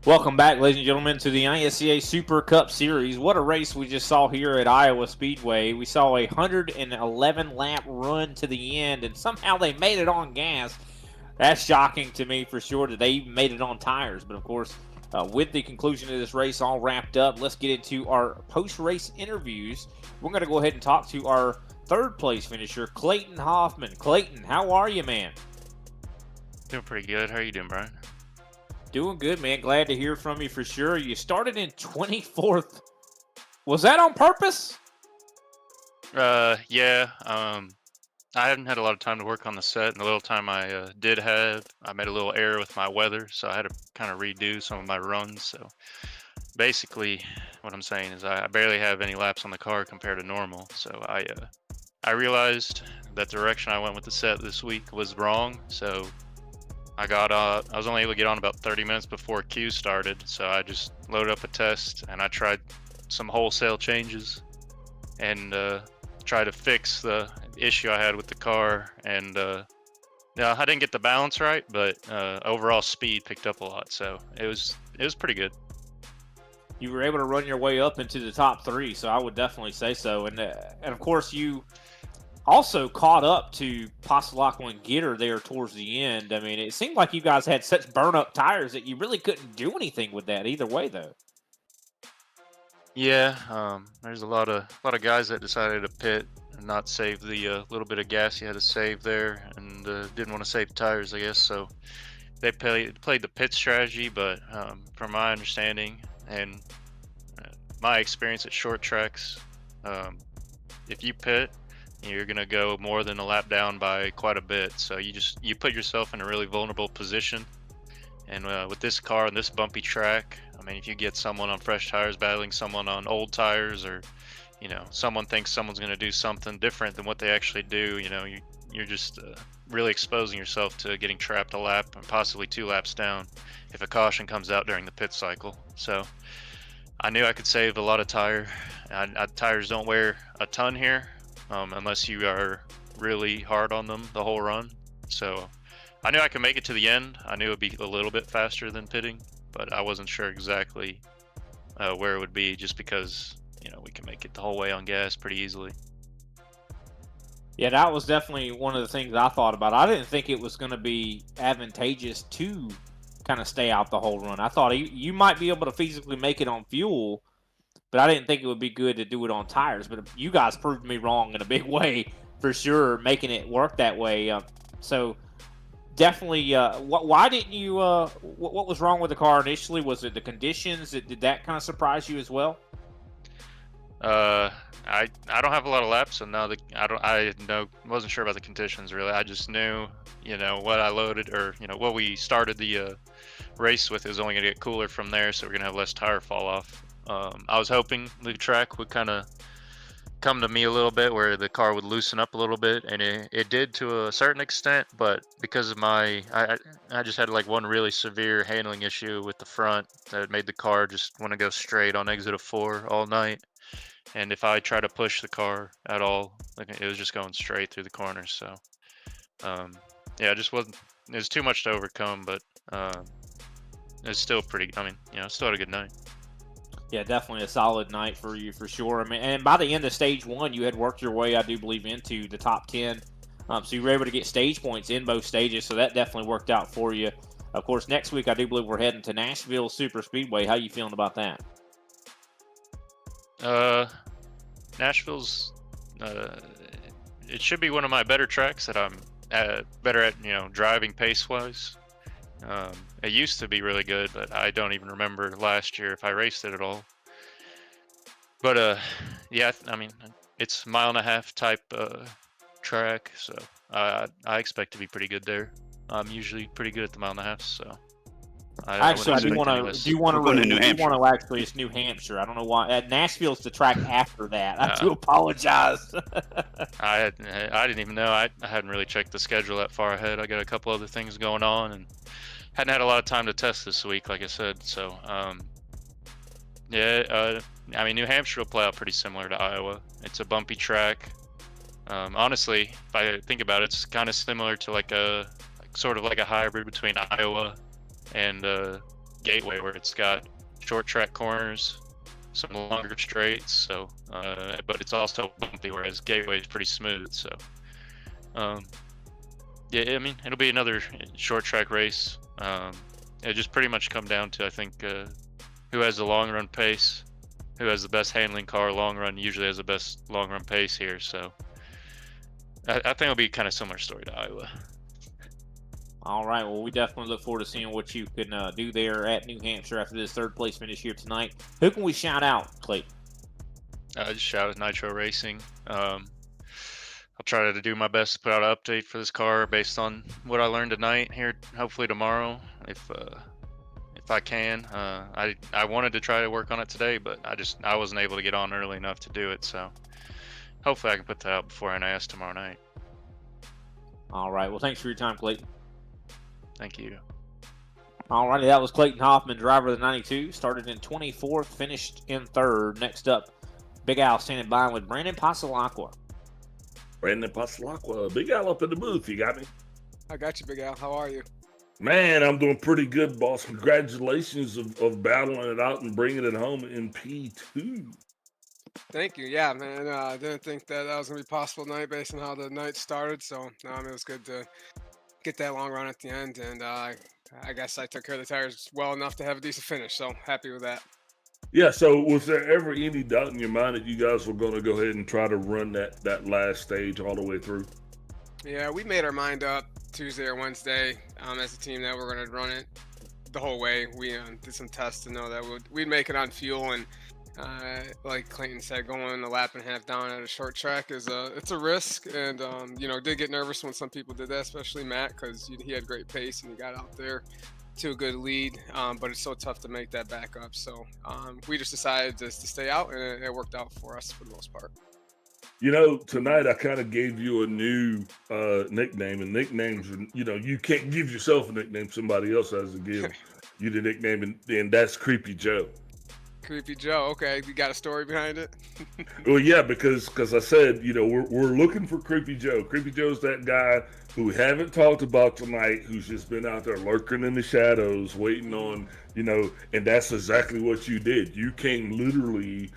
[SPEAKER 4] Welcome back, ladies and gentlemen, to the ISCA Super Cup Series. What a race we just saw here at Iowa Speedway. We saw a 111-lap run to the end, and somehow they made it on gas. That's shocking to me for sure that they even made it on tires. But, of course, with the conclusion of this race all wrapped up, let's get into our post-race interviews. We're going to go ahead and talk to our third place finisher, Clayton Hoffman. Clayton, how are you, man?
[SPEAKER 10] Doing pretty good. How are you doing, Brian?
[SPEAKER 4] Doing good, man. Glad to hear from you for sure. You started in 24th. Was that on purpose?
[SPEAKER 10] Yeah. I haven't had a lot of time to work on the set, and the little time I did have, I made a little error with my weather, so I had to kind of redo some of my runs. So basically, what I'm saying is I barely have any laps on the car compared to normal. So I realized that the direction I went with the set this week was wrong. So I was only able to get on about 30 minutes before Q started. So I just loaded up a test and I tried some wholesale changes and try to fix the issue I had with the car. And yeah, I didn't get the balance right, but overall speed picked up a lot. So it was pretty good.
[SPEAKER 4] You were able to run your way up into the top 3, so I would definitely say so. And of course, you also caught up to Passalacqua and Gitter there towards the end. I mean, it seemed like you guys had such burn-up tires that you really couldn't do anything with that either way, though.
[SPEAKER 10] Yeah, there's a lot of guys that decided to pit and not save the little bit of gas you had to save there, and didn't want to save tires, I guess. So they played the pit strategy, but from my understanding and my experience at short tracks, if you pit, you're gonna go more than a lap down by quite a bit. So you put yourself in a really vulnerable position. And with this car and this bumpy track, I mean, if you get someone on fresh tires battling someone on old tires, or someone thinks someone's going to do something different than what they actually do, you're just really exposing yourself to getting trapped a lap and possibly 2 laps down if a caution comes out during the pit cycle. So I knew I could save a lot of tire. Tires don't wear a ton here unless you are really hard on them the whole run. So I knew I could make it to the end. I knew it would be a little bit faster than pitting, but I wasn't sure exactly where it would be, just because we can make it the whole way on gas pretty easily.
[SPEAKER 4] Yeah, that was definitely one of the things I thought about. I didn't think it was going to be advantageous to kind of stay out the whole run. I thought you might be able to feasibly make it on fuel, but I didn't think it would be good to do it on tires. But you guys proved me wrong in a big way, for sure, making it work that way. So definitely, why didn't you, what was wrong with the car initially? Was it the conditions? Did that kind of surprise you as well?
[SPEAKER 10] I don't have a lot of laps, so now wasn't sure about the conditions really. I just knew, what I loaded, or what we started the race with is only gonna get cooler from there, so we're gonna have less tire fall off. I was hoping the track would kind of come to me a little bit, where the car would loosen up a little bit, and it did to a certain extent, but because of I just had like one really severe handling issue with the front that made the car just want to go straight on exit of 4 all night. And if I try to push the car at all, it was just going straight through the corners. So yeah, it was too much to overcome, but it's still pretty, still had a good night.
[SPEAKER 4] Yeah, definitely a solid night for you, for sure. I mean, and by the end of stage 1, you had worked your way, I do believe, into the top 10. So you were able to get stage points in both stages, so that definitely worked out for you. Of course, next week, I do believe we're heading to Nashville Super Speedway. How you feeling about that?
[SPEAKER 10] Nashville's, it should be one of my better tracks that I'm better at, driving pace-wise. It used to be really good, but I don't even remember last year if I raced it at all. But yeah, I mean, it's 1.5 mile type track, so I expect to be pretty good there. I'm usually pretty good at the 1.5 miles, so.
[SPEAKER 4] Actually, I do want to actually, it's New Hampshire. I don't know why. Nashville's the track after that. I do apologize.
[SPEAKER 10] I didn't even know. I hadn't really checked the schedule that far ahead. I got a couple other things going on and hadn't had a lot of time to test this week, like I said. So, yeah, I mean, New Hampshire will play out pretty similar to Iowa. It's a bumpy track. Honestly, if I think about it, it's kind of similar to sort of like a hybrid between Iowa and Gateway, where it's got short track corners, some longer straights, so but it's also bumpy, whereas Gateway is pretty smooth. So yeah, I mean, it'll be another short track race. it just pretty much come down to, I think, who has the long run pace, who has the best handling car. Long run usually has the best long run pace here. So I think it'll be kind of similar story to Iowa.
[SPEAKER 4] All right. Well, we definitely look forward to seeing what you can do there at New Hampshire after this third place finish here tonight. Who can we shout out, Clayton?
[SPEAKER 10] Just shout out Nitro Racing. I'll try to do my best to put out an update for this car based on what I learned tonight here, hopefully tomorrow, if I can. I wanted to try to work on it today, but I wasn't able to get on early enough to do it. So hopefully I can put that out before NIS tomorrow night.
[SPEAKER 4] All right. Well, thanks for your time, Clayton.
[SPEAKER 10] Thank you.
[SPEAKER 4] All righty. That was Clayton Hoffman, driver of the 92. Started in 24th, finished in 3rd. Next up, Big Al standing by with Brandon Pasalacqua.
[SPEAKER 5] Brandon Pasalacqua, Big Al up in the booth. You got me?
[SPEAKER 11] I got you, Big Al. How are you?
[SPEAKER 5] Man, I'm doing pretty good, boss. Congratulations of battling it out and bringing it home in P2.
[SPEAKER 11] Thank you. Yeah, man. I didn't think that was going to be possible tonight based on how the night started. So it was good to get that long run at the end. And I guess I took care of the tires well enough to have a decent finish. So happy with that.
[SPEAKER 5] Yeah, so was there ever any doubt in your mind that you guys were going to go ahead and try to run that last stage all the way through?
[SPEAKER 11] Yeah, we made our mind up Tuesday or Wednesday as a team that we're going to run it the whole way. We did some tests to know that we'd make it on fuel, and like Clayton said, going a lap and a half down at a short track it's a risk, and did get nervous when some people did that, especially Matt, because he had great pace and he got out there to a good lead, but it's so tough to make that back up. So we just decided to stay out, and it worked out for us for the most part.
[SPEAKER 5] Tonight I kind of gave you a new nickname, and nicknames, you can't give yourself a nickname, somebody else has to give you the nickname, and that's Creepy Joe.
[SPEAKER 11] Creepy Joe, okay. You got a story behind it?
[SPEAKER 5] Well, yeah, because I said, we're looking for Creepy Joe. Creepy Joe's that guy who we haven't talked about tonight, who's just been out there lurking in the shadows, waiting on, and that's exactly what you did. You came literally,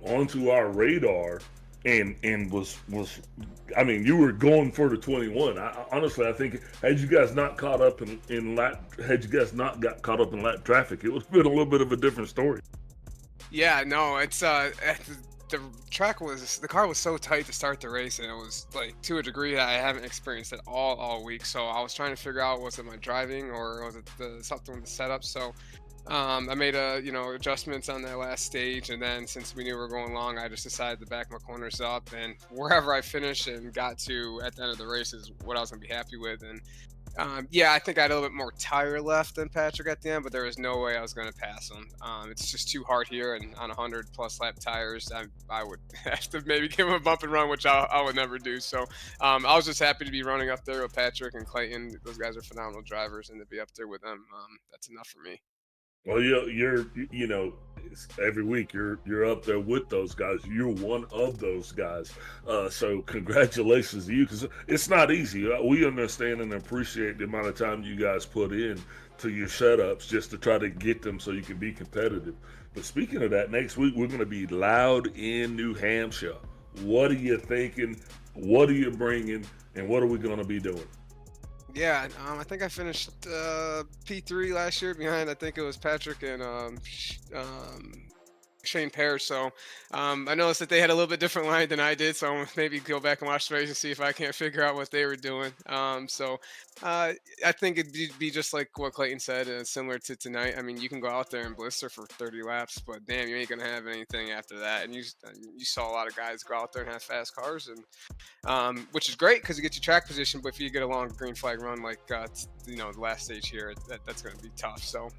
[SPEAKER 5] onto our radar and was you were going for the 21. Honestly, I think had you guys not got caught up in lap traffic, it would have been a little bit of a different story.
[SPEAKER 11] Yeah, no, it's the car was so tight to start the race, and it was like to a degree that I haven't experienced it all week. So I was trying to figure out, was it my driving or was it something with the setup? So I made adjustments on that last stage, and then since we knew we were going long, I just decided to back my corners up, and wherever I finished and got to at the end of the race is what I was gonna be happy with. And I think I had a little bit more tire left than Patrick at the end, but there was no way I was going to pass him. It's just too hard here, and on 100+ lap tires, I would have to maybe give him a bump and run, which I would never do. So I was just happy to be running up there with Patrick and Clayton. Those guys are phenomenal drivers, and to be up there with them, that's enough for me.
[SPEAKER 5] Well, you're every week you're up there with those guys. You're one of those guys. So congratulations to you, because it's not easy. We understand and appreciate the amount of time you guys put in to your setups just to try to get them so you can be competitive. But speaking of that, next week we're going to be loud in New Hampshire. What are you thinking? What are you bringing? And what are we going to be doing?
[SPEAKER 11] Yeah, I think I finished P3 last year behind, I think it was Patrick and Shane Parrish. So I noticed that they had a little bit different line than I did, so I'm maybe go back and watch the race and see if I can't figure out what they were doing. I think it'd be just like what Clayton said, similar to tonight. I mean, you can go out there and blister for 30 laps, but damn, you ain't gonna have anything after that. And you saw a lot of guys go out there and have fast cars, and which is great because you get your track position. But if you get a long green flag run like the last stage here, that's gonna be tough. So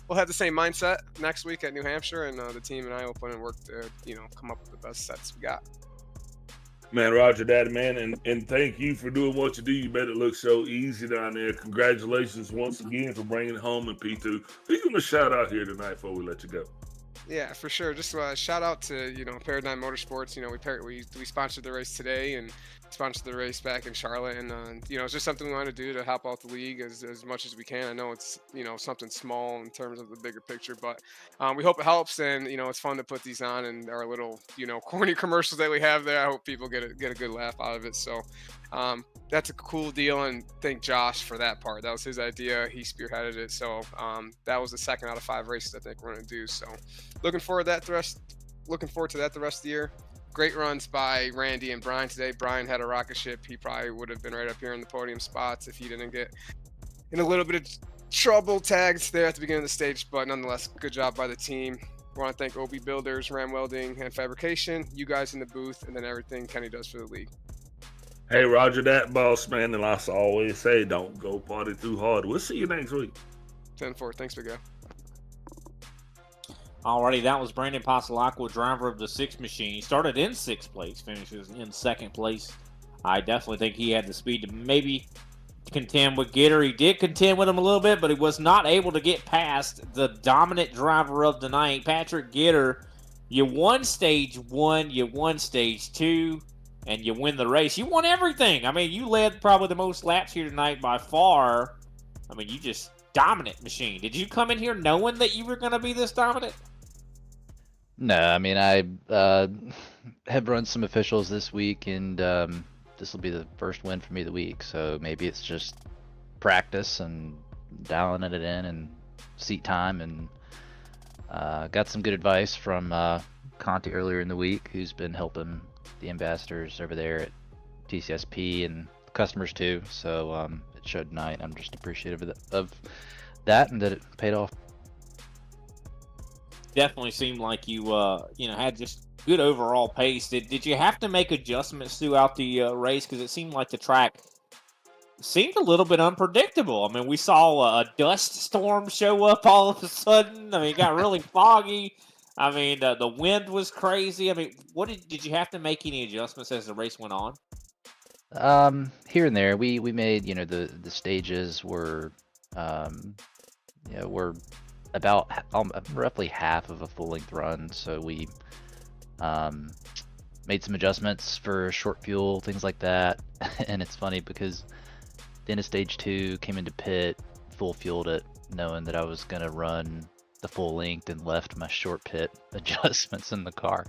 [SPEAKER 11] we'll have the same mindset next week at New Hampshire, and the team and I will put in work to come up with the best sets we got.
[SPEAKER 5] Man, Roger that, man, and thank you for doing what you do. You made it look so easy down there. Congratulations once again for bringing it home in P2. Who you going to shout out here tonight before we let you go?
[SPEAKER 11] Yeah, for sure. Just shout out to Paradigm Motorsports. We sponsored the race today, and sponsored the race back in Charlotte, and it's just something we want to do to help out the league as much as we can. I know it's something small in terms of the bigger picture, but we hope it helps, and it's fun to put these on and our little corny commercials that we have there. I hope people get a good laugh out of it. So that's a cool deal, and thank Josh for that part. That was his idea. He spearheaded it. So that was the second out of 5 races I think we're going to do. So looking forward to that the rest of the year. Great runs by Randy and Brian today. Brian had a rocket ship. He probably would have been right up here in the podium spots if he didn't get in a little bit of trouble tagged there at the beginning of the stage. But nonetheless, good job by the team. I want to thank OB Builders, Ram Welding, and Fabrication, you guys in the booth, and then everything Kenny does for the league.
[SPEAKER 5] Hey, Roger that, boss man. And I always say, don't go party too hard. We'll see you next week.
[SPEAKER 11] 10-4. Thanks, Big Al.
[SPEAKER 4] Alrighty, that was Brandon Pasalacqua, driver of the 6 machine. He started in 6th place, finishes in 2nd place. I definitely think he had the speed to maybe contend with Gitter. He did contend with him a little bit, but he was not able to get past the dominant driver of the night, Patrick Gitter. You won stage 1, you won stage 2, and you win the race. You won everything. I mean, you led probably the most laps here tonight by far. I mean, you just dominant machine. Did you come in here knowing that you were going to be this dominant?
[SPEAKER 8] No, I mean, I have run some officials this week, and this will be the first win for me of the week. So maybe it's just practice and dialing it in and seat time. And got some good advice from Conti earlier in the week, who's been helping the ambassadors over there at TCSP and customers too. So it showed tonight. I'm just appreciative of that and that it paid off.
[SPEAKER 4] Definitely seemed like you had just good overall pace. Did you have to make adjustments throughout the race? Because it seemed like the track seemed a little bit unpredictable. I mean, we saw a dust storm show up all of a sudden. I mean, it got really foggy. I mean, the wind was crazy. I mean, what did you have to make any adjustments as the race went on?
[SPEAKER 8] Here and there, we made the stages were were about roughly half of a full-length run, so we made some adjustments for short fuel, things like that. And it's funny because the end of stage 2, came into pit, full fueled it, knowing that I was gonna run the full length, and left my short pit adjustments in the car.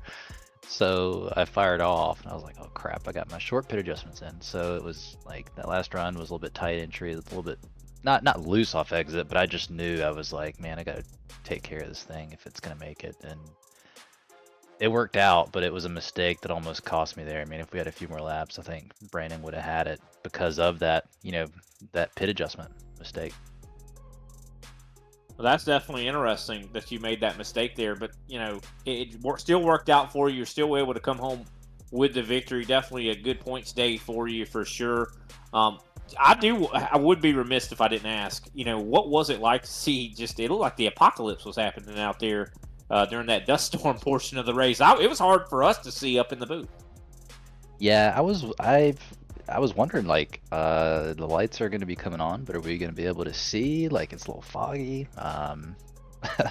[SPEAKER 8] So I fired off, and I was like, oh crap, I got my short pit adjustments in. So it was like that last run was a little bit tight entry, a little bit not loose off exit, but I just knew, I was like, man, I gotta take care of this thing if it's gonna make it. And it worked out, but it was a mistake that almost cost me there. I mean, if we had a few more laps, I think Brandon would have had it because of that, that pit adjustment mistake.
[SPEAKER 4] Well, that's definitely interesting that you made that mistake there, but it still worked out for you. You're still able to come home with the victory. Definitely a good points day for you for sure. I would be remiss if I didn't ask, what was it like to see it looked like the apocalypse was happening out there during that dust storm portion of the race. It was hard for us to see up in the booth.
[SPEAKER 8] Yeah, I was wondering, like, the lights are going to be coming on, but are we going to be able to see? Like, it's a little foggy.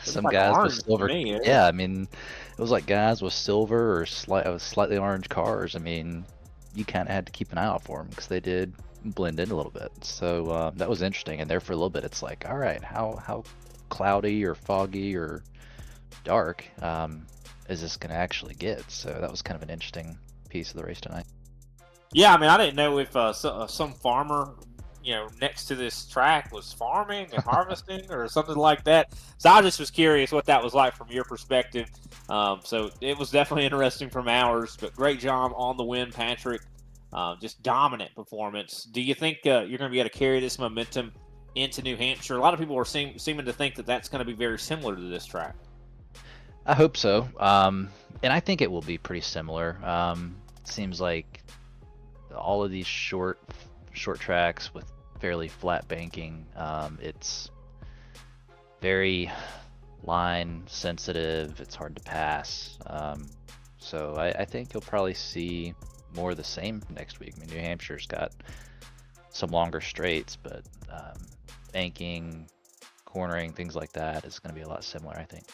[SPEAKER 8] Some guys with silver. Yeah, I mean, it was like guys with silver or slightly orange cars. I mean, you kind of had to keep an eye out for them because they did blend in a little bit. So that was interesting. And there for a little bit, it's like, all right, how cloudy or foggy or dark is this going to actually get? So that was kind of an interesting piece of the race tonight.
[SPEAKER 4] Yeah, I mean, I didn't know if some farmer, next to this track was farming and harvesting or something like that. So I just was curious what that was like from your perspective. So it was definitely interesting from ours, but great job on the win, Patrick. Just dominant performance. Do you think you're going to be able to carry this momentum into New Hampshire? A lot of people are seeming to think that that's going to be very similar to this track.
[SPEAKER 8] I hope so. And I think it will be pretty similar. Seems like all of these short tracks with fairly flat banking, it's very line sensitive. It's hard to pass. So I think you'll probably see more of the same next week. I mean, New Hampshire's got some longer straights, but banking, cornering, things like that is going to be a lot similar, I think.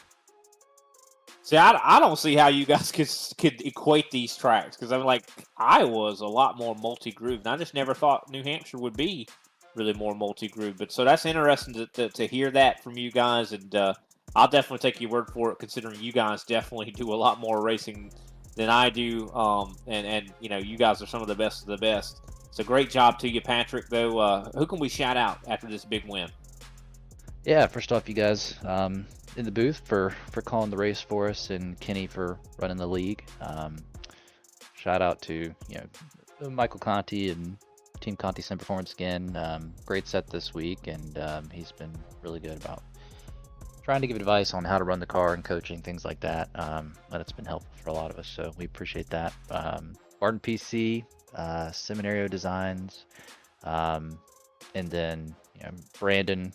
[SPEAKER 4] See, I don't see how you guys could equate these tracks because I'm like Iowa's a lot more multi-groove, and I just never thought New Hampshire would be really more multi-groove. But so that's interesting to hear that from you guys, and I'll definitely take your word for it, considering you guys definitely do a lot more racing than I do, and you guys are some of the best of the best. So great job to you, Patrick. Though, who can we shout out after this big win?
[SPEAKER 8] Yeah, first off, you guys in the booth for calling the race for us, and Kenny for running the league. Shout out to Michael Conti and Team Conti Sim Performance again. Great set this week, and he's been really good about trying to give advice on how to run the car and coaching, things like that. But it's been helpful for a lot of us, so we appreciate that. Barton PC, Seminario Designs, and then Brandon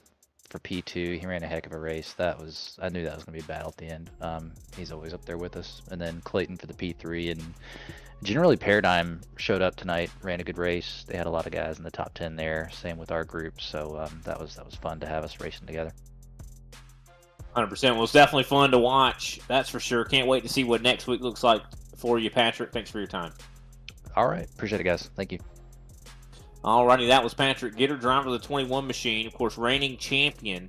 [SPEAKER 8] for P2. He ran a heck of a race. I knew that was going to be a battle at the end. He's always up there with us. And then Clayton for the P3, and generally Paradigm showed up tonight, ran a good race. They had a lot of guys in the top 10 there. Same with our group. So that was fun to have us racing together.
[SPEAKER 4] 100%. Well, it's definitely fun to watch. That's for sure. Can't wait to see what next week looks like for you, Patrick. Thanks for your time.
[SPEAKER 8] All right. Appreciate it, guys. Thank you.
[SPEAKER 4] Alrighty, that was Patrick Gitter, driver of the 21 machine, of course, reigning champion.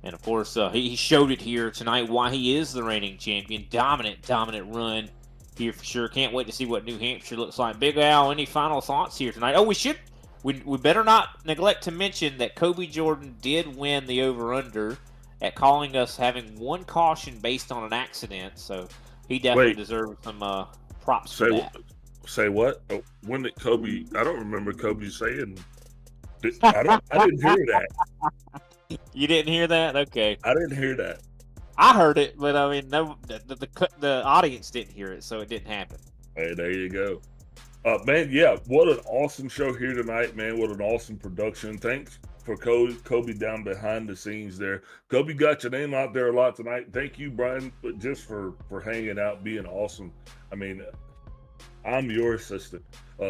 [SPEAKER 4] And, of course, he showed it here tonight why he is the reigning champion. Dominant run here for sure. Can't wait to see what New Hampshire looks like. Big Al, any final thoughts here tonight? Oh, we better not neglect to mention that Kobe Jordan did win the over-under at calling us having one caution based on an accident. So he definitely deserves some props for that.
[SPEAKER 5] Say what? Oh, when did Kobe? I don't remember Kobe saying. I didn't hear that.
[SPEAKER 4] You didn't hear that? Okay.
[SPEAKER 5] I didn't hear that.
[SPEAKER 4] I heard it, but I mean, no, the audience didn't hear it, so it didn't happen.
[SPEAKER 5] Hey, there you go. Man, yeah, what an awesome show here tonight, man. What an awesome production. Thanks for Kobe down behind the scenes there. Kobe got your name out there a lot tonight. Thank you, Brian, just for hanging out, being awesome. I mean, I'm your assistant.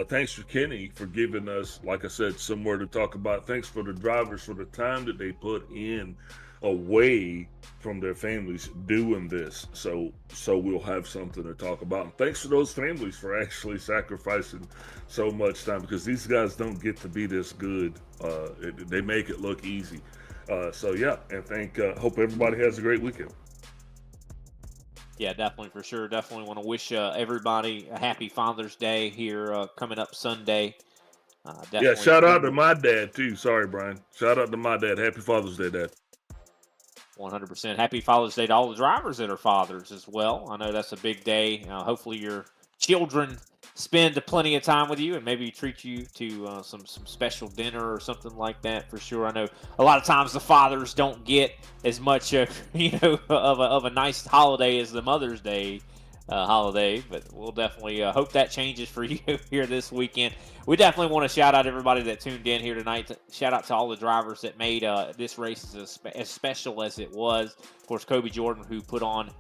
[SPEAKER 5] Thanks for Kenny for giving us, like I said, somewhere to talk about. Thanks for the drivers for the time that they put in away from their families doing this. So we'll have something to talk about. And thanks for those families for actually sacrificing so much time, because these guys don't get to be this good. They make it look easy. So yeah, and hope everybody has a great weekend.
[SPEAKER 4] Yeah, definitely, for sure. Definitely want to wish everybody a happy Father's Day here coming up Sunday.
[SPEAKER 5] Yeah, shout out to my dad, too. Sorry, Brian. Shout out to my dad. Happy Father's Day, Dad.
[SPEAKER 4] 100%. Happy Father's Day to all the drivers that are fathers as well. I know that's a big day. Hopefully your children spend plenty of time with you and maybe treat you to some special dinner or something like that, for sure. I know a lot of times the fathers don't get as much of a nice holiday as the Mother's Day holiday, but we'll definitely hope that changes for you here this weekend. We definitely want to shout out everybody that tuned in here tonight. Shout out to all the drivers that made this race as special as it was. Of course, Kobe Jordan, who put on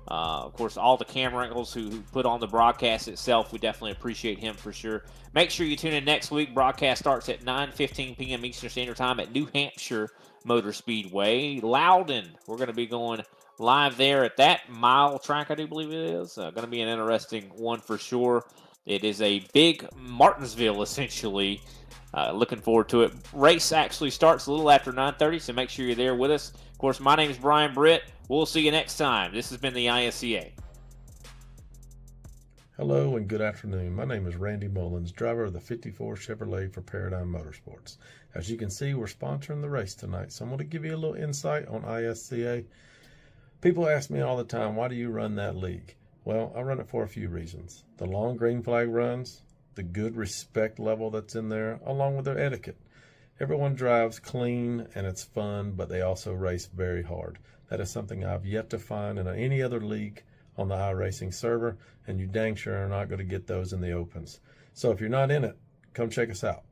[SPEAKER 4] of course, all the camera angles who put on the broadcast itself. We definitely appreciate him for sure. Make sure you tune in next week. Broadcast starts at 9:15 p.m. Eastern Standard Time at New Hampshire Motor Speedway, Loudon. We're going to be going live there at that mile track, I do believe it is. Going to be an interesting one for sure. It is a big Martinsville, essentially. Looking forward to it. Race actually starts a little after 9:30, so make sure you're there with us. Of course, my name is Brian Britt. We'll see you next time. This has been the ISCA.
[SPEAKER 3] Hello and good afternoon. My name is Randy Mullins, driver of the 54 Chevrolet for Paradigm Motorsports. As you can see, we're sponsoring the race tonight, so I'm going to give you a little insight on ISCA. People ask me all the time, why do you run that league? Well, I run it for a few reasons. The long green flag runs, the good respect level that's in there, along with their etiquette. Everyone drives clean and it's fun, but they also race very hard. That is something I've yet to find in any other league on the iRacing server, and you dang sure are not going to get those in the opens. So if you're not in it, come check us out.